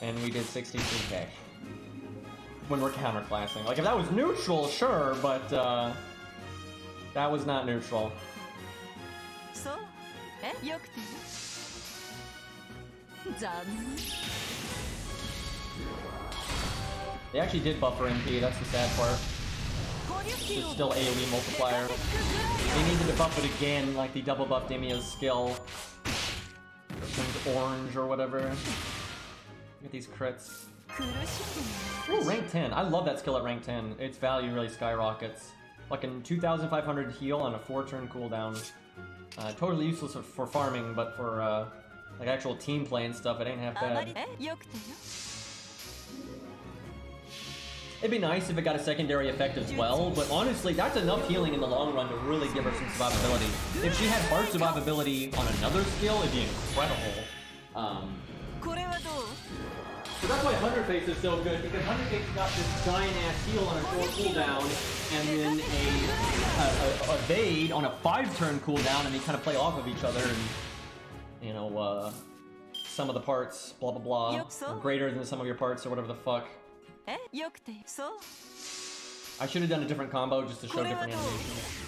and we did 63k. When we're counterclassing. Like, if that was neutral, sure, but that was not neutral. They actually did buffer MP, that's the sad part. It's still AoE multiplier. They needed to buff it again, like the double buffed Emiya's skill. Turned orange or whatever. Look at these crits. Ooh, rank 10. I love that skill at rank 10. Its value really skyrockets. Like a 2,500 heal on a 4-turn cooldown. Totally useless for farming, but for like actual team play and stuff, it ain't half bad. It'd be nice if it got a secondary effect as well, but honestly, that's enough healing in the long run to really give her some survivability. If she had heart survivability on another skill, it'd be incredible. So that's why 100 Face is so good, because 100 Face got this giant ass heal on a 4 cooldown, and then a evade on a 5-turn cooldown, and they kind of play off of each other, and you know, some of the parts, blah blah blah, are greater than some of your parts, or whatever the fuck. I should have done a different combo just to show different animations.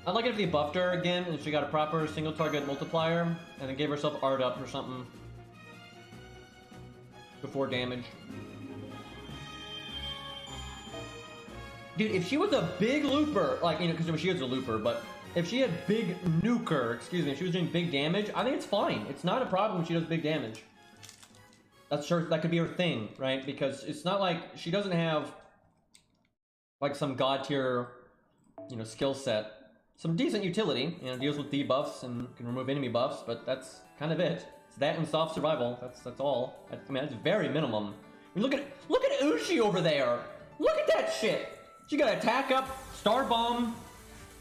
I'd like it if they buffed her again and she got a proper single target multiplier and then gave herself art up or something before damage. Dude, if she was a big looper, like, you know, because she is a looper, but if she had big nuker, excuse me, if she was doing big damage, I think it's fine. It's not a problem when she does big damage. That's sure, that could be her thing, right? Because it's not like she doesn't have like some god tier, you know, skill set. Some decent utility, you know, deals with debuffs and can remove enemy buffs, but that's kind of it. It's that and soft survival. That's all. I mean, that's very minimum. I mean, look at Ushi over there. Look at that shit. She got attack up, star bomb.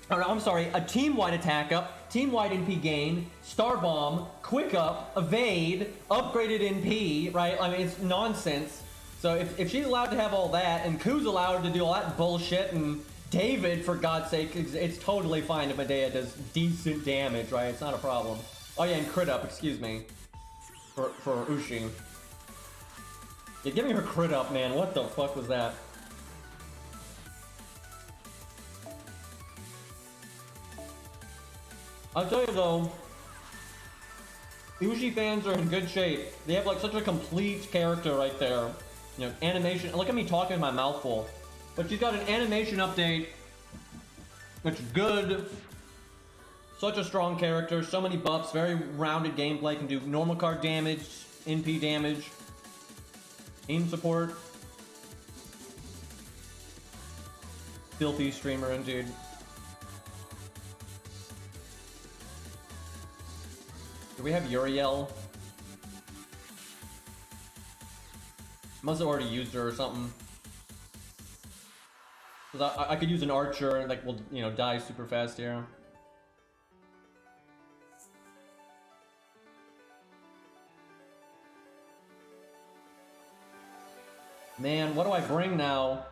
Or I'm sorry, a team-wide attack up, team-wide NP gain, star bomb, quick up, evade, upgraded NP. Right? I mean, it's nonsense. So if she's allowed to have all that, and Ku's allowed to do all that bullshit, and David, for God's sake, it's totally fine if Medea does decent damage, right? It's not a problem. Oh yeah, and crit up, excuse me. For Ushi. Yeah, give me her crit up, man. What the fuck was that? I'll tell you though, Ushi fans are in good shape. They have like such a complete character right there. You know, animation. Look at me talking my mouth full. But she's got an animation update, which is good. Such a strong character, so many buffs, very rounded gameplay, can do normal card damage, NP damage, team support. Filthy streamer indeed. Do we have Uriel? Must have already used her or something. Cause I could use an archer and like we'll, you know, die super fast here. Man, what do I bring now?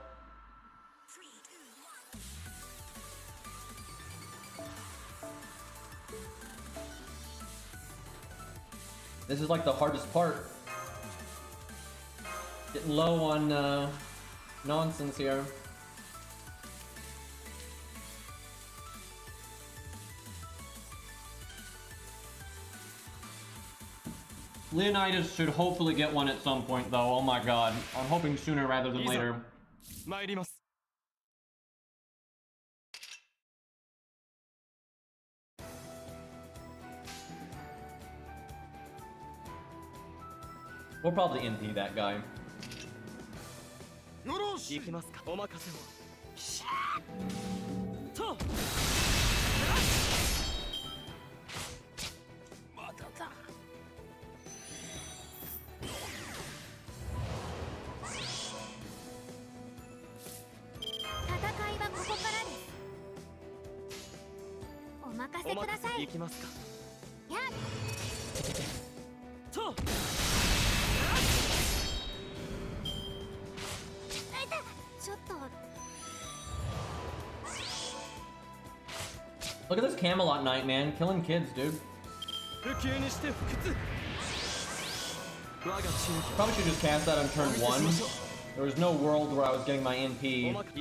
This is like the hardest part. Getting low on nonsense here. Leonidas should hopefully get one at some point, though. Oh my god. I'm hoping sooner rather than later. 参ります。 We'll probably NP that guy. 行きますか。お任せを。と。まだだ。戦いはここからです。お任せください。行きますか。やっ。と。 Look at this Camelot Knight, man. Killing kids, dude. Probably should just cast that on turn 1. There was no world where I was getting my NP. Like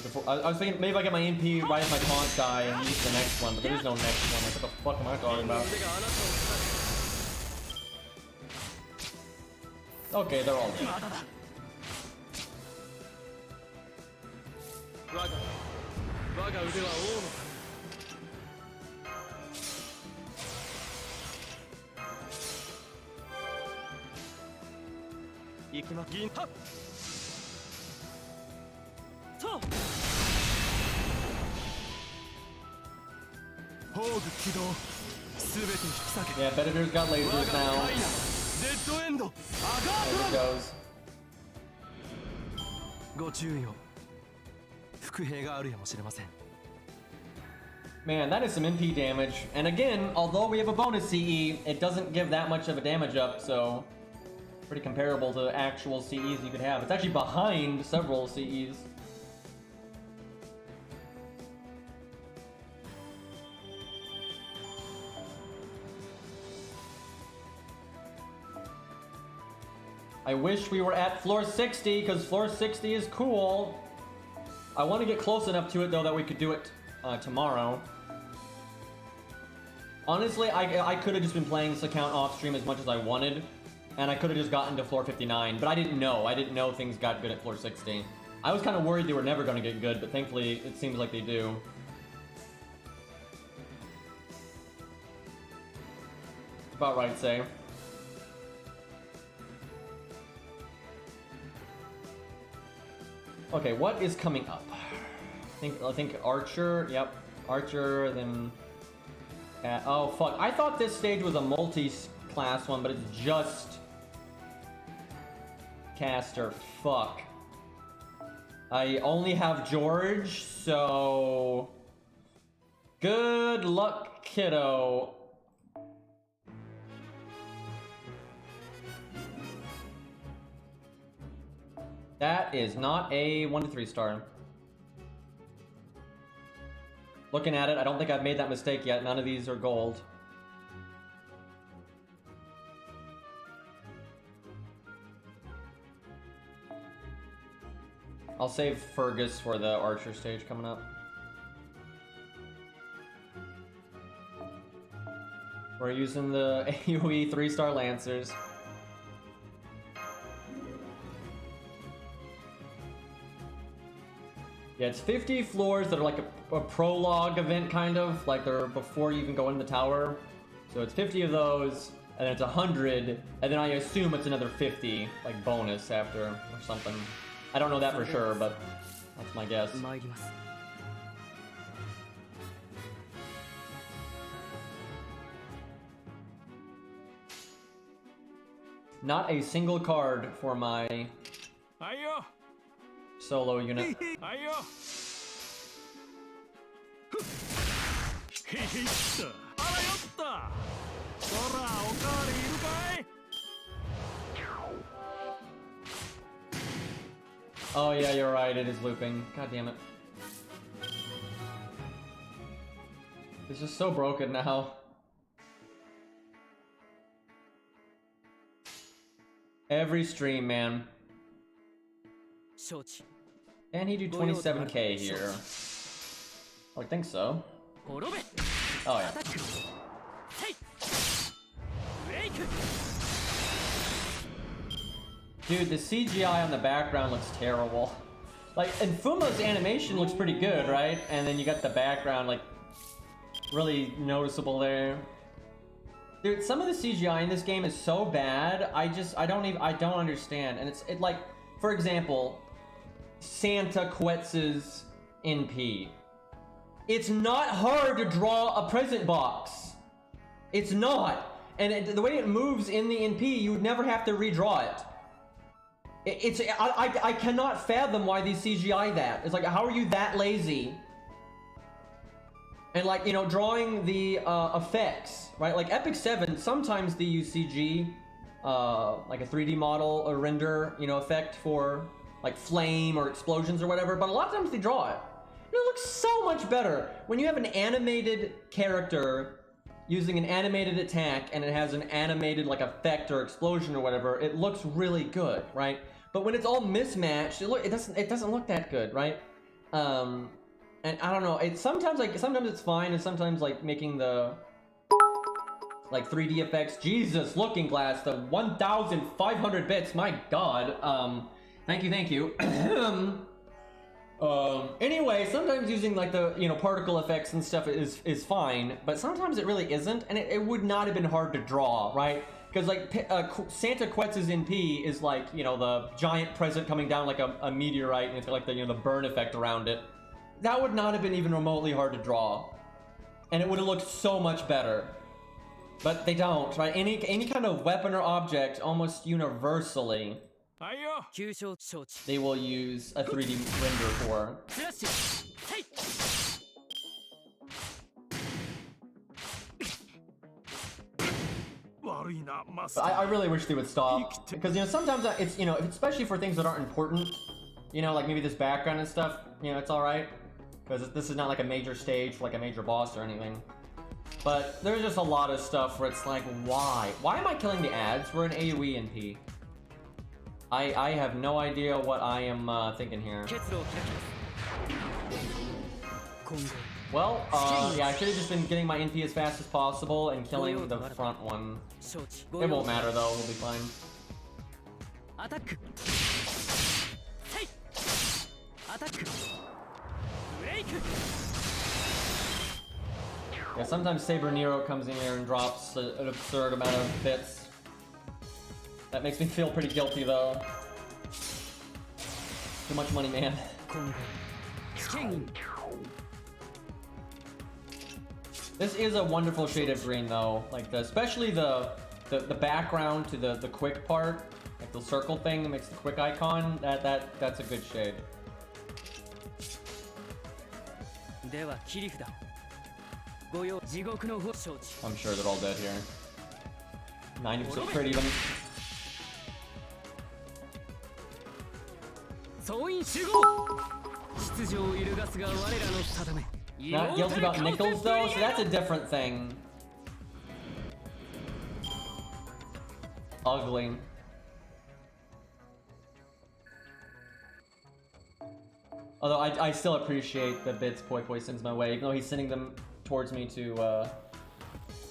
before, I was thinking maybe I get my NP right as my taunt die and use the next one, but there is no next one. Like, what the fuck am I talking about? Okay, they're all dead. 我が腕は王のため。行きます。銀はっ。と。宝具起動。すべて引き下げ。 Yeah, Predator's got lasers now. デッドエンド。アガ There ー it ドラン。 goes. ご注意を。 Man, that is some MP damage. And again, although we have a bonus CE, it doesn't give that much of a damage up, so pretty comparable to actual CEs you could have. It's actually behind several CEs. I wish we were at floor 60, because floor 60 is cool. I want to get close enough to it, though, that we could do it tomorrow. Honestly, I could have just been playing this account off stream as much as I wanted, and I could have just gotten to floor 59, but I didn't know. I didn't know things got good at floor 60. I was kind of worried they were never going to get good, but thankfully it seems like they do. About right, say. Okay, what is coming up? I think Archer. Yep, Archer. Then, oh fuck! I thought this stage was a multi-class one, but it's just caster. Fuck. I only have George, so good luck, kiddo. That is not a 1 to 3 star. Looking at it, I don't think I've made that mistake yet. None of these are gold. I'll save Fergus for the Archer stage coming up. We're using the AoE 3-star Lancers. Yeah, it's 50 floors that are like a prologue event, kind of. Like they're before you even go in the tower. So it's 50 of those, and then it's 100, and then I assume it's another 50, like bonus after, or something. I don't know that for sure, but that's my guess. Not a single card for my solo unit. Oh yeah, you're right, it is looping. God damn it. It's just so broken now. Every stream, man. Can he do 27k here? Oh, I think so. Oh yeah. Dude, the CGI on the background looks terrible. Like, and Fuma's animation looks pretty good, right? And then you got the background, like, really noticeable there. Dude, some of the CGI in this game is so bad, I don't understand. And it like, for example, Santa Quetz's NP. It's not hard to draw a present box. It's not. And the way it moves in the NP, you would never have to redraw it. I cannot fathom why these CGI that. It's like, how are you that lazy? And like, you know, drawing the effects, right? Like Epic 7, sometimes they use CG, like a 3D model or render, you know, effect for like flame or explosions or whatever, but a lot of times they draw it. And it looks so much better when you have an animated character using an animated attack and it has an animated like effect or explosion or whatever. It looks really good, right? But when it's all mismatched, it doesn't look that good, right? And I don't know. Sometimes it's fine, and sometimes like making the like 3D effects. Jesus, Looking Glass, the 1,500 bits. My God. Thank you. Anyway, sometimes using like the, you know, particle effects and stuff is fine, but sometimes it really isn't, and it would not have been hard to draw, right? Because like Santa Quetz's NP is like, you know, the giant present coming down like a meteorite, and it's got like the, you know, the burn effect around it. That would not have been even remotely hard to draw, and it would have looked so much better. But they don't, right? Any kind of weapon or object, almost universally, they will use a 3D render for. But I really wish they would stop, because, you know, sometimes it's, you know, especially for things that aren't important, you know, like maybe this background and stuff, you know, it's alright, because this is not like a major stage for like a major boss or anything. But there's just a lot of stuff where it's like, why? Why am I killing the ads? We're an AoE NP. I have no idea what I am thinking here. Well, yeah, I should have just been getting my NP as fast as possible and killing the front one. It won't matter though, we'll be fine. Yeah, sometimes Saber Nero comes in here and drops an absurd amount of bits. That makes me feel pretty guilty though. Too much money, man. This is a wonderful shade of green though. Like especially the background to the quick part, like the circle thing that makes the quick icon. That's a good shade. I'm sure they're all dead here. 90% crit even. Not guilty about nickels though, so that's a different thing. Ugly. Although I still appreciate the bits Poi Poi sends my way, even though he's sending them towards me to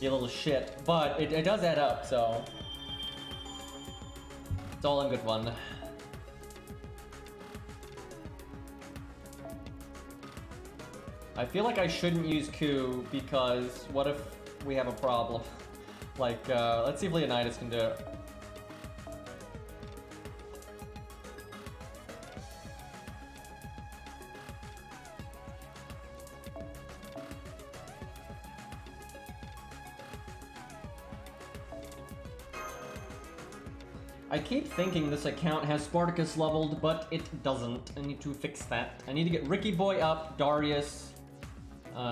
be a little shit. But it does add up, so it's all in good fun. I feel like I shouldn't use Q because what if we have a problem? Like, let's see if Leonidas can do it. I keep thinking this account has Spartacus leveled, but it doesn't. I need to fix that. I need to get Ricky Boy up, Darius,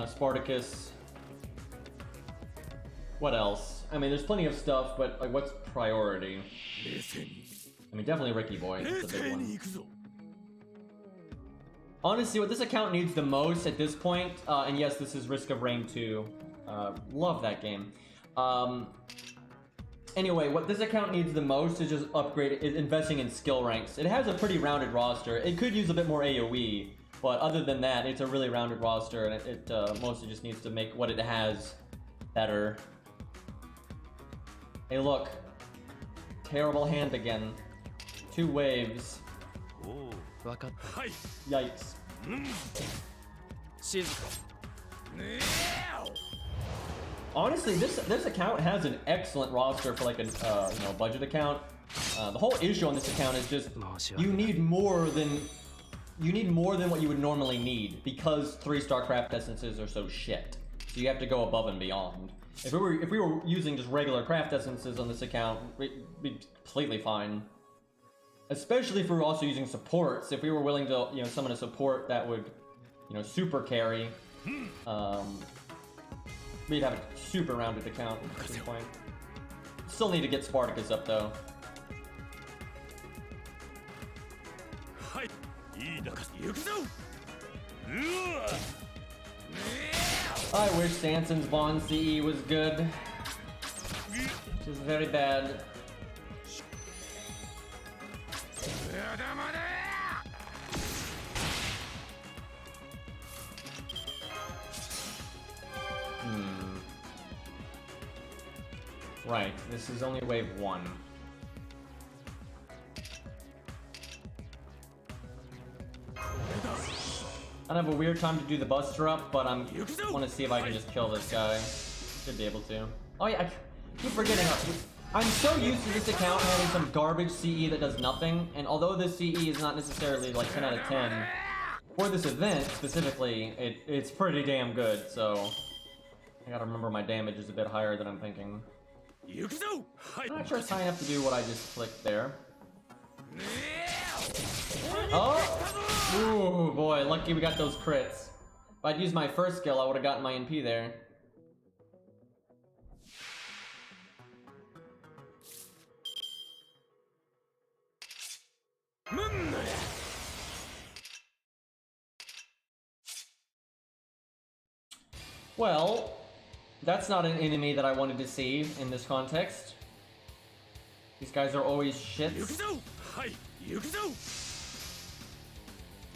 Spartacus. What else? I mean, there's plenty of stuff, but like, what's priority? I mean, definitely Ricky Boy. That's a big one. Honestly, what this account needs the most at this point, and yes, this is Risk of Rain 2. Love that game. Anyway, what this account needs the most is just investing in skill ranks. It has a pretty rounded roster. It could use a bit more AoE, but other than that, it's a really rounded roster, and it mostly just needs to make what it has better. Hey, look. Terrible hand again. 2 waves. 分かった。はい。 Yikes. 静か。 Honestly, this account has an excellent roster for like a budget account. The whole issue on this account is just you need more than what you would normally need because 3-star craft essences are so shit. So you have to go above and beyond. If we were using just regular craft essences on this account, we'd be completely fine. Especially if we were also using supports. If we were willing to summon a support that would super carry, we'd have a super rounded account at this point. Still need to get Spartacus up though. I wish Sanson's Bond CE was good. Which is very bad. Right, this is only wave 1. I have a weird time to do the Buster Up, but I want to see if I can just kill this guy. Should be able to. Oh yeah, I keep forgetting. I'm so used to this account having some garbage CE that does nothing, and although this CE is not necessarily like 10 out of 10, for this event specifically, it's pretty damn good, so I gotta remember my damage is a bit higher than I'm thinking. I'm not sure sign up to do what I just clicked there. Oh! Ooh, boy, lucky we got those crits. If I'd used my first skill, I would have gotten my NP there. Well, that's not an enemy that I wanted to see in this context. These guys are always shits.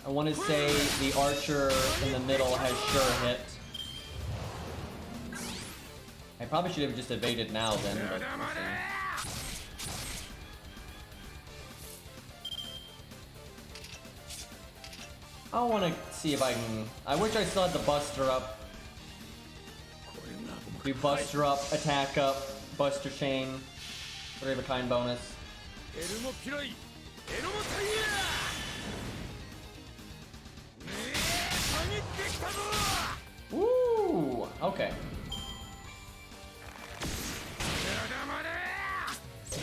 I want to say the archer in the middle has sure hit. I probably should have just evaded now then, but I want to see if I can... I wish I still had the Buster Up. Do Buster Up, Attack Up, Buster Chain, 3 of a kind bonus. Woo! Okay.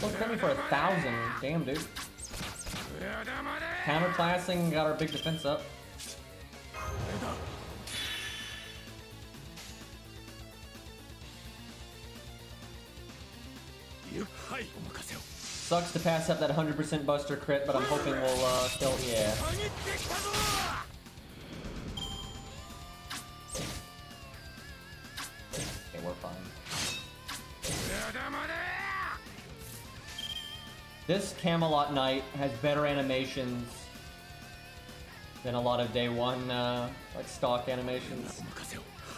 Look, coming for 1,000. Damn, dude. Counterclassing, got our big defense up. Sucks to pass up that 100% Buster crit, but I'm hoping we'll still, yeah. Okay, we're fine. This Camelot Knight has better animations than a lot of day 1 like stock animations.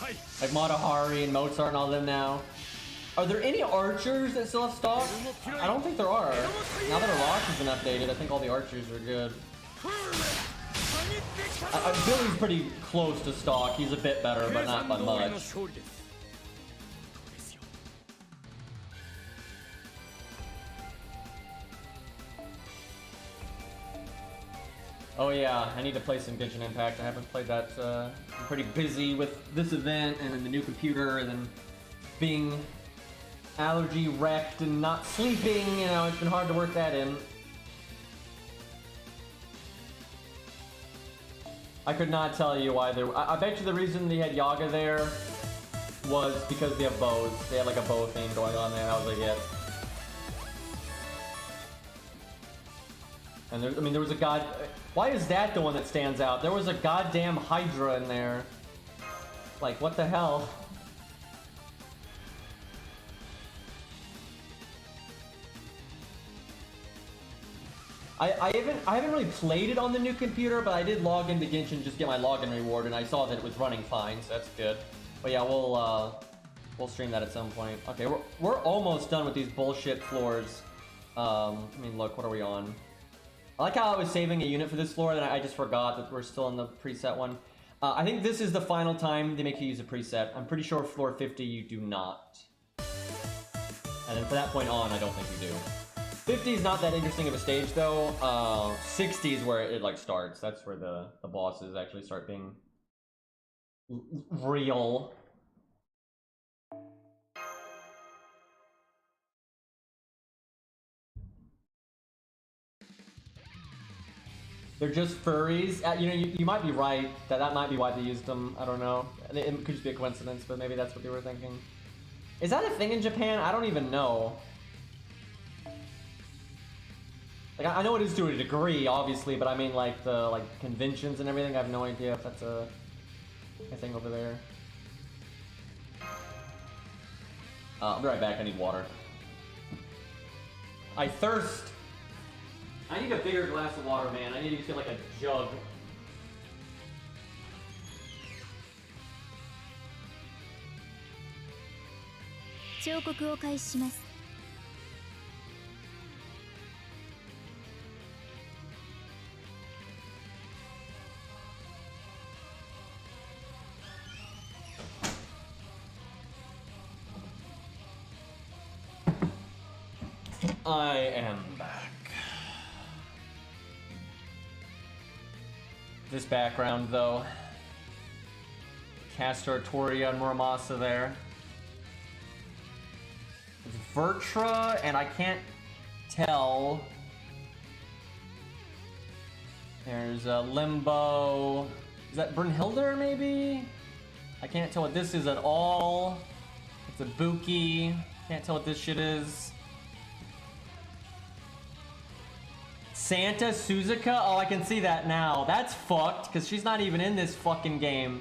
Like Matahari and Mozart and all them now. Are there any archers that still have stock? I don't think there are. Now that Iraq has been updated, I think all the archers are good. Billy's pretty close to stock. He's a bit better, but not by much. Oh yeah, I need to play some Genshin Impact. I haven't played that. I'm pretty busy with this event and then the new computer and then being allergy wrecked and not sleeping, it's been hard to work that in. I could not tell you why there. I bet you the reason they had Yaga there was because they have bows. They had like a bow theme going on there, and I was like, yeah. And there was a god. Why is that the one that stands out? There was a goddamn Hydra in there. Like, what the hell? I haven't really played it on the new computer, but I did log into Genshin just get my login reward, and I saw that it was running fine, so that's good. But yeah, we'll We'll stream that at some point. Okay, we're almost done with these bullshit floors. I mean, look, what are we on? I like how I was saving a unit for this floor, and I just forgot that we're still in the preset one. I think this is the final time they make you use a preset. I'm pretty sure floor 50 you do not. And then from that point on, I don't think you do. 50 is not that interesting of a stage though. 60 is where it like starts. That's where the bosses actually start being real. They're just furries. You know, you might be right. That might be why they used them. I don't know. It could just be a coincidence, but maybe that's what they were thinking. Is that a thing in Japan? I don't even know. Like, I know it is to a degree, obviously, but I mean, like, the conventions and everything, I have no idea if that's a thing over there. I'll be right back, I need water. I thirst! I need a bigger glass of water, man. I need to get, like, a jug. I am back. This background, though. Castor, Toria, and Muramasa there. It's Vertra, and I can't tell. There's Limbo. Is that Brunhilde, maybe? I can't tell what this is at all. It's a Buki. Can't tell what this shit is. Santa Suzuka? Oh, I can see that now. That's fucked, because she's not even in this fucking game.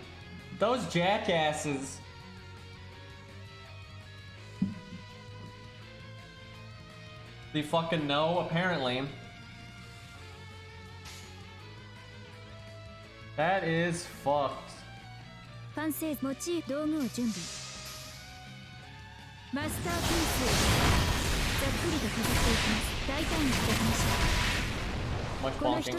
Those jackasses. They fucking know, apparently. That is fucked. Much bonking.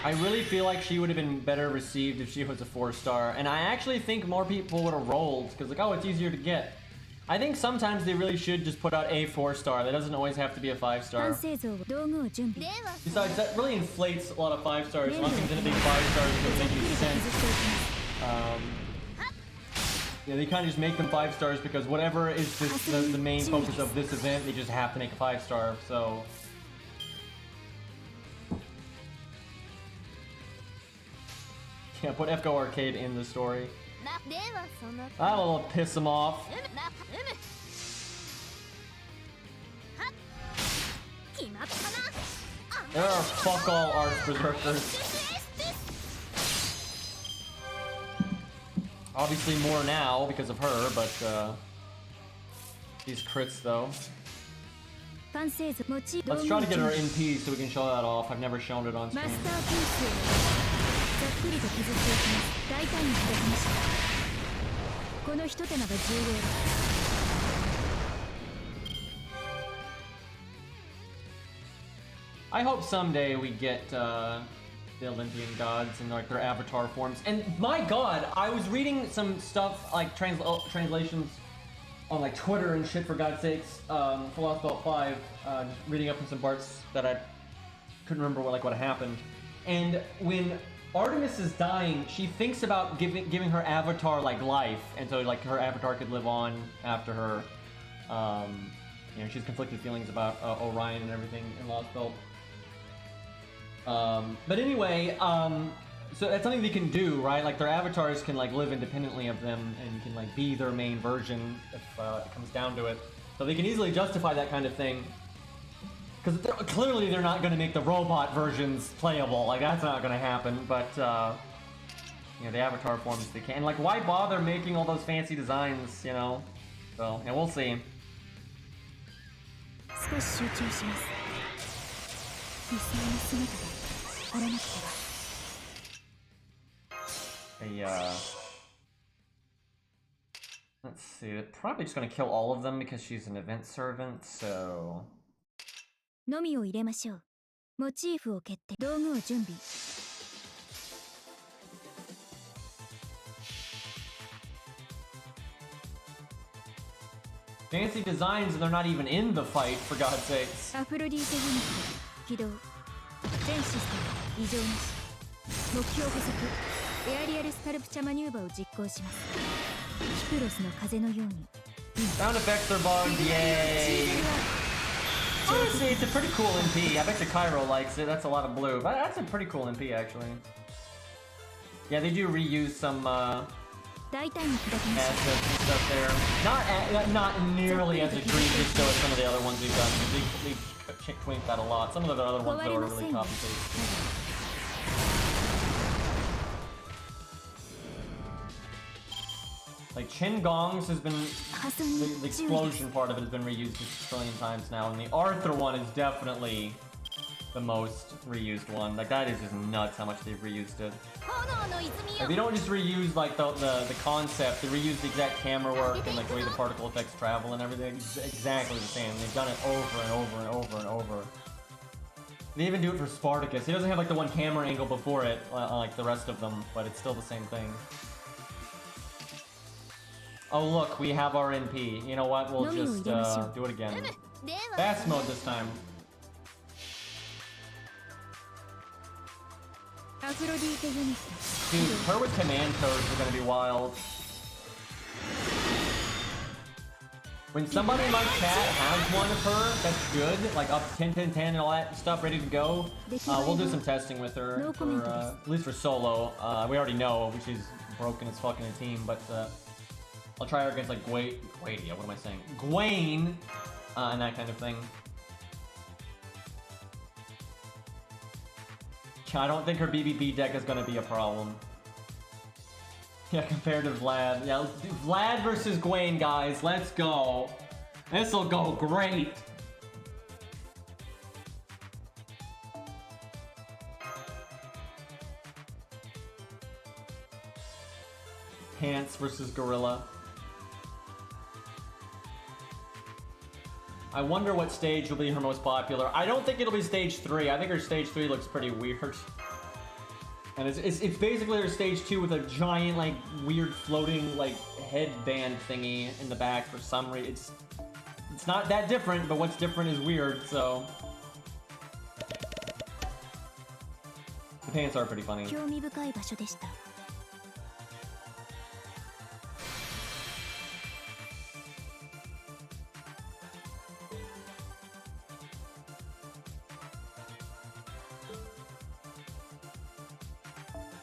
I really feel like she would have been better received if she was a 4-star, and I actually think more people would have rolled, because like, oh, it's easier to get. I think sometimes they really should just put out a 4-star. That doesn't always have to be a 5-star. Besides, that really inflates a lot of 5-stars. Lumping into big 5-stars would make you sense. Yeah, they kind of just make them 5-stars because whatever is the main focus of this event, they just have to make a 5-star. So. Yeah, put FGO Arcade in the story. That'll piss him off. There are fuck all Arch Berserkers. Obviously more now because of her, but these crits though. Let's try to get her in peace so we can show that off. I've never shown it on stream. I hope someday we get the Olympian gods in like their avatar forms. And my god, I was reading some stuff like translations on like Twitter and shit, for God's sakes, for Lost Belt 5, just reading up on some parts that I couldn't remember what happened. And when Artemis is dying, she thinks about giving her avatar like life, and so like her avatar could live on after her. You know, she's conflicted feelings about Orion and everything in Lost Belt. But anyway, so that's something they can do, right? Like their avatars can like live independently of them, and you can like be their main version if it comes down to it. So they can easily justify that kind of thing. Because clearly they're not going to make the robot versions playable. Like, that's not going to happen. But, you know, the avatar forms they can. Like, why bother making all those fancy designs, you know? So, yeah, we'll see. 少し集中します。理想の姿があらなくては。Let's see, they're probably just gonna kill all of them because she's an event servant, so... のみを入れましょう。モチーフを決定。道具を準備。Fancy designs and they're not even in the fight, for God's sakes. アフロディーテユニット起動。全システム異常なし。目標捕捉。エアリアルスカルプチャマニューバーを実行します。キプロスの風のように。Sound effects are bugged, yay! Honestly, it's a pretty cool MP. I bet you Cairo likes it. That's a lot of blue. But that's a pretty cool MP, actually. Yeah, they do reuse some assets and stuff there. Not nearly as egregious though as some of the other ones we've done. They tweaked that a lot. Some of the other ones though are really copy paste. Like Chin Gong's has been the explosion part of it has been reused a trillion times now, and the Arthur one is definitely the most reused one. Like that is just nuts how much they've reused it. Like, they don't just reuse like the concept; they reuse the exact camera work and like the way the particle effects travel and everything. It's exactly the same. They've done it over and over and over and over. They even do it for Spartacus. He doesn't have like the one camera angle before it, like the rest of them, but it's still the same thing. Oh look, we have our NP. You know what? We'll just do it again. Fast mode this time. Dude, her with command codes are gonna be wild. When somebody in my chat has one of her that's good, like up 10, 10, 10 and all that stuff ready to go, we'll do some testing with her, for, at least for solo. We already know she's broken as fuck in a team, but I'll try her against like Gwadia, what am I saying? Gwaine, and that kind of thing. I don't think her BBB deck is gonna be a problem. Yeah, compared to Vlad. Yeah, Vlad versus Gwaine, guys. Let's go. This'll go great. Pants versus Gorilla. I wonder what stage will be her most popular. I don't think it'll be stage 3. I think her stage 3 looks pretty weird. And it's basically her stage 2 with a giant, like, weird floating, like, headband thingy in the back for some reason. It's not that different, but what's different is weird, so... The pants are pretty funny.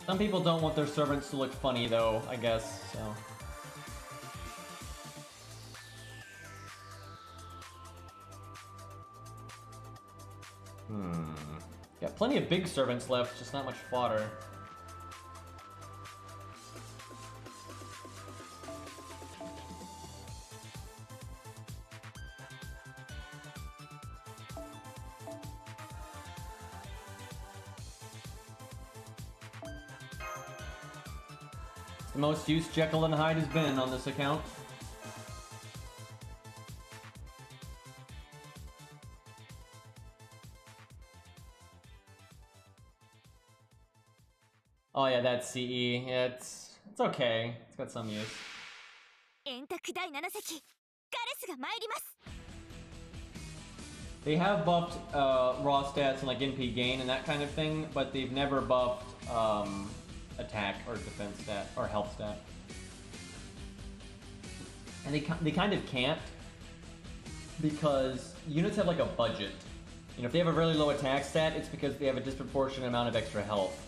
Some people don't want their servants to look funny though, I guess, so... Got plenty of big servants left, just not much fodder. The most used Jekyll and Hyde has been on this account. Oh yeah, that's CE. Yeah, it's okay. It's got some use. They have buffed raw stats and like NP gain and that kind of thing, but they've never buffed attack or defense stat or health stat, and they kind of can't because units have like a budget. You know, if they have a really low attack stat, it's because they have a disproportionate amount of extra health.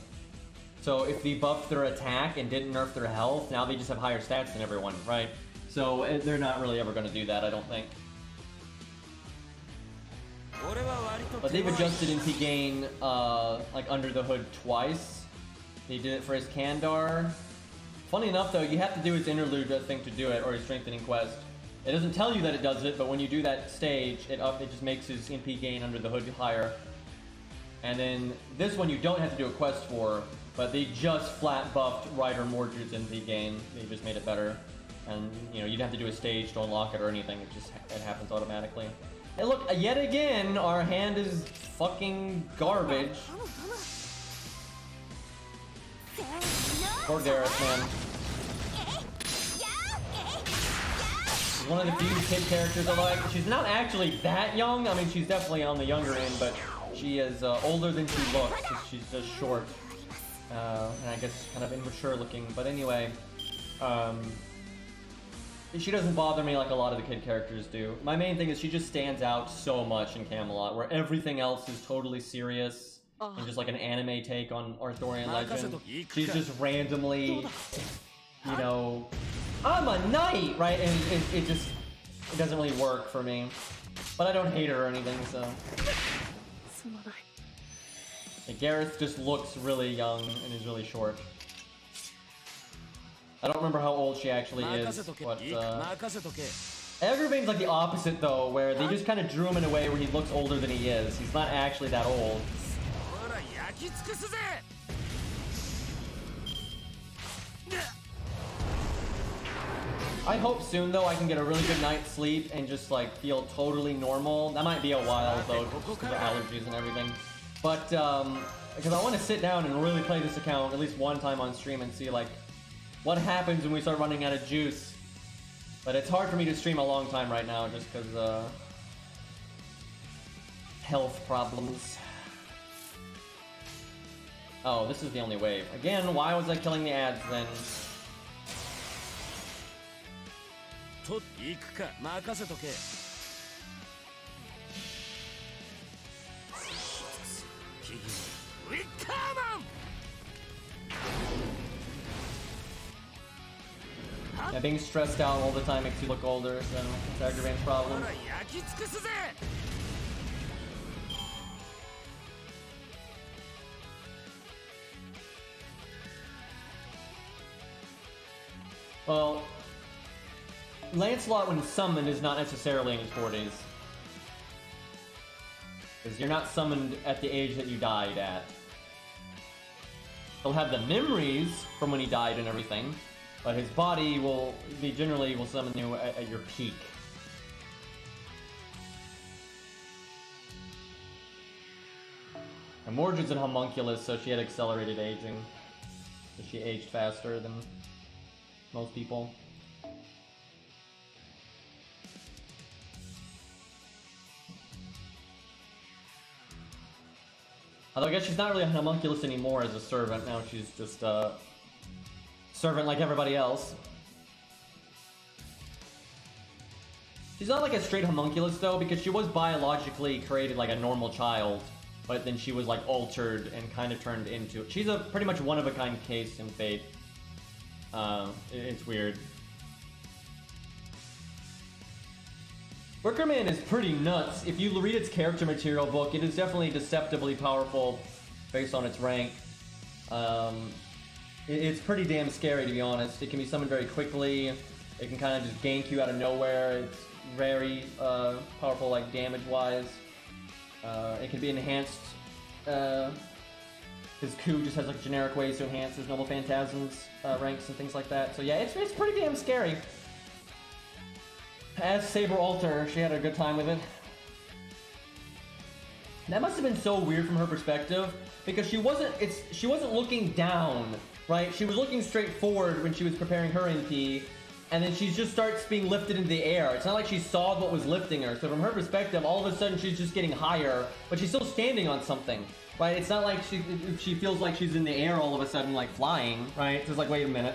So if they buffed their attack and didn't nerf their health, now they just have higher stats than everyone, right? So they're not really ever going to do that, I don't think. But they've adjusted NP gain like under the hood twice. He did it for his Kandar. Funny enough though, you have to do his interlude thing to do it, or his strengthening quest. It doesn't tell you that it does it, but when you do that stage, it just makes his MP gain under the hood higher. And then this one you don't have to do a quest for, but they just flat buffed Ryder Mordred's MP gain. They just made it better. And you know, you don't have to do a stage to unlock it or anything, it happens automatically. And look, yet again, our hand is fucking garbage. Poor Gareth, man. She's one of the few kid characters I like. She's not actually that young. I mean, she's definitely on the younger end, but she is older than she looks. She's just short. And I guess kind of immature looking. But anyway, she doesn't bother me like a lot of the kid characters do. My main thing is she just stands out so much in Camelot, where everything else is totally serious and just like an anime take on Arthurian legend. She's just randomly, you know, I'm a knight, right? And it doesn't really work for me. But I don't hate her or anything, so. Yeah, Gareth just looks really young and is really short. I don't remember how old she actually is, but Everything's like the opposite though, where they just kind of drew him in a way where he looks older than he is. He's not actually that old. I hope soon though I can get a really good night's sleep and just like feel totally normal. That might be a while though, just because of allergies and everything. But because I want to sit down and really play this account at least one time on stream and see like what happens when we start running out of juice. But it's hard for me to stream a long time right now just because health problems. Oh, this is the only wave. Again, why was I killing the ads then? Yeah, being stressed out all the time makes you look older, so it's aggravating problem. Well, Lancelot when summoned is not necessarily in his 40s. Because you're not summoned at the age that you died at. He'll have the memories from when he died and everything, but his body will, they generally will summon you at your peak. And Mordred's an homunculus, so she had accelerated aging. So she aged faster than most people. Although I guess she's not really a homunculus anymore as a servant. Now she's just a servant like everybody else. She's not like a straight homunculus though, because she was biologically created like a normal child, but then she was like altered and kind of turned into. She's a pretty much one-of-a-kind case in Fate. It's weird. Wickerman is pretty nuts. If you read its character material book, it is definitely deceptively powerful based on its rank. It's pretty damn scary, to be honest. It can be summoned very quickly. It can kind of just gank you out of nowhere. It's very powerful, like damage-wise. It can be enhanced. His coup just has like generic ways to enhance his Noble Phantasm's ranks and things like that. So yeah, it's pretty damn scary. As Saber Alter, she had a good time with it. That must have been so weird from her perspective, because she wasn't looking down, right? She was looking straight forward when she was preparing her NP, and then she just starts being lifted into the air. It's not like she saw what was lifting her. So from her perspective, all of a sudden she's just getting higher, but she's still standing on something, right? It's not like she feels like she's in the air all of a sudden, like flying, right? So it's like, wait a minute.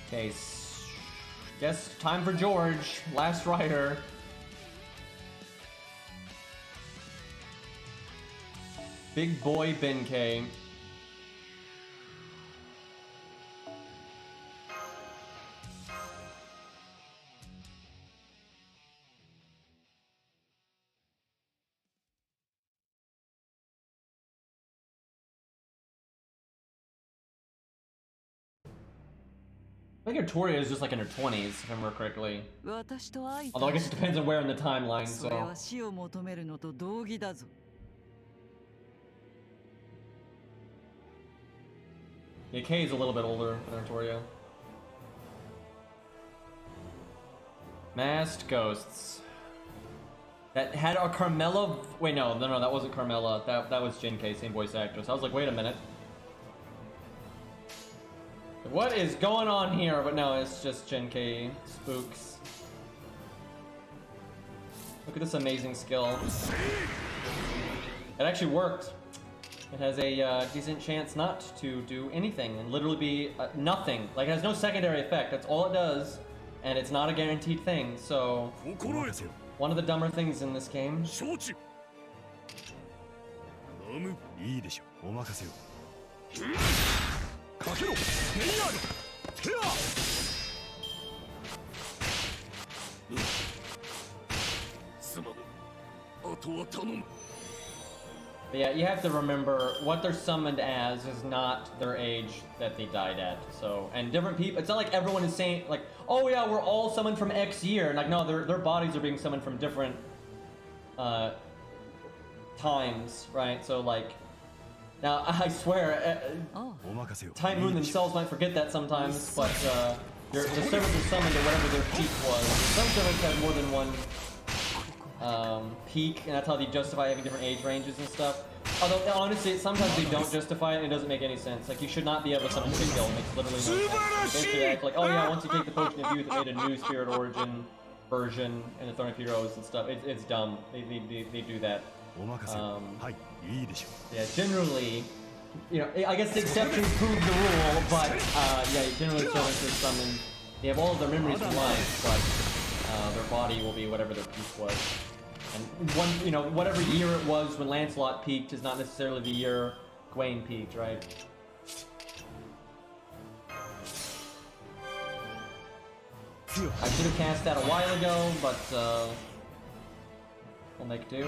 Okay, guess time for George, last rider. Big boy Benkei. I think Artoria is just like in her 20s, if I remember correctly. 私と会いた Although I guess it depends on where in the timeline, それ so. は死を求めるのと同義だぞ Yeah, Kay is a little bit older than Artoria. Masked Ghosts. That had a Carmella. Wait, no, that wasn't Carmella. That was Jin Kay, same voice actress. I was like, wait a minute. What is going on here? But no, it's just Jin Kay spooks. Look at this amazing skill. It actually worked. It has a decent chance not to do anything and literally be nothing. Like, it has no secondary effect. That's all it does, and it's not a guaranteed thing. So, one of the dumber things in this game. いいでしょうお任せをかけろメイヤードテア But yeah, you have to remember what they're summoned as is not their age that they died at. So, and different people, it's not like everyone is saying like, oh yeah, we're all summoned from X year. And like, no, their bodies are being summoned from different times, right? So like, now I swear, Time Moon themselves might forget that sometimes, but the servants are summoned at whatever their peak was. Some servants have more than one peak, and that's how they justify having different age ranges and stuff. Although honestly, sometimes they don't justify it, and it doesn't make any sense. Like, you should not be able to summon Fictional. It makes literally no sense. They should act like, oh yeah, once you take the Potion of Youth, it made a new Spirit Origin version in the Throne of Heroes and stuff. It's dumb. They do that. Yeah, generally, you know, I guess the exceptions prove the rule, but yeah, generally servants are summoned. They have all of their memories from life, but their body will be whatever their peak was. And one, you know, whatever year it was when Lancelot peaked is not necessarily the year Gawain peaked, right? I should have cast that a while ago, but we'll make do.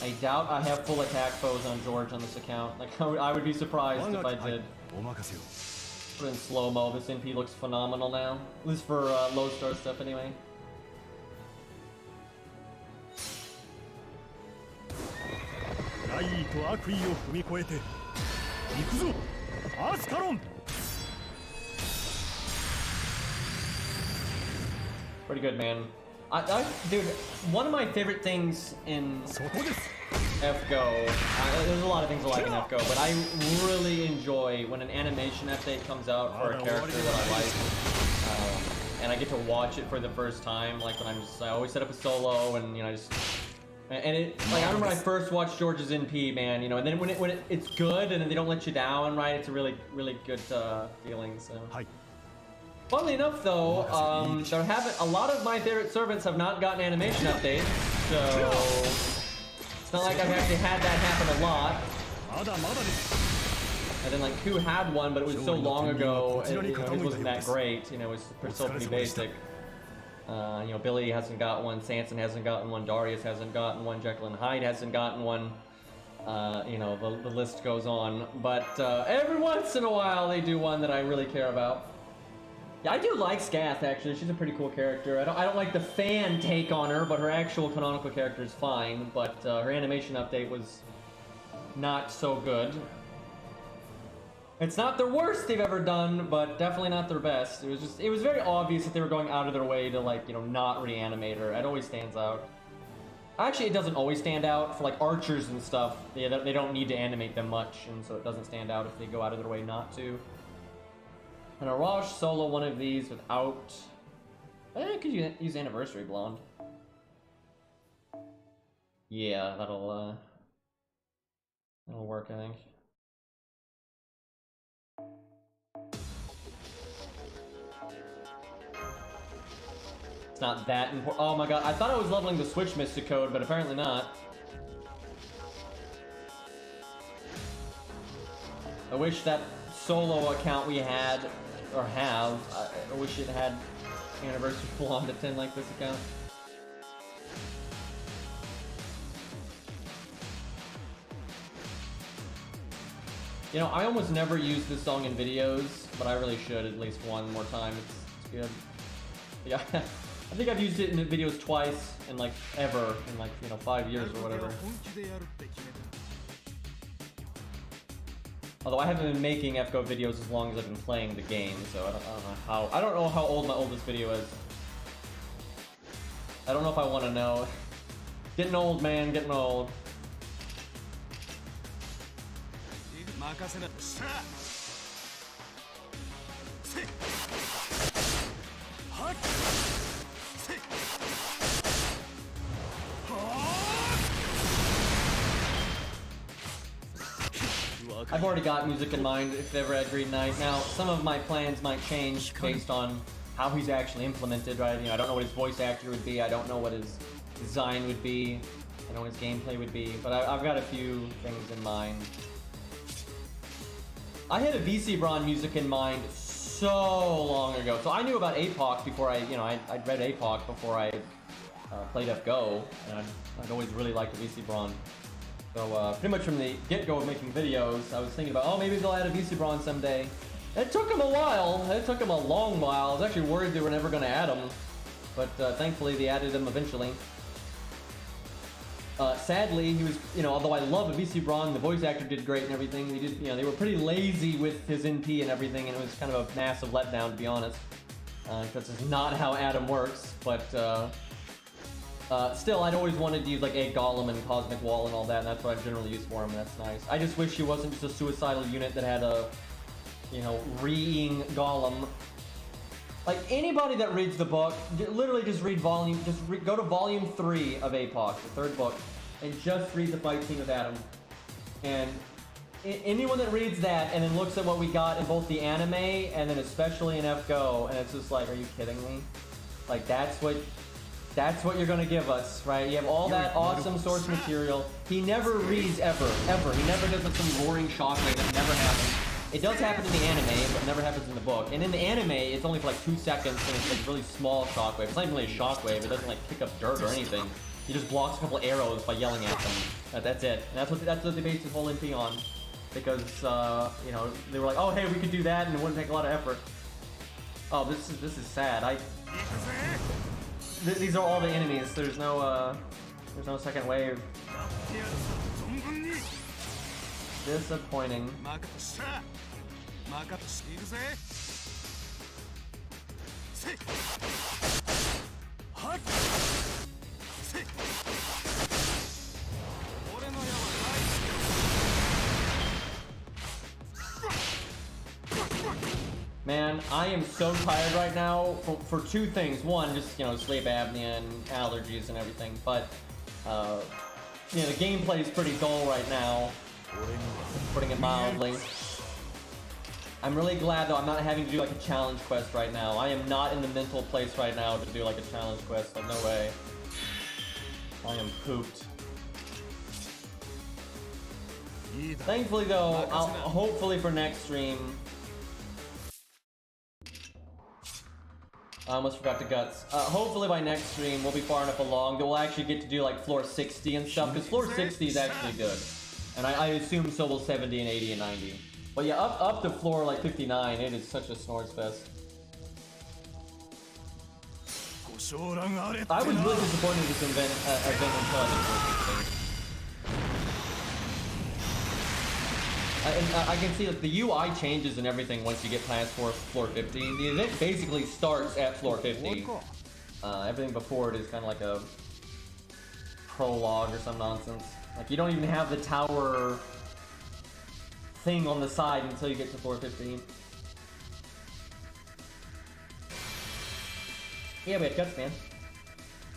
I doubt I have full attack foes on George on this account. Like, I would be surprised if I did. Put it in slow-mo. This NP looks phenomenal now. At least for low star stuff anyway. Pretty good, man. Dude, one of my favorite things in FGO, there's a lot of things I like in FGO, but I really enjoy when an animation update comes out for a character that I like, and I get to watch it for the first time. Like when I always set up a solo, and you know, and it, like I remember when I first watched George's NP, man, you know, and then when it's good and then they don't let you down, right? It's a really good feeling. So. Funnily enough, though, there haven't. A lot of my favorite servants have not gotten animation updates, so it's not like I've actually had that happen a lot. And then like 2 had one, but it was so long ago, you know, it wasn't that great. You know, it was still pretty basic. You know, Billy hasn't got one, Sanson hasn't gotten one, Darius hasn't gotten one, Jekyll and Hyde hasn't gotten one. You know, the list goes on. But every once in a while, they do one that I really care about. Yeah, I do like Scath, actually. She's a pretty cool character. I don't like the fan take on her, but her actual canonical character is fine. But her animation update was not so good. It's not the worst they've ever done, but definitely not their best. It was very obvious that they were going out of their way to, like, you know, not reanimate her. It always stands out. Actually, it doesn't always stand out for, like, archers and stuff. They don't need to animate them much, and so it doesn't stand out if they go out of their way not to. And Arash solo one of these without... I could use Anniversary Blonde. Yeah, that'll work, I think. It's not that important. Oh my god, I thought I was leveling the Switch Mystic Code, but apparently not. I wish that solo account we had, or have, I wish it had Anniversary Blonde at 10 like this account. You know, I almost never use this song in videos, but I really should at least one more time. It's good. Yeah, I think I've used it in the videos twice in like ever in like, you know, 5 years or whatever. Although I haven't been making FGO videos as long as I've been playing the game, so I don't know how old my oldest video is. I don't know if I want to know. Getting old, man, getting old. I've already got music in mind if ever had Green Knight. Now, some of my plans might change based on how he's actually implemented, right? You know, I don't know what his voice actor would be. I don't know what his design would be. I don't know what his gameplay would be. But I've got a few things in mind. I had a VC Braun music in mind so long ago. So I knew about APOC before I'd read APOC before I played FGO. And I'd always really liked the VC Braun. So pretty much from the get-go of making videos, I was thinking about, oh, maybe they'll add a VC Braun someday. And it took them a while. It took them a long while. I was actually worried they were never going to add him. But thankfully, they added him eventually. Sadly, he was, you know, although I love a VC Braun, the voice actor did great and everything. They did, you know, they were pretty lazy with his NP and everything, and it was kind of a massive letdown, to be honest. Because it's not how Adam works, but still, I'd always wanted to use like a Golem and Cosmic Wall and all that, and that's what I've generally used for him, and that's nice. I just wish he wasn't just a suicidal unit that had a, you know, re-ing Golem. Like, anybody that reads the book, literally just read go to volume 3 of APOC, the third book, and just read the fight scene with Adam. And anyone that reads that and then looks at what we got in both the anime and then especially in FGO, and it's just like, are you kidding me? Like, that's what you're gonna give us, right? You have all that awesome source material. He never reads ever. He never does like some roaring shockwave that never happens. It does happen in the anime, but it never happens in the book. And in the anime, it's only for like 2 seconds, and it's like really small shockwave. It's not even really a shockwave. It doesn't like pick up dirt or anything. He just blocks a couple arrows by yelling at them. That's it. And that's what they based his whole NP on, because you know, they were like, oh hey, we could do that, and it wouldn't take a lot of effort. Oh, this is sad. These are all the enemies. There's no second wave. Disappointing. Man, I am so tired right now for 2 things. One, just, you know, sleep apnea and allergies and everything. But, you know, the gameplay is pretty dull right now, putting it mildly. I'm really glad, though, I'm not having to do, like, a challenge quest right now. I am not in the mental place right now to do, like, a challenge quest. Like, no way. I am pooped. Thankfully, though, hopefully for next stream... I almost forgot the guts. Hopefully by next stream, we'll be far enough along that we'll actually get to do, like, floor 60 and stuff, because floor 60 is actually good. And I assume so will 70 and 80 and 90. But yeah, up to floor, like, 59, it is such a snores fest. I was really disappointed in this event until I did floor 60. I can see that the UI changes and everything once you get past floor 50. The event basically starts at floor 50. Everything before it is kind of like a prologue or some nonsense. Like, you don't even have the tower thing on the side until you get to floor 50. Yeah, we had guts, man.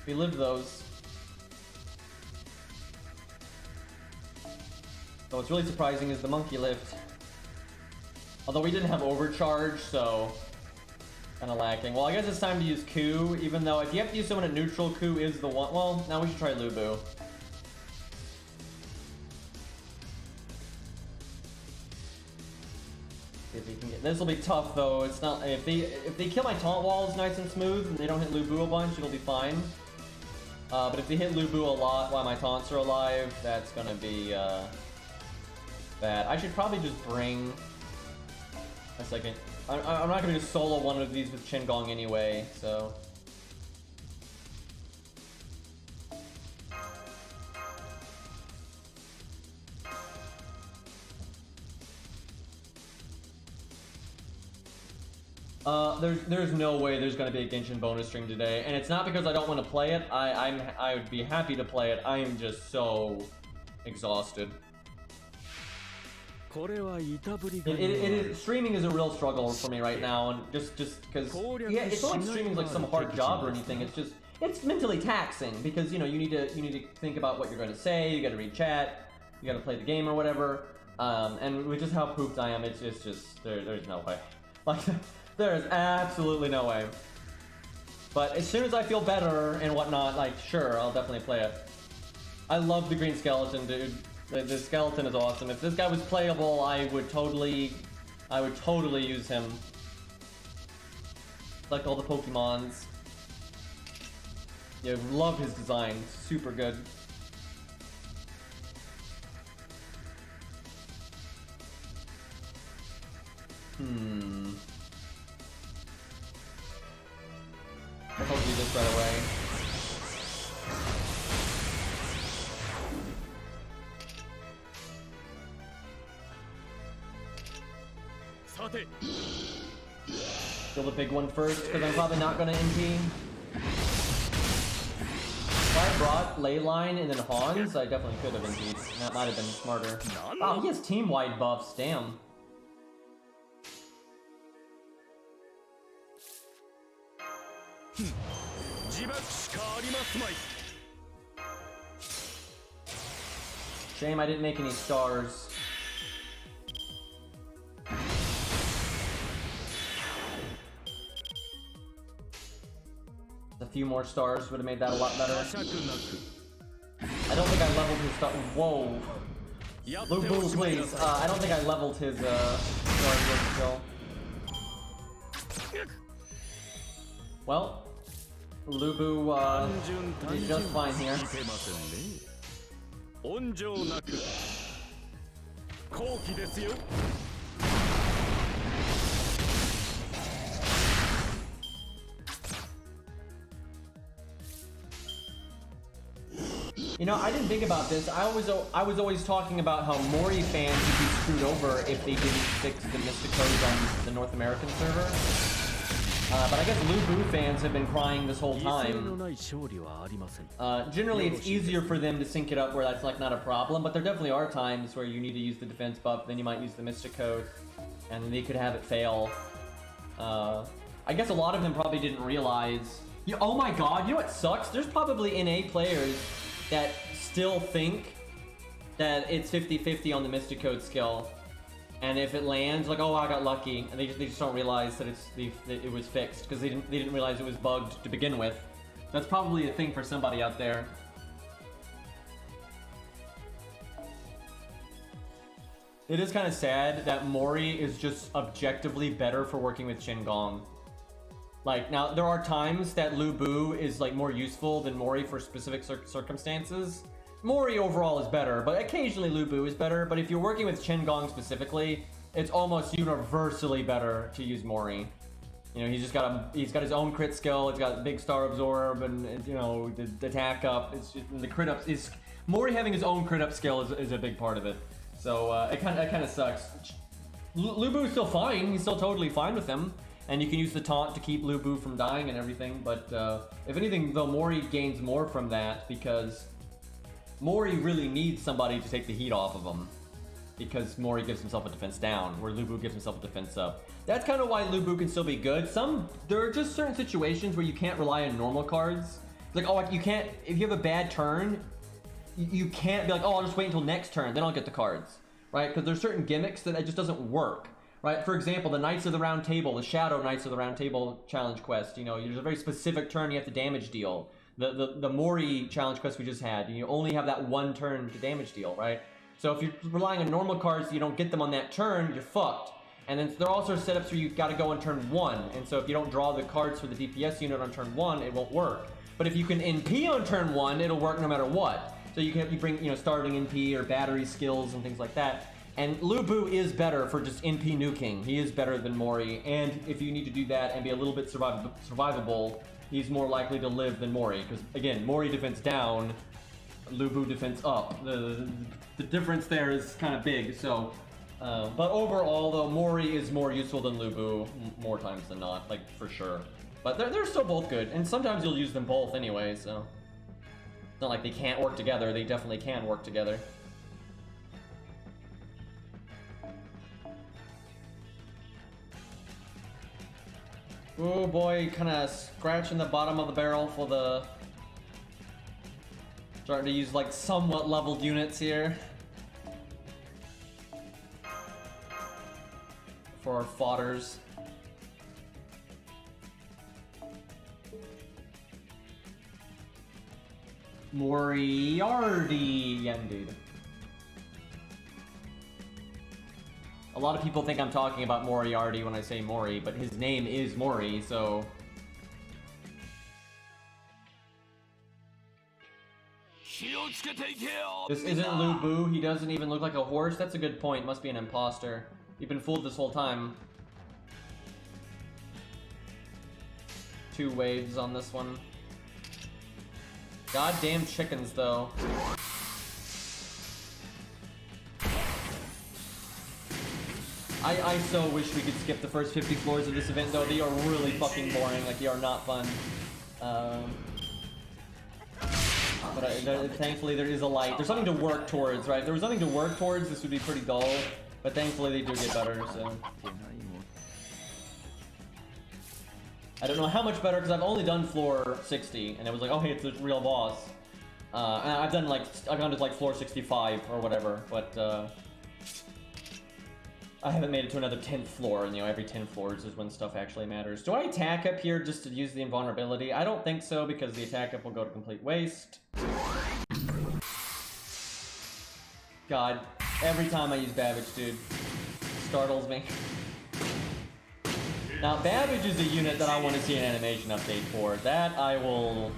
We lived those. So what's really surprising is the monkey lift. Although we didn't have overcharge, so kind of lacking. Well, I guess it's time to use Ku, even though if you have to use someone at neutral, Ku is the one. Well, now we should try Lubu. If he can get, this will be tough though. It's not, if they kill my taunt walls nice and smooth and they don't hit Lubu a bunch, it'll be fine. But if they hit Lubu a lot while my taunts are alive, that's gonna be bad. I should probably just bring a second. I'm not gonna just solo one of these with Qingong anyway, so. There's no way there's gonna be a Genshin bonus stream today, and it's not because I don't want to play it. I would be happy to play it. I am just so exhausted. Streaming is a real struggle for me right now, and just because it's not like streaming is like some hard job or anything. It's mentally taxing because you need to think about what you're going to say. You got to read chat. You got to play the game or whatever. And with just how pooped I am, it's just there's no way. Like there is absolutely no way. But as soon as I feel better and whatnot, like sure, I'll definitely play it. I love the green skeleton, dude. The skeleton is awesome. If this guy was playable, I would totally use him. Like all the Pokemons. Yeah, love his design. Super good. I hope do this right away. Kill the big one first, because I'm probably not gonna MP. If I brought Leyline and then Hans, I definitely could have MP'd. That might have been smarter. Oh, he has team-wide buffs, damn. Shame I didn't make any stars. A few more stars would have made that a lot better. I don't think I leveled his star. Whoa. Lu Bu, please. I don't think I leveled his skill. Well, Lu Bu is just fine here. You know, I didn't think about this. I was always talking about how Mori fans would be screwed over if they didn't fix the Mysticodes on the North American server. But I guess Lu Bu fans have been crying this whole time. Generally, it's easier for them to sync it up where that's like not a problem, but there definitely are times where you need to use the defense buff, then you might use the Mysticode, and they could have it fail. I guess a lot of them probably didn't realize. Oh my god, you know what sucks? There's probably NA players that still think that it's 50-50 on the Mysticode skill, and if it lands, like, oh, I got lucky, and they just don't realize that it was fixed because they didn't realize it was bugged to begin with. That's probably a thing for somebody out there. It is kind of sad that Mori is just objectively better for working with Qingong. Like, now, there are times that Lu Bu is, like, more useful than Mori for specific circumstances. Mori overall is better, but occasionally Lu Bu is better. But if you're working with Qingong specifically, it's almost universally better to use Mori. You know, he's got his own crit skill, he's got big star absorb, and you know, the attack up. It's just, the crit up is... Mori having his own crit up skill is a big part of it. So, it kind of sucks. Lu Bu is still fine, he's still totally fine with him. And you can use the taunt to keep Lu Bu from dying and everything, but if anything, though, Mori gains more from that because Mori really needs somebody to take the heat off of him because Mori gives himself a defense down, where Lu Bu gives himself a defense up. That's kind of why Lu Bu can still be good. There are just certain situations where you can't rely on normal cards. Like, oh, you can't, if you have a bad turn, you can't be like, oh, I'll just wait until next turn, then I'll get the cards, right? Because there's certain gimmicks that it just doesn't work. Right, for example, the Knights of the Round Table, the Shadow Knights of the Round Table challenge quest, you know, there's a very specific turn you have to damage deal. The Mori challenge quest we just had, you only have that one turn to damage deal, right? So if you're relying on normal cards so you don't get them on that turn, you're fucked. And then there are also setups where you've got to go on turn 1, and so if you don't draw the cards for the DPS unit on turn 1, it won't work. But if you can NP on turn 1, it'll work no matter what. So you bring, you know, starting NP or battery skills and things like that. And Lubu is better for just NP nuking. He is better than Mori, and if you need to do that and be a little bit survivable, he's more likely to live than Mori. Because again, Mori defense down, Lubu defense up. The difference there is kind of big. So, but overall though, Mori is more useful than Lubu more times than not, like for sure. But they're still both good, and sometimes you'll use them both anyway. So it's not like they can't work together. They definitely can work together. Oh boy, kind of scratching the bottom of the barrel for the... Starting to use like somewhat leveled units here. For our fodders. Moriarty, yeah indeed. A lot of people think I'm talking about Moriarty when I say Mori, but his name is Mori, so... This isn't Lubu, he doesn't even look like a horse? That's a good point, must be an imposter. You've been fooled this whole time. 2 waves on this one. Goddamn chickens, though. I so wish we could skip the first 50 floors of this event, though. They are really fucking boring. Like, they are not fun. But thankfully there is a light. There's something to work towards, right? If there was nothing to work towards, this would be pretty dull. But thankfully they do get better, so... I don't know how much better, because I've only done floor 60, and it was like, oh hey, it's a real boss. And I've gone to like floor 65 or whatever, but I haven't made it to another 10th floor, and you know, every 10 floors is when stuff actually matters. Do I attack up here just to use the invulnerability? I don't think so, because the attack up will go to complete waste. God, every time I use Babbage, dude, startles me. Now, Babbage is a unit that I want to see an animation update for. That I will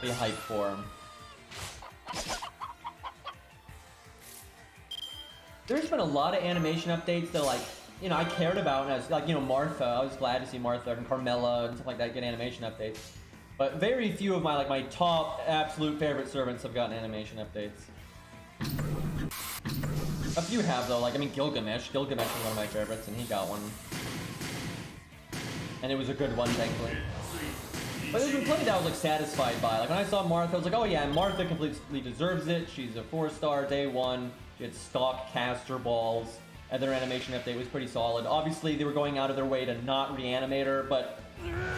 be hyped for. There's been a lot of animation updates that, like, you know, I cared about, and I was like, you know, Martha. I was glad to see Martha and Carmella and stuff like that get animation updates. But very few of my top absolute favorite servants have gotten animation updates. A few have though, like I mean Gilgamesh. Gilgamesh is one of my favorites, and he got one. And it was a good one, thankfully. But there's been plenty that I was like satisfied by. Like when I saw Martha, I was like, oh yeah, Martha completely deserves it. She's a 4-star day 1. She had stock caster balls, and their animation update was pretty solid. Obviously, they were going out of their way to not reanimate her, but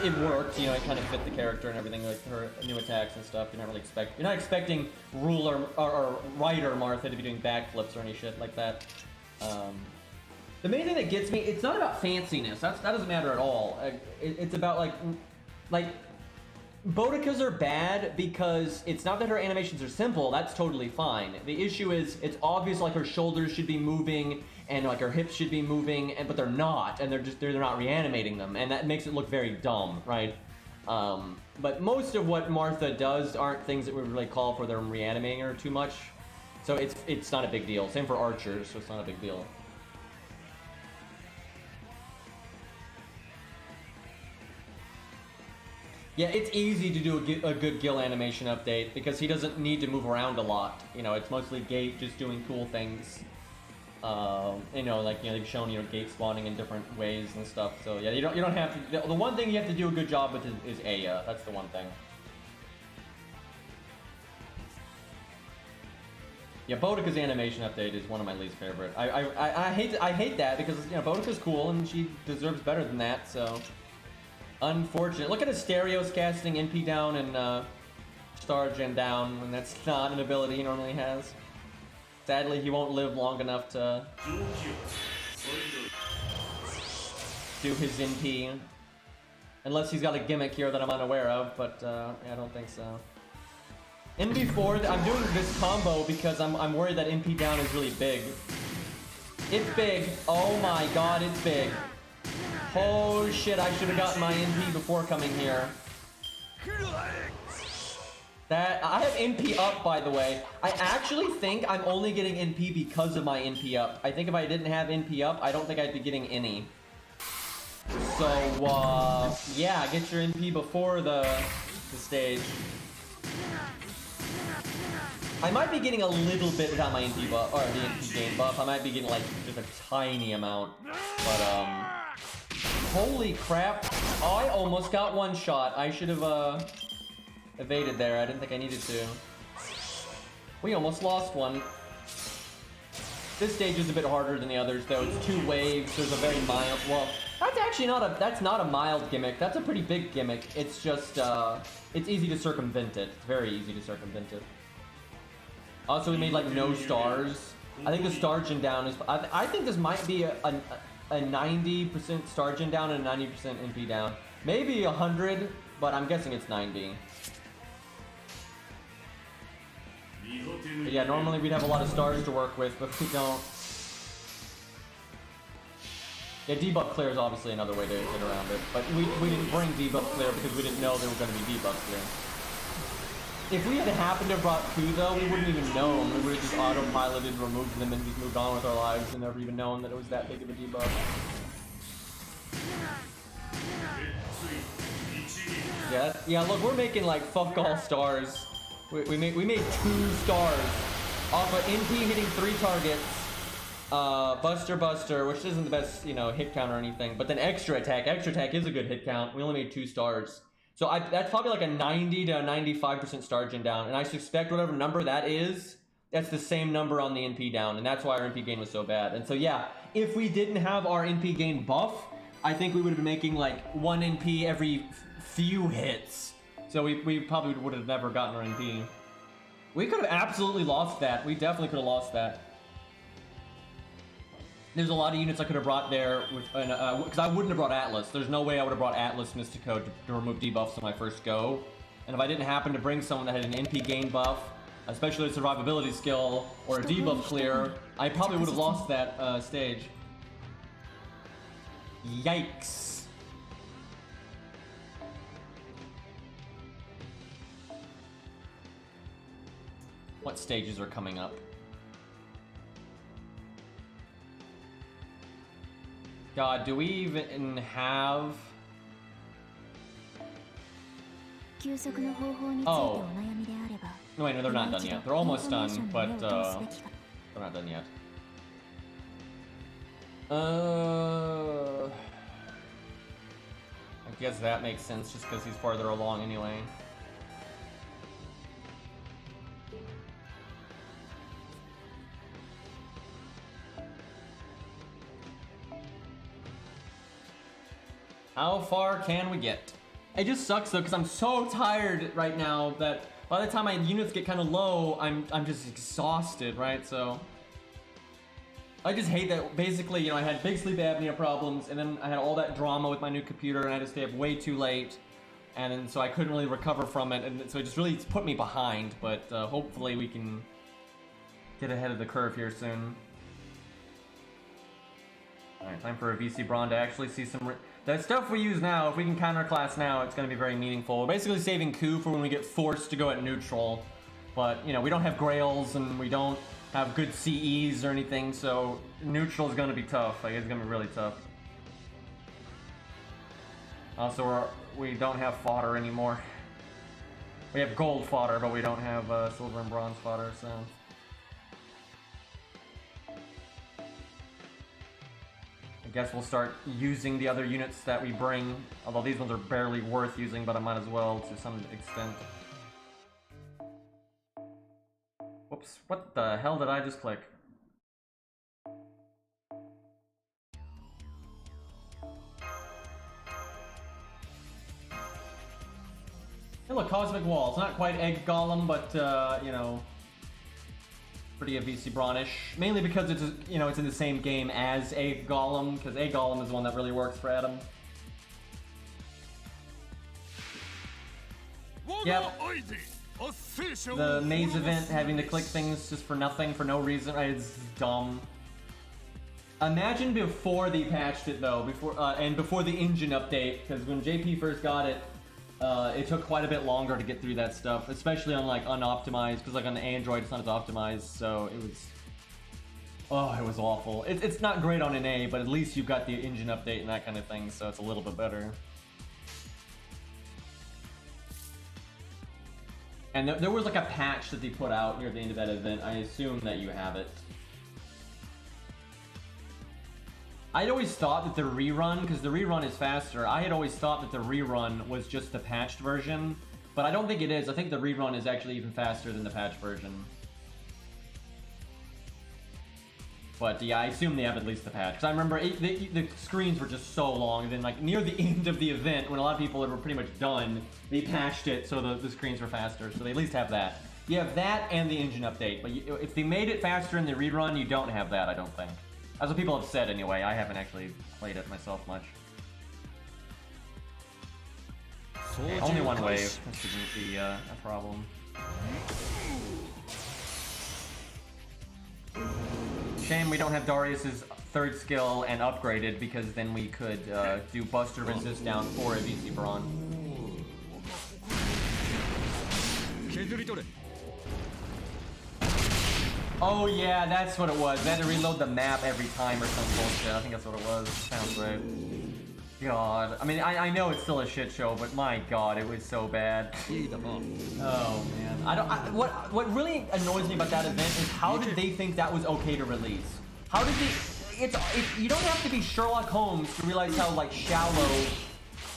it worked. You know, it kind of fit the character and everything, like her new attacks and stuff. You're not expecting ruler or rider Martha to be doing backflips or any shit like that. The main thing that gets me, it's not about fanciness. That doesn't matter at all. It's about like Boudica's are bad because it's not that her animations are simple. That's totally fine. The issue is it's obvious like her shoulders should be moving and like her hips should be moving, but they're not, and they're not reanimating them, and that makes it look very dumb, right? But most of what Martha does aren't things that would really call for them reanimating her too much, so it's not a big deal. Same for archers, so it's not a big deal. Yeah, it's easy to do a good Gil animation update because he doesn't need to move around a lot. You know, it's mostly Gate just doing cool things. You know, like, you know, they've shown, you know, Gate spawning in different ways and stuff. So yeah, you don't have to. The one thing you have to do a good job with is Aya. That's the one thing. Yeah, Boudica's animation update is one of my least favorite. I hate that because, you know, Boudica's cool and she deserves better than that. So. Unfortunate. Look at Asterios casting NP down and Stargen down, and that's not an ability he normally has. Sadly, he won't live long enough to do his NP. Unless he's got a gimmick here that I'm unaware of, but I don't think so. NP4, I'm doing this combo because I'm worried that NP down is really big. It's big. Oh my god, it's big. Oh shit, I should have gotten my NP before coming here. That I have NP up, by the way. I actually think I'm only getting NP because of my NP up. I think if I didn't have NP up, I don't think I'd be getting any. So, yeah, get your NP before the stage. I might be getting a little bit without my NP buff, or the NP gain buff. I might be getting like just a tiny amount, but holy crap! Oh, I almost got one shot. I should have evaded there. I didn't think I needed to. We almost lost one. This stage is a bit harder than the others, though. It's 2 waves. There's a very mild. Well, that's actually that's not a mild gimmick. That's a pretty big gimmick. It's just it's easy to circumvent it. It's very easy to circumvent it. Also, we made like no stars. I think the star gen down is. I think this might be a 90% star gen down and a 90% NP down. Maybe 100, but I'm guessing it's 90. But yeah, normally we'd have a lot of stars to work with, but we don't. Yeah, debuff clear is obviously another way to get around it, but we didn't bring debuff clear because we didn't know there were going to be debuff clear. If we had happened to have brought 2 though, we wouldn't even know them. We would have just autopiloted, removed them, and just moved on with our lives and never even known that it was that big of a debuff. Yeah, look, we're making like fuck all stars. We made 2 stars off of NP hitting 3 targets, Buster, which isn't the best, you know, hit count or anything, but then extra attack is a good hit count. We only made 2 stars. So that's probably like a 90 to 95% star gen down, and I suspect whatever number that is, that's the same number on the NP down, and that's why our NP gain was so bad. And so yeah, if we didn't have our NP gain buff, I think we would have been making like 1 NP every few hits. So we probably would have never gotten our NP. We could have absolutely lost that. We definitely could have lost that. There's a lot of units I could have brought there with, because I wouldn't have brought Atlas. There's no way I would have brought Atlas Mystico to remove debuffs on my first go. And if I didn't happen to bring someone that had an NP gain buff, especially a survivability skill or a debuff clear, I probably would have lost that stage. Yikes. What stages are coming up? God, do we even have... Oh. No, wait, no, they're not done yet. They're almost done, but they're not done yet. I guess that makes sense just because he's farther along anyway. How far can we get? It just sucks though, because I'm so tired right now that by the time my units get kind of low, I'm just exhausted, right? So I just hate that. Basically, you know, I had big sleep apnea problems, and then I had all that drama with my new computer, and I had to stay up way too late, and then so I couldn't really recover from it, and so it just really put me behind. But hopefully we can get ahead of the curve here soon. All right, time for a VC Braun to actually see some. The stuff we use now, if we can counterclass now, it's going to be very meaningful. We're basically saving coup for when we get forced to go at neutral. But, you know, we don't have Grails and we don't have good CEs or anything, so neutral is going to be tough. Like, it's going to be really tough. Also, we don't have fodder anymore. We have gold fodder, but we don't have silver and bronze fodder, so... I guess we'll start using the other units that we bring, although these ones are barely worth using, but I might as well to some extent. Whoops, what the hell did I just click? Hey look, Cosmic Wall. It's not quite Egg Golem, but, you know, pretty VC Braun-ish. Mainly because it's, you know, it's in the same game as Egg Golem, because Egg Golem is the one that really works for Adam. Yep. The maze event, having to click things just for nothing, for no reason, is dumb. Imagine before they patched it though, before the engine update, because when JP first got it, it took quite a bit longer to get through that stuff, especially on like unoptimized, because like on the Android it's not as optimized, so it was... Oh, it was awful. It's not great on NA, but at least you've got the engine update and that kind of thing, so it's a little bit better. And there was like a patch that they put out near the end of that event. I assume that you have it. I'd always thought that the rerun, because the rerun is faster, I had always thought that the rerun was just the patched version, but I don't think it is. I think the rerun is actually even faster than the patched version. But yeah, I assume they have at least the patch. Because I remember the screens were just so long, and then like near the end of the event, when a lot of people were pretty much done, they patched it so the screens were faster. So they at least have that. You have that and the engine update, but if they made it faster in the rerun, you don't have that, I don't think. That's what people have said anyway. I haven't actually played it myself much. Okay, only one wave. That shouldn't be a problem. Shame we don't have Darius's third skill and upgraded, because then we could do Buster Resist down 4 of Easy Brawn. Oh yeah, that's what it was. They had to reload the map every time or some bullshit. I think that's what it was. Sounds right. God. I mean, I know it's still a shit show, but my god, it was so bad. Oh man. What really annoys me about that event is how did they think that was okay to release? How did they... you don't have to be Sherlock Holmes to realize how like shallow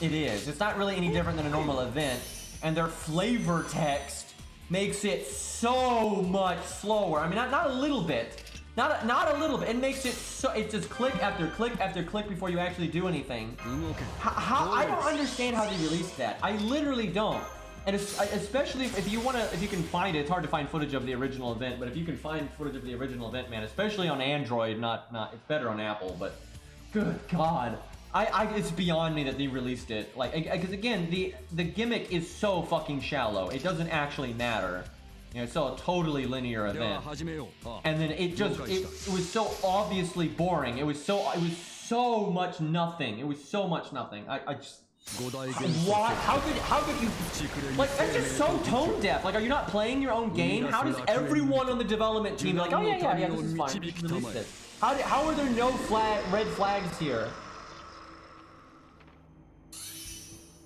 it is. It's not really any different than a normal event, and their flavor text makes it so much slower. I mean, not a little bit. Not a little bit. It makes it so... It's just click after click after click before you actually do anything. How I don't understand how they released that. I literally don't. And especially if you can find it. It's hard to find footage of the original event, but if you can find footage of the original event, man, especially on Android, it's better on Apple, but good God. It's beyond me that they released it. Like, because again, the gimmick is so fucking shallow. It doesn't actually matter. You know, it's still a totally linear event. And then it was so obviously boring. It was so much nothing. It was so much nothing. I just... Why? How could you... Like, that's just so tone deaf. Like, are you not playing your own game? How does everyone on the development team be like, oh yeah, this is fine, just release it? How are there no red flags here?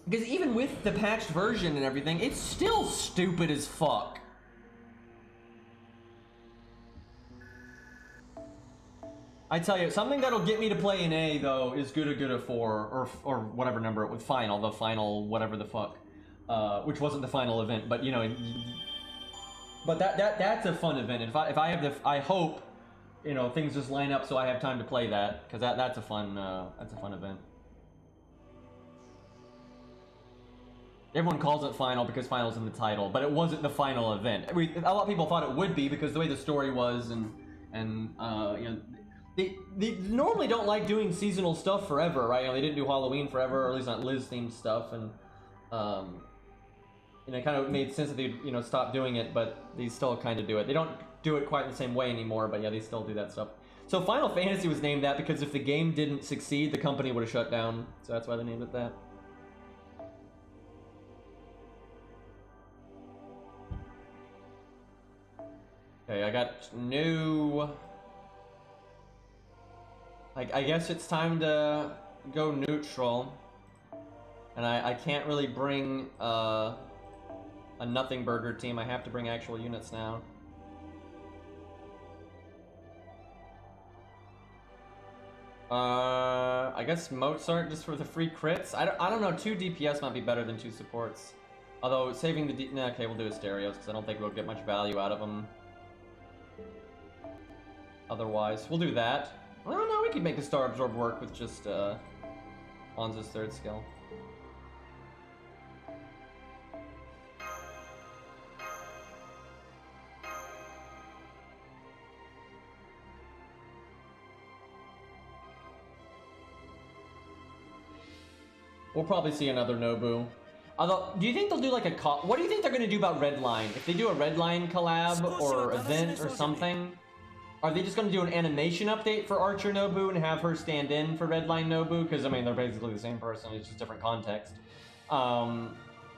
Because even with the patched version and everything, it's still stupid as fuck. I tell you, something that'll get me to play an A, though, is Good 4, or whatever number, with the final, whatever the fuck. Which wasn't the final event, but, you know... But that's a fun event. I hope, you know, things just line up so I have time to play that, because that's a fun event. Everyone calls it final because final's in the title, but it wasn't the final event. A lot of people thought it would be because the way the story was, and you know, they normally don't like doing seasonal stuff forever, right? You know, they didn't do Halloween forever, or at least not Liz-themed stuff, and you know, it kind of made sense that they, you know, stop doing it, but they still kind of do it. They don't do it quite the same way anymore, but yeah, they still do that stuff. So Final Fantasy was named that because if the game didn't succeed, the company would have shut down. So that's why they named it that. Okay, I got new... I guess it's time to go neutral. And I can't really bring a Nothing Burger team. I have to bring actual units now. I guess Mozart just for the free crits. I don't know. 2 DPS might be better than 2 supports. Although saving the nah, okay, we'll do a stereos because I don't think we'll get much value out of them. Otherwise, we'll do that. I don't know. We could make the Star Absorb work with just Hanzo's 3rd skill. We'll probably see another Nobu. Although, do you think they'll do like a what do you think they're going to do about Redline? If they do a Redline collab or event or something, are they just going to do an animation update for Archer Nobu and have her stand in for Redline Nobu? Because, I mean, they're basically the same person, it's just different context.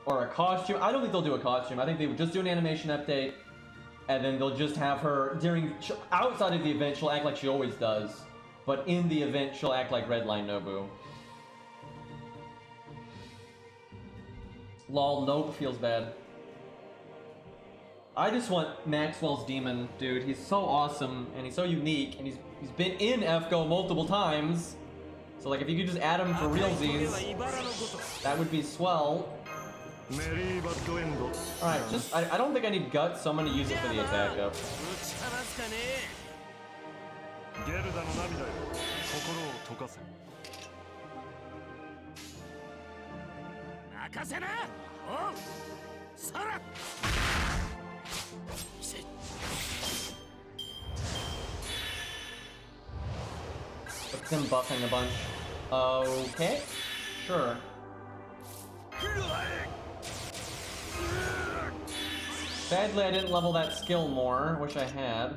Or a costume. I don't think they'll do a costume. I think they would just do an animation update, and then they'll just have her outside of the event. She'll act like she always does, but in the event, she'll act like Redline Nobu. Lol, nope, feels bad. I just want Maxwell's demon, dude. He's so awesome and he's so unique, and he's been in FGO multiple times. So like, if you could just add him for realsies, that would be swell. Alright, just I don't think I need guts, so I'm gonna use it for the attack up. It's him buffing a bunch. Okay, sure. Sadly, I didn't level that skill more. Wish I had.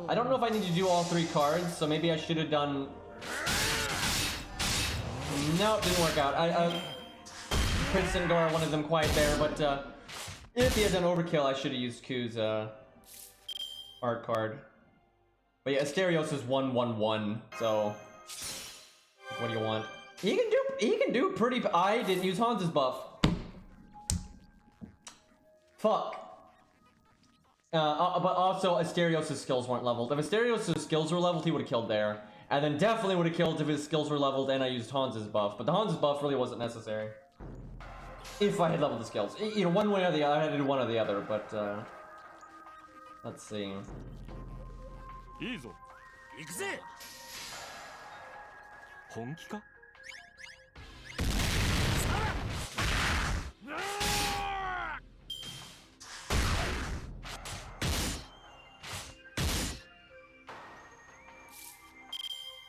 I don't know if I need to do all 3 cards, so maybe I should have done... Nope, didn't work out. Prince and Dora wanted them quite there, but if he had done overkill, I should have used Q's art card. But yeah, Asterios is 1/1/1, so what do you want? He can do pretty. I didn't use Hans's buff. Fuck. But also Asterios' skills weren't leveled. If Asterios' skills were leveled, he would have killed there. And then definitely would have killed if his skills were leveled and I used Hans's buff. But the Hans's buff really wasn't necessary. If I had leveled the skills. You know, one way or the other, I had to do one or the other, but let's see.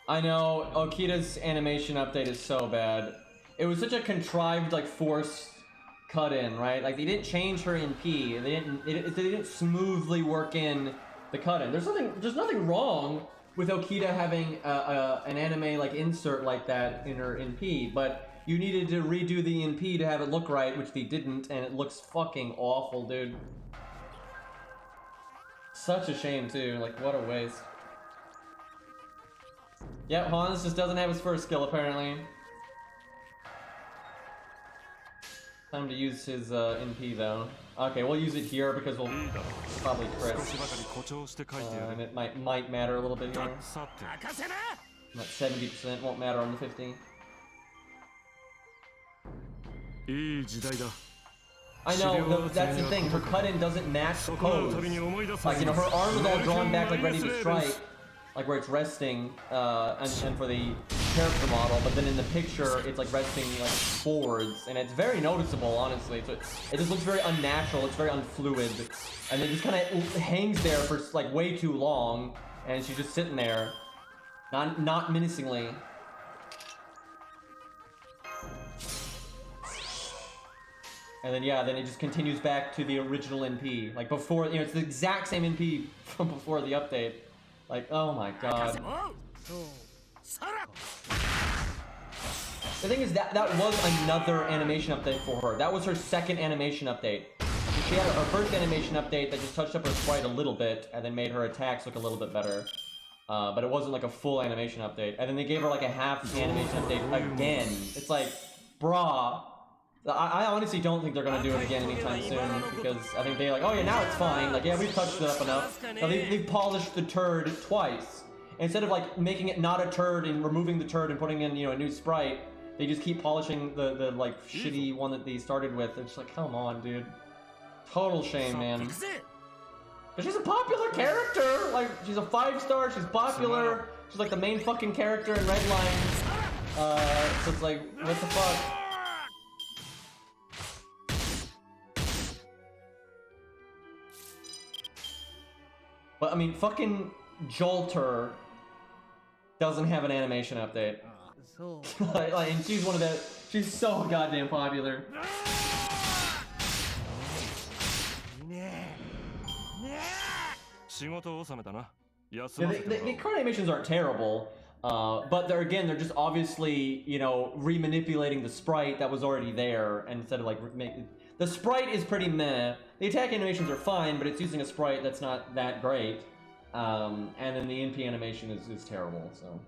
I know, Okita's animation update is so bad. It was such a contrived, like, forced cut-in, right? Like, they didn't change her NP. They didn't smoothly work in the cut-in. There's nothing wrong with Okita having an anime, like, insert like that in her NP, but you needed to redo the NP to have it look right, which they didn't, and it looks fucking awful, dude. Such a shame, too. Like, what a waste. Yep, Hans just doesn't have his first skill, apparently. Time to use his NP, though. Okay, we'll use it here because we'll probably crit. And it might matter a little bit here. About 70% won't matter on the 15. I know, that's the thing. Her cut-in doesn't match the pose. Like, you know, her arm is all drawn back, like, ready to strike. Like where it's resting, and for the character model, but then in the picture, it's like resting like forwards, and it's very noticeable, honestly. So it just looks very unnatural, it's very unfluid, and it just kind of hangs there for like way too long, and she's just sitting there, not menacingly. And then yeah, then it just continues back to the original NP, like before. You know, it's the exact same NP from before the update. Like, oh my god. The thing is that was another animation update for her. That was her second animation update. She had her first animation update that just touched up her sprite a little bit and then made her attacks look a little bit better. But it wasn't like a full animation update. And then they gave her like a half animation update again. It's like, brah. I honestly don't think they're gonna do it again anytime soon, because I think they're like, oh yeah, now it's fine. Like, yeah, we've touched it up enough. Now they've polished the turd twice. Instead of like making it not a turd and removing the turd and putting in, you know, a new sprite, they just keep polishing the like shitty one that they started with. It's like, come on, dude. Total shame, man. But she's a popular character. Like, she's a 5-star. She's popular. She's like the main fucking character in Redline. So it's like, what the fuck? But I mean, fucking Jolter doesn't have an animation update. Like, and she's one of the. She's so goddamn popular. 仕事納めだな。休 Yeah, ませてもらおう。 the current animations aren't terrible, but they're just obviously, you know, remanipulating the sprite that was already there, and instead of like the sprite is pretty meh. The attack animations are fine, but it's using a sprite that's not that great, and then the NP animation is terrible. So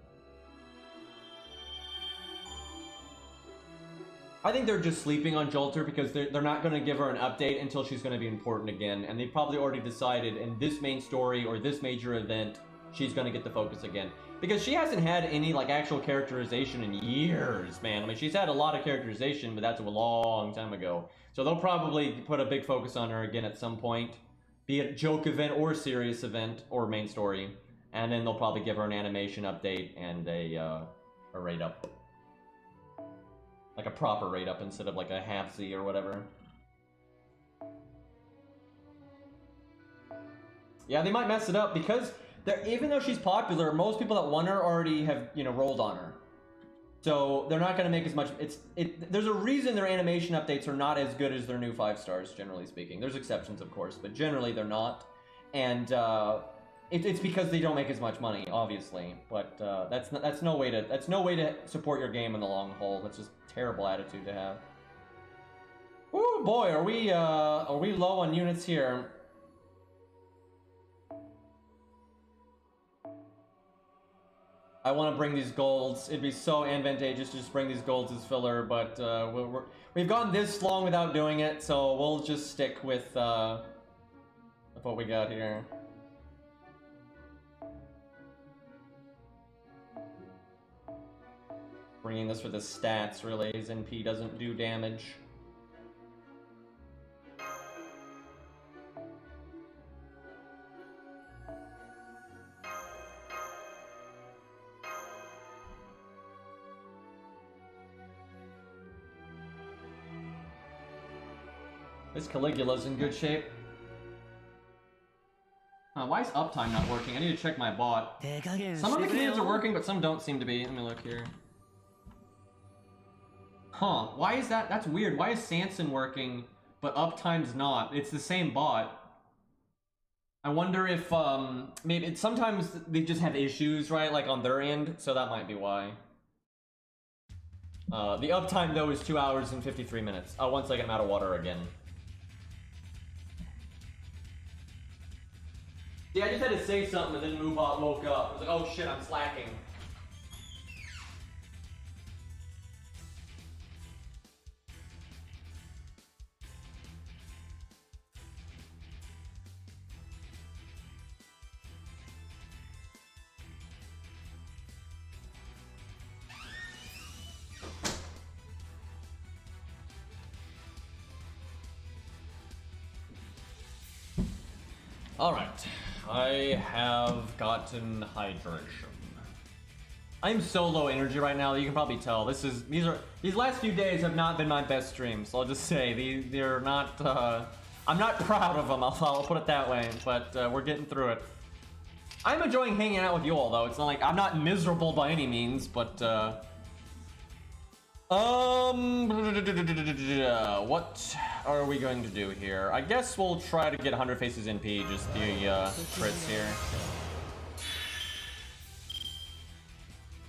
I think they're just sleeping on Jolter because they're not going to give her an update until she's going to be important again, and they've probably already decided in this main story or this major event she's going to get the focus again, because she hasn't had any like actual characterization in years, man. I mean, she's had a lot of characterization, but that's a long time ago. So they'll probably put a big focus on her again at some point, be it a joke event or serious event or main story, and then they'll probably give her an animation update and a rate up. Like a proper rate up instead of like a half Z or whatever. Yeah, they might mess it up because even though she's popular, most people that want her already have, you know, rolled on her. So they're not going to make as much. There's a reason their animation updates are not as good as their new 5 stars, generally speaking. There's exceptions, of course, but generally they're not. And it's because they don't make as much money, obviously. But that's no way to support your game in the long haul. That's just a terrible attitude to have. Oh boy, are we low on units here? I want to bring these golds. It'd be so advantageous to just bring these golds as filler, but we've gone this long without doing it, so we'll just stick with what we got here. Bringing this for the stats, really, as NP doesn't do damage. This Caligula's in good shape. Why is uptime not working? I need to check my bot. Some of the commands are working, but some don't seem to be. Let me look here. Huh, why is that? That's weird. Why is Sanson working, but uptime's not? It's the same bot. I wonder if, maybe sometimes they just have issues, right? Like on their end, so that might be why. The uptime, though, is 2 hours and 53 minutes. One second, I'm out of water again. Yeah, I just had to say something and then Moobot woke up. I was like, oh shit, I'm slacking. Alright, I have gotten hydration. I'm so low energy right now that you can probably tell. These last few days have not been my best streams. I'll just say they're not. I'm not proud of them. I'll put it that way. But we're getting through it. I'm enjoying hanging out with you all, though. It's not like I'm not miserable by any means, but what are we going to do here? I guess we'll try to get 100 faces NP, just the crits here.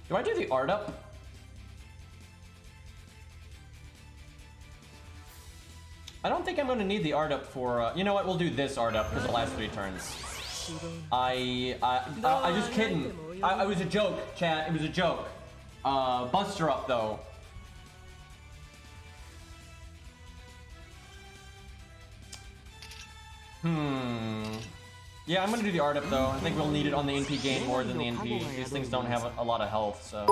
Do I do the art up? I don't think I'm going to need the art up for, you know what, we'll do this art up for the last 3 turns. I just kidding. It was a joke, chat, it was a joke. Buster up, though. Yeah, I'm gonna do the art up though. I think we'll need it on the NP game more than the NP. These things don't have a lot of health, so.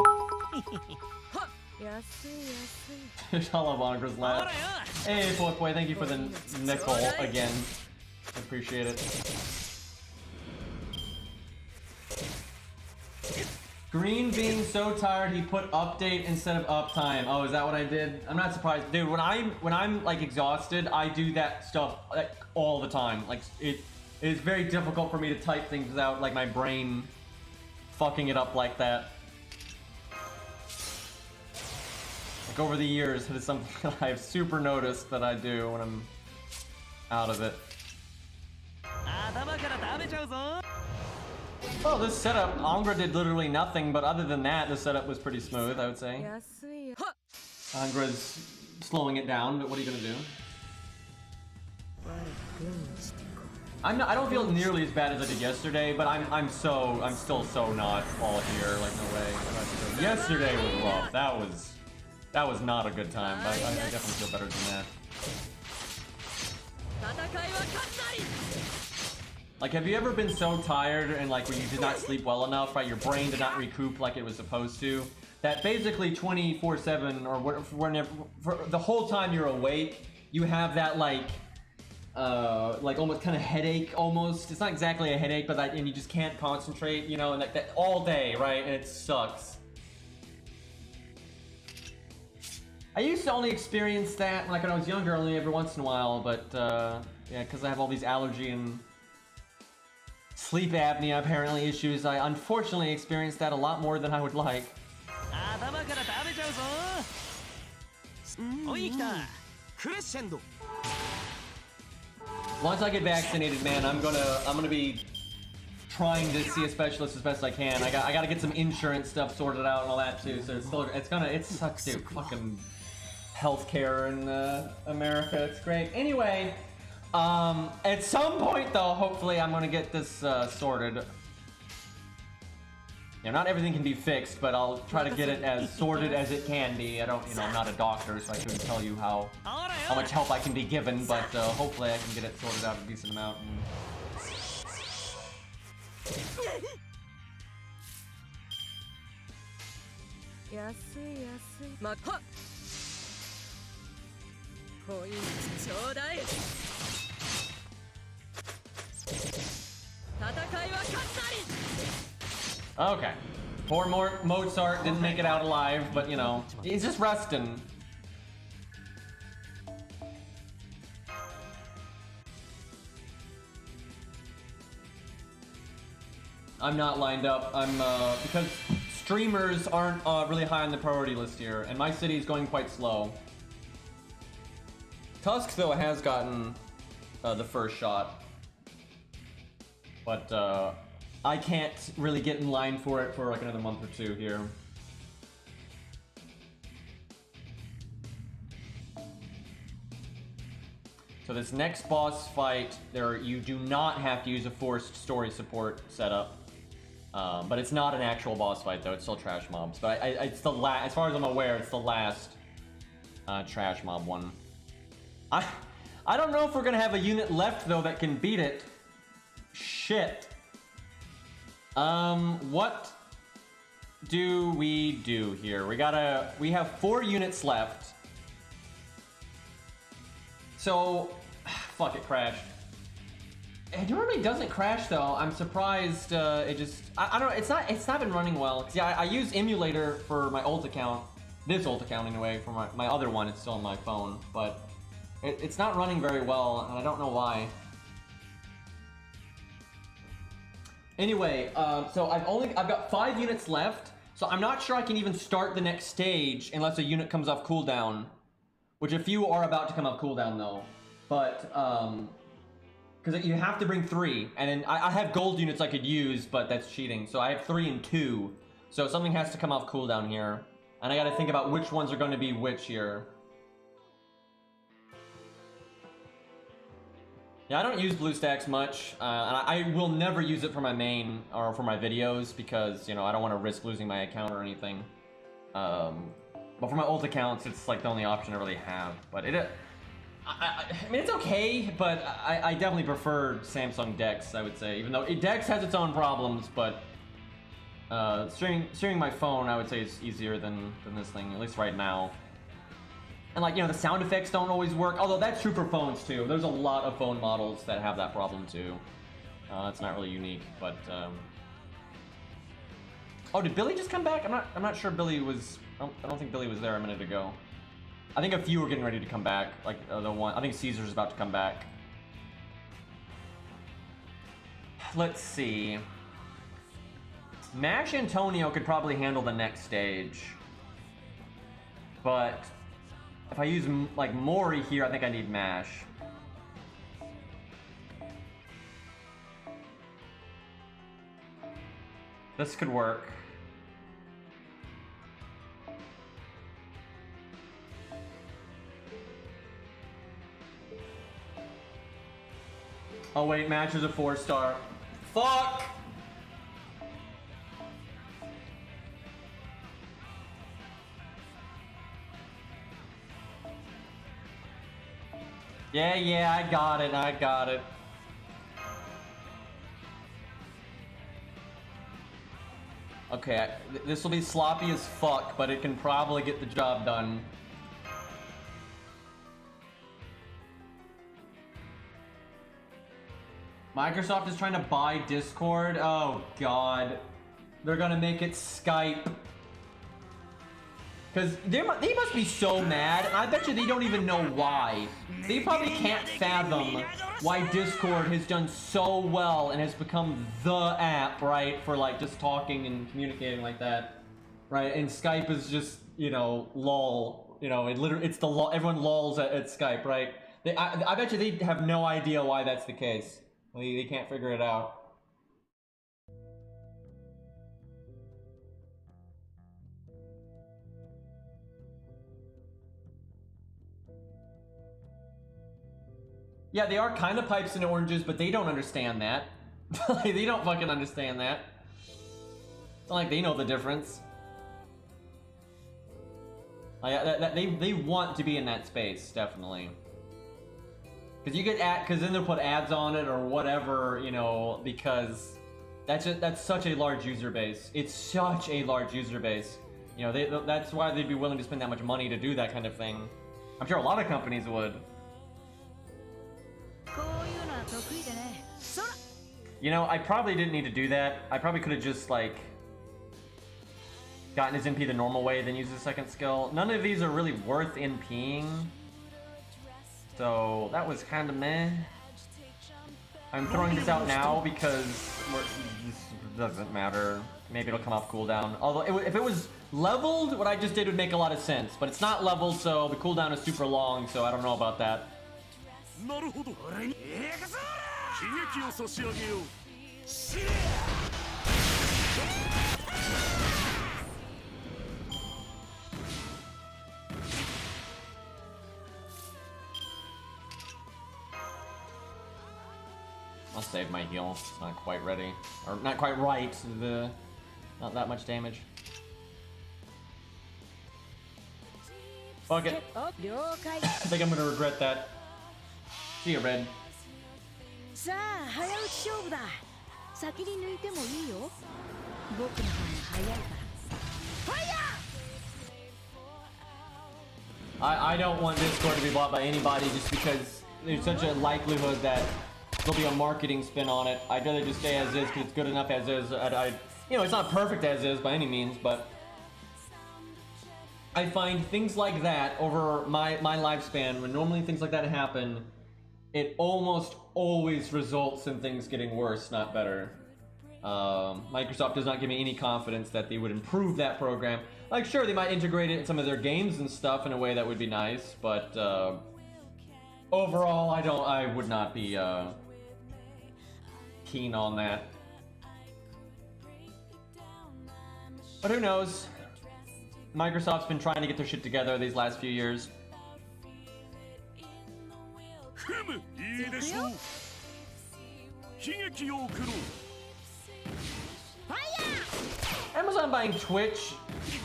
Shalabonagra's laugh. Hey, boy, thank you for the nickel again. I appreciate it. Green being so tired he put update instead of uptime. Oh, is that what I did? I'm not surprised, dude. When I'm like exhausted, I do that stuff like all the time. Like it is very difficult for me to type things without like my brain fucking it up like that. Like over the years, it is something that I've super noticed that I do when I'm out of it. Well, this setup, Angra did literally nothing, but other than that, the setup was pretty smooth, I would say. Angra's slowing it down, but what are you gonna do? I don't feel nearly as bad as I did yesterday, but I'm still so not all here, like no way. Yesterday was rough. That was not a good time, but I definitely feel better than that. Like, have you ever been so tired and like where you did not sleep well enough, right? Your brain did not recoup like it was supposed to. That basically 24/7 or whenever, for the whole time you're awake, you have that like almost kind of headache almost. It's not exactly a headache, but and you just can't concentrate, you know, and like that all day, right? And it sucks. I used to only experience that like when I was younger, only every once in a while, but yeah, because I have all these allergy and sleep apnea apparently issues, I unfortunately experienced that a lot more than I would like. Once I get vaccinated, man, I'm gonna be trying to see a specialist as best I can. I gotta get some insurance stuff sorted out and all that too. So it sucks, dude. Fucking healthcare in America, it's great. Anyway. At some point though, hopefully I'm gonna get this sorted. Yeah, not everything can be fixed, but I'll try to get it as sorted as it can be. I'm not a doctor, so I couldn't tell you how much help I can be given, but hopefully I can get it sorted out a decent amount. Okay. Poor Mozart didn't make it out alive, but you know, he's just resting. I'm not lined up. I'm because streamers aren't really high on the priority list here, and my city is going quite slow. Tusk though has gotten the first shot, but I can't really get in line for it for like another month or two here. So this next boss fight, you do not have to use a forced story support setup, but it's not an actual boss fight though. It's still trash mobs, but it's the last, as far as I'm aware, it's the last trash mob one. I don't know if we're gonna have a unit left though that can beat it. Shit. What do we do here? We have 4 units left. So, fuck, it crashed. It normally doesn't crash though. I'm surprised, it just, I don't know, it's not been running well. Yeah, I use emulator for my old account, this old account anyway, for my other one, it's still on my phone, but it's not running very well, and I don't know why. Anyway, so I've got 5 units left, so I'm not sure I can even start the next stage unless a unit comes off cooldown, which a few are about to come off cooldown though. But because you have to bring 3, and then I have gold units I could use, but that's cheating. So I have 3 and 2, so something has to come off cooldown here, and I got to think about which ones are going to be which here. Yeah, I don't use BlueStacks much, and I will never use it for my main or for my videos because, you know, I don't want to risk losing my account or anything. But for my old accounts, it's like the only option I really have. But I mean, it's okay, but I definitely prefer Samsung DeX, I would say. Even though DeX has its own problems, but streaming my phone, I would say, is easier than this thing, at least right now. And like, you know, the sound effects don't always work, although that's true for phones too. There's a lot of phone models that have that problem too. It's not really unique, but oh, did Billy just come back? I'm not sure Billy was, I don't think Billy was there a minute ago. I think a few were getting ready to come back, like the one, I think Caesar's about to come back. Let's see. Mash Antonio could probably handle the next stage, but if I use like Mori here, I think I need Mash. This could work. Oh wait, match is a 4-star. Fuck! Yeah, I got it. Okay, this will be sloppy as fuck, but it can probably get the job done. Microsoft is trying to buy Discord. Oh god. They're gonna make it Skype. Because they must be so mad, and I bet you they don't even know why. They probably can't fathom why Discord has done so well and has become the app, right, for like just talking and communicating like that, right? And Skype is just, you know, lol. You know, it's the lol. Everyone lols at Skype, right? I bet you they have no idea why that's the case. They can't figure it out. Yeah, they are kind of pipes and oranges, but they don't understand that. They don't fucking understand that. It's not like they know the difference. They want to be in that space, definitely. Because you get because then they'll put ads on it or whatever, you know, because that's such a large user base. It's such a large user base. You know, that's why they'd be willing to spend that much money to do that kind of thing. I'm sure a lot of companies would. You know, I probably didn't need to do that. I probably could have just, like, gotten his NP the normal way, then used his second skill. None of these are really worth NPing. So, that was kind of meh. I'm throwing this out now because this doesn't matter. Maybe it'll come off cooldown. Although, if it was leveled, what I just did would make a lot of sense. But it's not leveled, so the cooldown is super long, so I don't know about that. I'll save my heal. It's not quite ready. Or not quite right. Not that much damage. Fuck it. I think I'm gonna regret that. See you, Red. I don't want Discord to be bought by anybody just because there's such a likelihood that there'll be a marketing spin on it. I'd rather just stay as is because it's good enough as is. You know, it's not perfect as is by any means, but I find things like that over my lifespan, when normally things like that happen, it almost always results in things getting worse, not better. Microsoft does not give me any confidence that they would improve that program. Like, sure, they might integrate it in some of their games and stuff in a way that would be nice, but overall, I would not be keen on that. But who knows? Microsoft's been trying to get their shit together these last few years. Amazon buying Twitch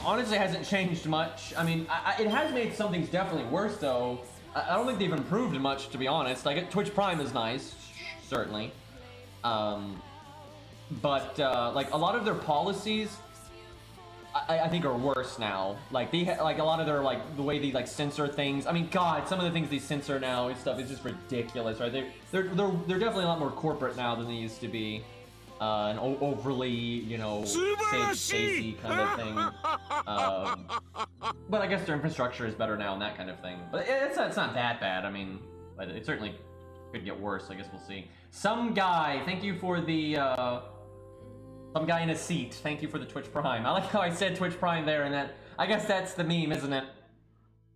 honestly hasn't changed much. I mean, it has made some things definitely worse though. I don't think they've improved much, to be honest. Like, Twitch Prime is nice, certainly. But like a lot of their policies I think are worse now. Like like a lot of their, like, the way they like censor things. I mean, God, some of the things they censor now and stuff is just ridiculous, right? They're definitely a lot more corporate now than they used to be, and overly, you know, safety kind of thing. But I guess their infrastructure is better now and that kind of thing. But it's not that bad. I mean, but it certainly could get worse. I guess we'll see. Some guy, thank you for the. Some guy in a seat. Thank you for the Twitch Prime. I like how I said Twitch Prime there, and that I guess that's the meme, isn't it?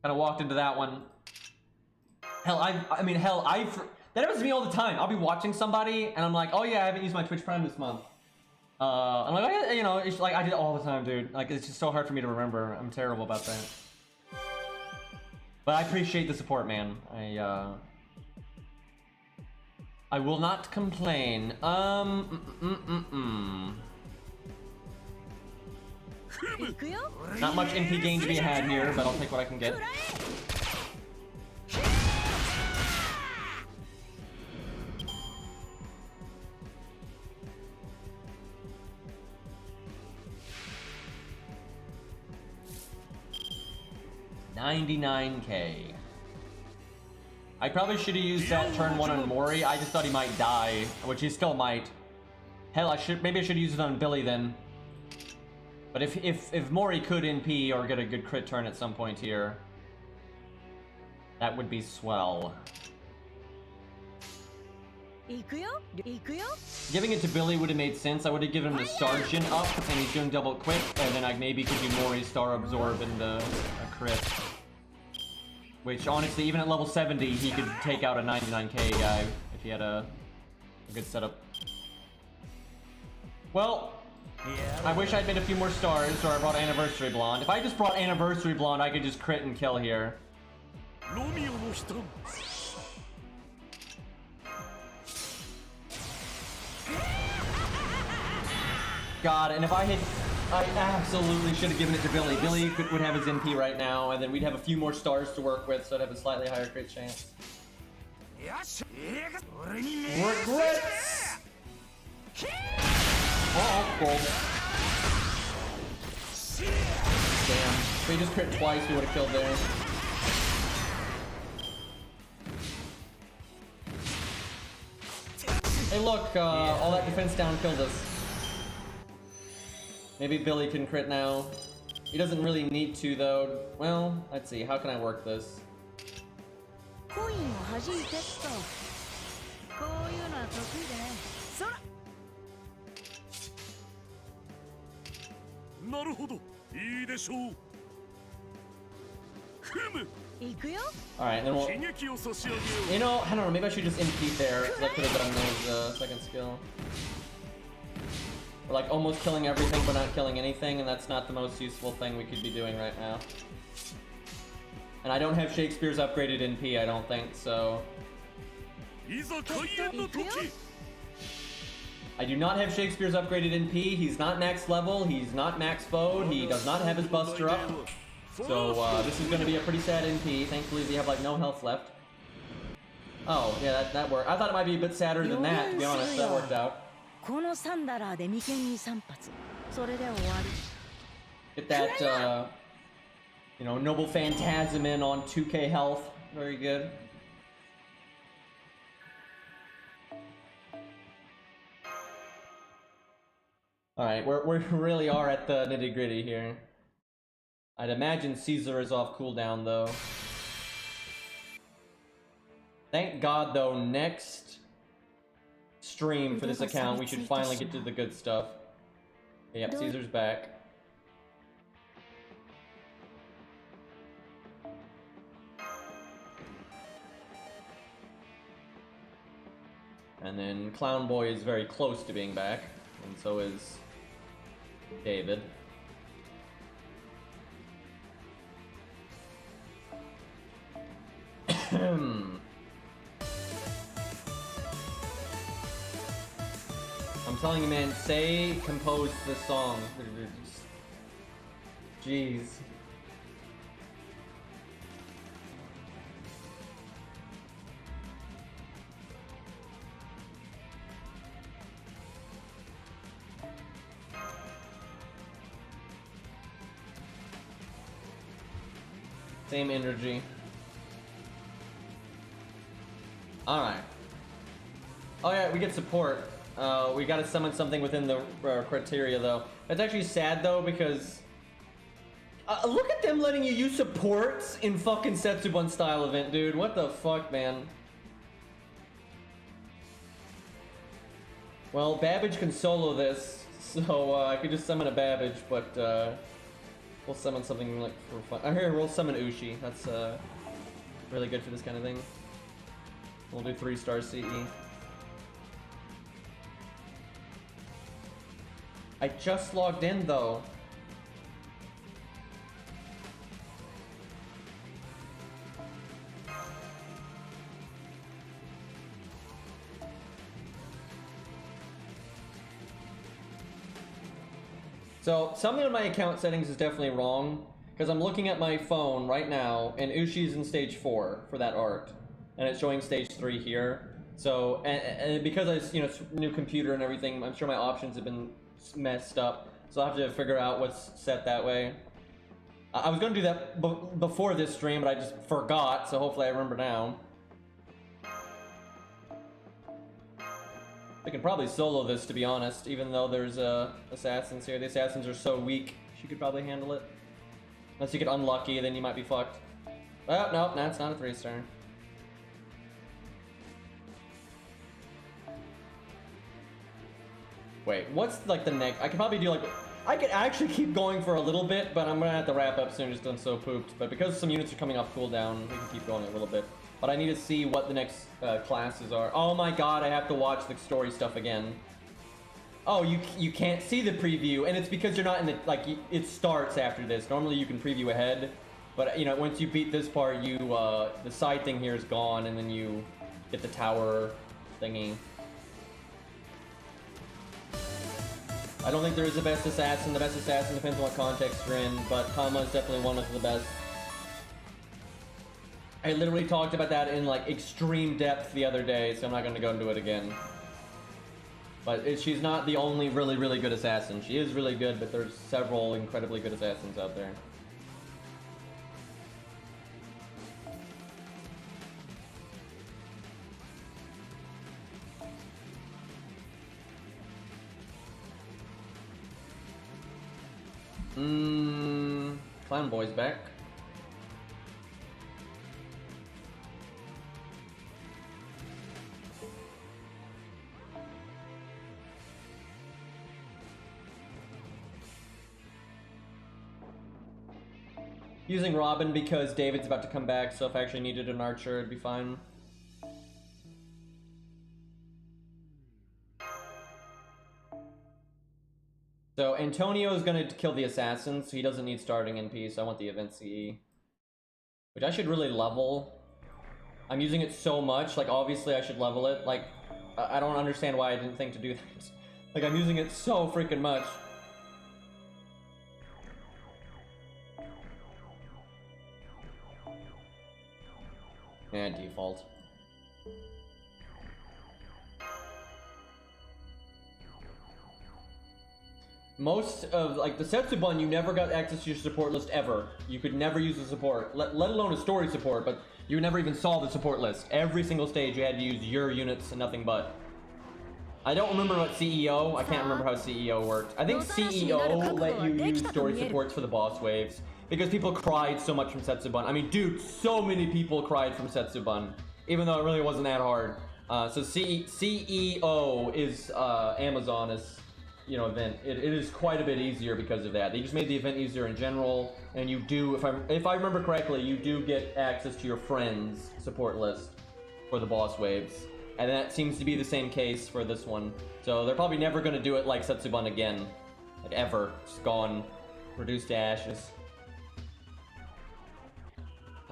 Kind of walked into that one. Hell, I mean, that happens to me all the time. I'll be watching somebody, and I'm like, oh yeah, I haven't used my Twitch Prime this month. I'm like, you know, it's like I do it all the time, dude. Like, it's just so hard for me to remember. I'm terrible about that. But I appreciate the support, man. I will not complain. Not much NP gain to be had here, but I'll take what I can get. $99K. I probably should have used that turn 1 on Mori. I just thought he might die, which he still might. Hell, maybe I should use it on Billy then. But if Mori could NP or get a good crit turn at some point here, that would be swell. Giving it to Billy would have made sense. I would have given him the Sergeant up, and he's doing double quick, and then I maybe could do Mori's Star Absorb into a crit. Which, honestly, even at level 70, he could take out a 99K guy if he had a good setup. Well, I wish I'd made a few more stars, or I brought Anniversary Blonde. If I just brought Anniversary Blonde, I could just crit and kill here. God, and if I absolutely should have given it to Billy. Billy would have his NP right now, and then we'd have a few more stars to work with, so I'd have a slightly higher crit chance. Regrets! Oh, gold. Damn. If we just crit twice, we would have killed there. Hey look, all that defense down killed us. Maybe Billy can crit now. He doesn't really need to though. Well, let's see, how can I work this? Alright, then we'll... You know, I don't know, maybe I should just NP there, because I could have done those second skill. We're like almost killing everything but not killing anything, and that's not the most useful thing we could be doing right now. And I don't have Shakespeare's upgraded NP, I don't think, so... I do not have Shakespeare's upgraded NP, he's not max level, he's not max foe, he does not have his buster up. So this is going to be a pretty sad NP. Thankfully we have like no health left. Oh, yeah, that worked. I thought it might be a bit sadder than that, to be honest. That worked out. Get that, you know, Noble Phantasm in on 2k health. Very good. Alright, we really are at the nitty-gritty here. I'd imagine Caesar is off cooldown, though. Thank God, though, next stream for this account, we should finally get to the good stuff. Yep, Caesar's back. And then Clown Boy is very close to being back, and so is David. I'm telling you, man, Say composed this song. Jeez. Same energy. Alright. Oh yeah, we get support. We gotta summon something within the criteria though. That's actually sad though because... look at them letting you use supports in fucking Setsuban style event, dude. What the fuck, man? Well, Babbage can solo this, so I could just summon a Babbage, but we'll summon something like for fun. Here, we'll summon Ushi. That's really good for this kind of thing. We'll do 3-star CE. I just logged in though. So something in my account settings is definitely wrong, because I'm looking at my phone right now and Ushi's in stage 4 for that art, and it's showing stage 3 here. So and because it's new computer and everything, I'm sure my options have been messed up. So I'll have to figure out what's set that way. I was gonna do that before this stream, but I just forgot. So hopefully I remember now. I can probably solo this, to be honest, even though there's assassins here. The assassins are so weak, she could probably handle it. Unless you get unlucky, then you might be fucked. Oh, no, that's not a 3-star. Wait, what's like the next? I could probably do like... I could actually keep going for a little bit, but I'm gonna have to wrap up soon, just I'm so pooped. But because some units are coming off cooldown, we can keep going a little bit. But I need to see what the next classes are. Oh my god, I have to watch the story stuff again. Oh, you can't see the preview, and it's because you're not in the, like, it starts after this. Normally you can preview ahead, but once you beat this part, you, the side thing here is gone, and then you get the tower thingy. I don't think there is a best assassin. The best assassin depends on what context you're in, but Kama is definitely one of the best. I literally talked about that in like extreme depth the other day, so I'm not going to go into it again. But she's not the only really, really good assassin. She is really good, but there's several incredibly good assassins out there. Clown Boy's back. Using Robin because David's about to come back, so if I actually needed an archer, it'd be fine. So Antonio is going to kill the assassins, so he doesn't need starting NP, so I want the event CE. Which I should really level. I'm using it so much, like obviously I should level it. Like, I don't understand why I didn't think to do that. Like, I'm using it so freaking much. Yeah, default. Most of, like, the Setsubun, you never got access to your support list ever. You could never use a support, let alone a story support, but you never even saw the support list. Every single stage you had to use your units and nothing but. I don't remember what CEO, I can't remember how CEO worked. I think CEO let you use story supports for the boss waves, because people cried so much from Setsubun. I mean, dude, so many people cried from Setsubun, even though it really wasn't that hard. So CEO is Amazon's, event. It is quite a bit easier because of that. They just made the event easier in general, and you do, if I remember correctly, you do get access to your friends' support list for the boss waves. And that seems to be the same case for this one. So they're probably never going to do it like Setsubun again. Like, ever. It's gone. Reduced to ashes.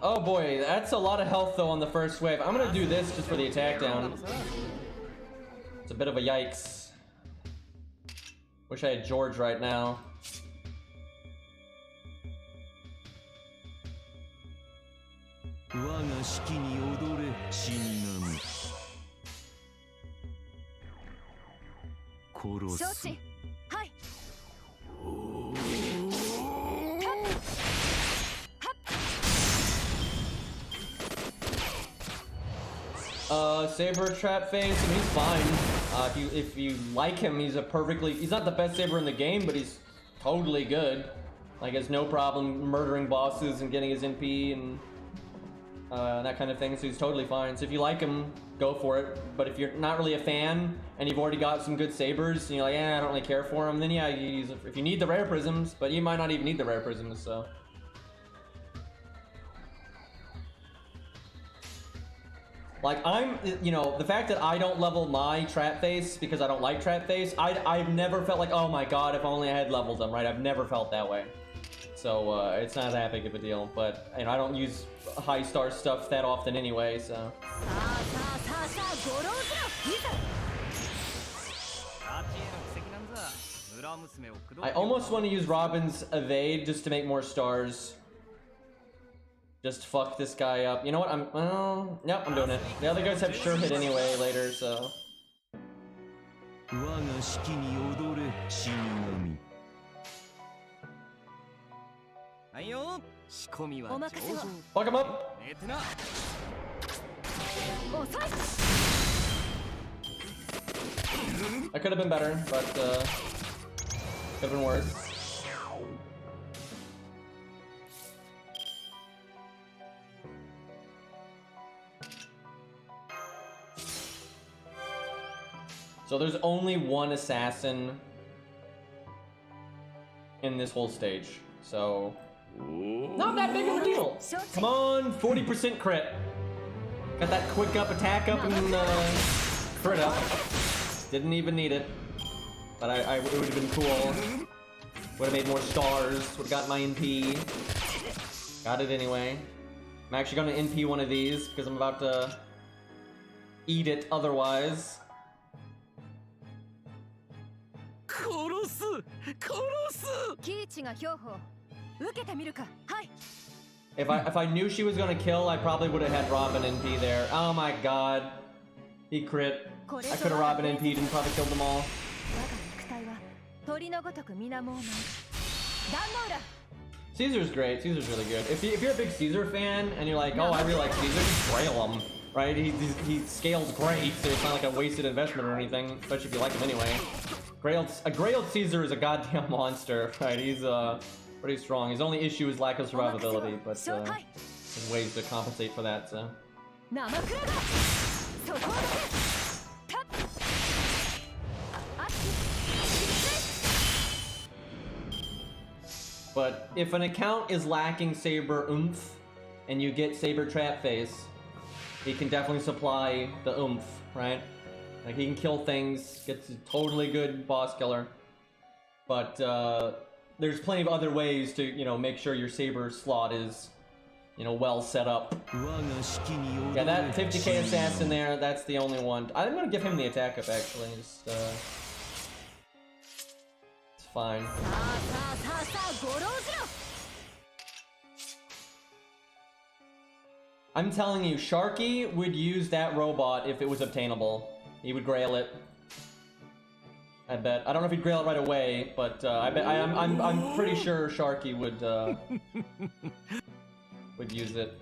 Oh boy, that's a lot of health though on the first wave. I'm gonna do this just for the attack down. It's a bit of a yikes. Wish I had George right now. Saber Trap Face, and he's fine. If you like him, he's not the best Saber in the game, but he's totally good. Like, has no problem murdering bosses and getting his NP and that kind of thing, so he's totally fine. So if you like him, go for it. But if you're not really a fan, and you've already got some good Sabers, and you're like, I don't really care for him, then yeah, you use it if you need the rare prisms, but you might not even need the rare prisms, so. Like, you know, the fact that I don't level my trap face because I don't like trap face, I've never felt like, oh my god, if only I had leveled them, right? I've never felt that way. So, it's not that big of a deal, but, you know, I don't use high star stuff that often anyway, so. I almost want to use Robin's evade just to make more stars. Just fuck this guy up. You know what? Yep, I'm doing it. The other guys have sure hit anyway later, so. Fuck him up! I could have been better, but could have been worse. So there's only one assassin in this whole stage, so not that big of a deal. Come on, 40% crit. Got that quick up attack up and crit up. Didn't even need it, but it would have been cool. Would have made more stars. Would have got my NP. Got it anyway. I'm actually going to NP one of these because I'm about to eat it otherwise. If I knew she was gonna kill, I probably would have had Robin NP there. Oh my god. He crit. I could have Robin NP'd and probably killed them all. Caesar's great. Caesar's really good. If you're a big Caesar fan and you're like, oh, I really like Caesar, just grail him. Right? He scales great, so it's not like a wasted investment or anything, especially if you like him anyway. A grailed Caesar is a goddamn monster, right? He's pretty strong. His only issue is lack of survivability, but there's ways to compensate for that, so. But if an account is lacking Saber oomph, and you get Saber trap face, he can definitely supply the oomph, right? Like, he can kill things, gets a totally good boss killer. But, there's plenty of other ways to, you know, make sure your Saber slot is, you know, well set up. Yeah, that 50k assassin there, that's the only one. I'm gonna give him the attack up, actually. Just, it's fine. I'm telling you, Sharky would use that robot if it was obtainable. He would grail it. I bet. I don't know if he'd grail it right away, but I'm pretty sure Sharky would use it.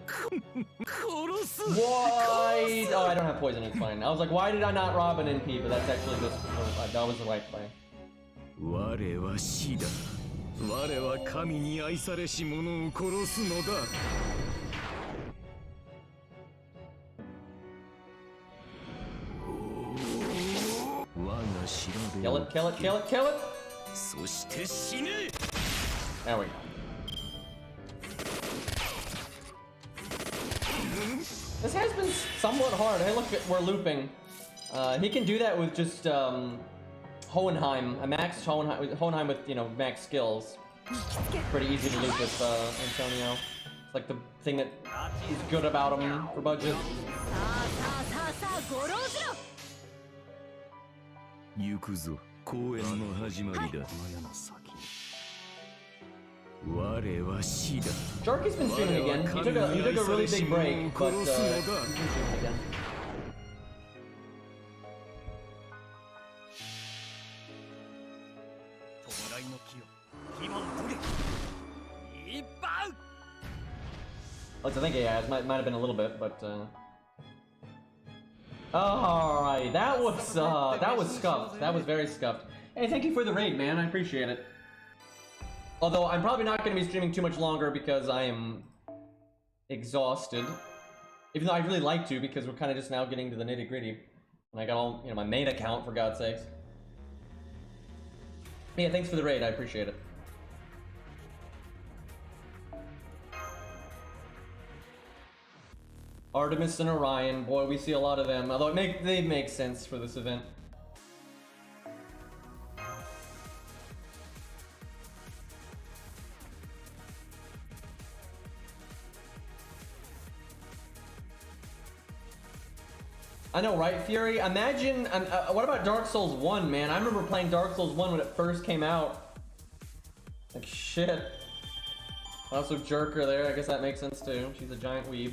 Why? Oh, I don't have poison. It's fine. I was like, why did I not Robin NP? But that's actually just that was the right play. Kill it, kill it, kill it, kill it! There we go. This has been somewhat hard. Hey, look, we're looping. He can do that with just Hohenheim, a max Hohenheim with, you know, max skills. Pretty easy to loop with Antonio. It's like the thing that is good about him for budget. Sharky's been streaming again. He took a really big break, but he's been streaming again. I think he has. Might have been a little bit, but alright, that was scuffed. That was very scuffed. Hey, thank you for the raid, man. I appreciate it. Although I'm probably not going to be streaming too much longer because I am exhausted. Even though I'd really like to, because we're kind of just now getting to the nitty-gritty. And I got all, you know, my main account, for God's sakes. Yeah, thanks for the raid. I appreciate it. Artemis and Orion, boy, we see a lot of them. Although they make sense for this event. I know, right, Fury? Imagine, what about Dark Souls 1, man? I remember playing Dark Souls 1 when it first came out. Like, shit. Also, Jerker there, I guess that makes sense too. She's a giant weeb.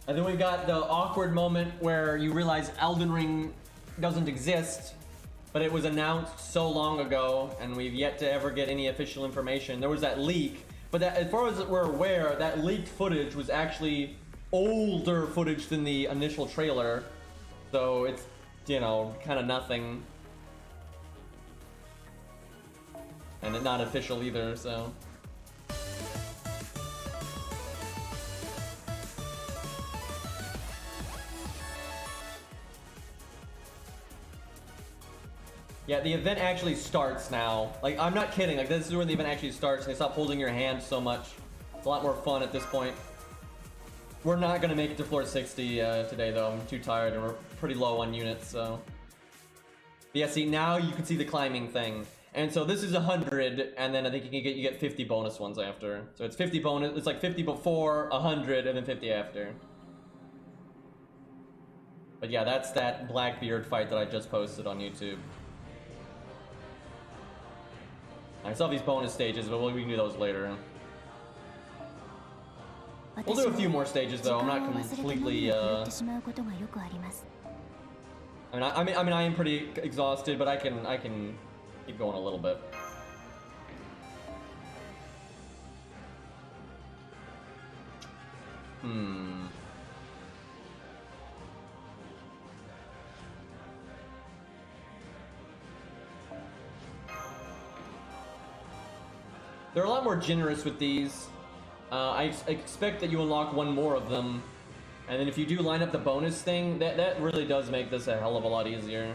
And then we got the awkward moment where you realize Elden Ring doesn't exist, but it was announced so long ago, and we've yet to ever get any official information. There was that leak, but that, as far as we're aware, that leaked footage was actually older footage than the initial trailer. So it's, you know, kind of nothing. And it's not official either, so. Yeah, the event actually starts now. Like, I'm not kidding. Like, this is where the event actually starts. They stop holding your hand so much. It's a lot more fun at this point. We're not gonna make it to floor 60 today, though. I'm too tired, and we're pretty low on units, so. But yeah, see, now you can see the climbing thing. And so this is 100, and then I think you get 50 bonus ones after. So it's 50 bonus. It's like 50 before, 100, and then 50 after. But yeah, that's that Blackbeard fight that I just posted on YouTube. I still have these bonus stages, but we can do those later. We'll do a few more stages though. I'm not completely. I am pretty exhausted, but I can keep going a little bit. They're a lot more generous with these. I expect that you unlock one more of them, and then if you do line up the bonus thing, that really does make this a hell of a lot easier.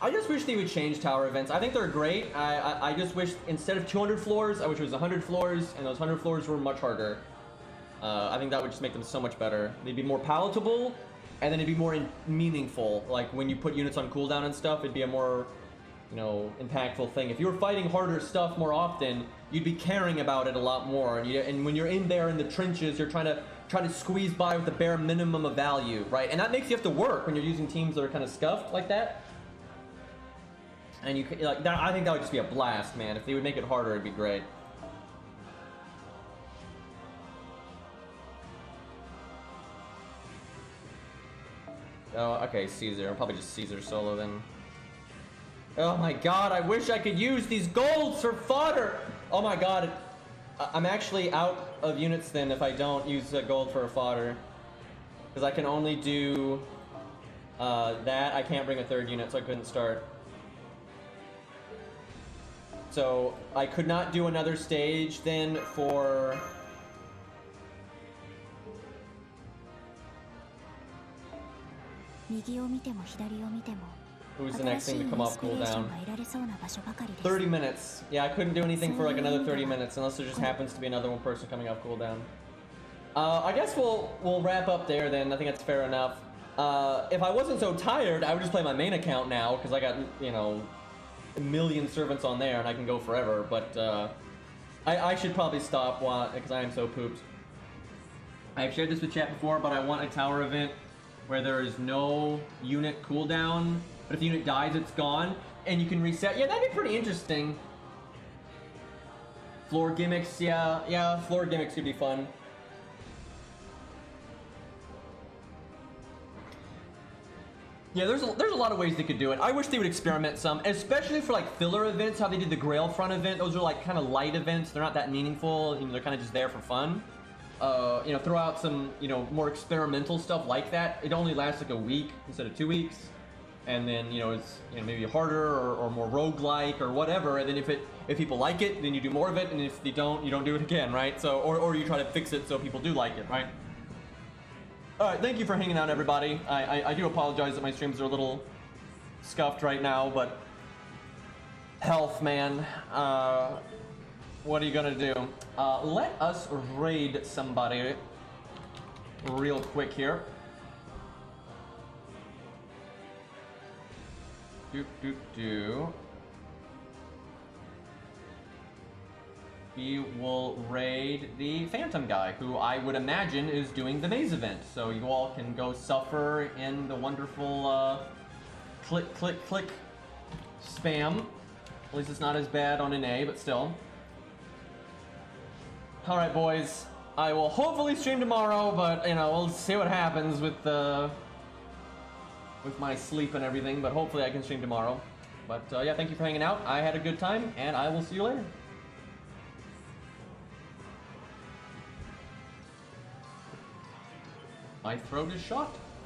I just wish they would change tower events. I think they're great. I just wish instead of 200 floors, I wish it was 100 floors, and those 100 floors were much harder. I think that would just make them so much better. They'd be more palatable. And then it'd be more meaningful. Like when you put units on cooldown and stuff, it'd be a more, you know, impactful thing. If you were fighting harder stuff more often, you'd be caring about it a lot more. And when you're in there in the trenches, you're trying to squeeze by with the bare minimum of value, right? And that makes you have to work when you're using teams that are kind of scuffed like that. And you like that. I think that would just be a blast, man. If they would make it harder, it'd be great. Oh, okay, Caesar. Probably just Caesar solo then. Oh my god, I wish I could use these golds for fodder! Oh my god, I'm actually out of units then if I don't use gold for a fodder. Because I can only do that. I can't bring a third unit, so I couldn't start. So I could not do another stage then for... Who's the next thing to come off cooldown? 30 minutes. Yeah, I couldn't do anything for like another 30 minutes unless there just happens to be another one person coming off cooldown. I guess we'll wrap up there then. I think that's fair enough. If I wasn't so tired, I would just play my main account now because I got, you know, a million servants on there and I can go forever. But I should probably stop because I am so pooped. I've shared this with chat before, but I want a tower event where there is no unit cooldown, but if the unit dies, it's gone, and you can reset. Yeah, that'd be pretty interesting. Floor gimmicks, yeah, floor gimmicks could be fun. Yeah, there's a lot of ways they could do it. I wish they would experiment some, especially for like filler events, how they did the Grail Front event. Those are like kind of light events. They're not that meaningful. You know, they're kind of just there for fun. You know, throw out some, you know, more experimental stuff like that. It only lasts like a week instead of 2 weeks. And then, you know, it's, you know, maybe harder or more roguelike or whatever. And then if people like it, then you do more of it. And if they don't, you don't do it again, right? So, or you try to fix it so people do like it, right? Alright, thank you for hanging out, everybody. I do apologize that my streams are a little scuffed right now, but health, man. What are you gonna do? Let us raid somebody real quick here. We will raid the Phantom guy, who I would imagine is doing the maze event. So you all can go suffer in the wonderful click, click, click spam. At least it's not as bad on an A, but still. Alright, boys. I will hopefully stream tomorrow, but, you know, we'll see what happens with my sleep and everything, but hopefully I can stream tomorrow. But, yeah, thank you for hanging out. I had a good time, and I will see you later. My throat is shot.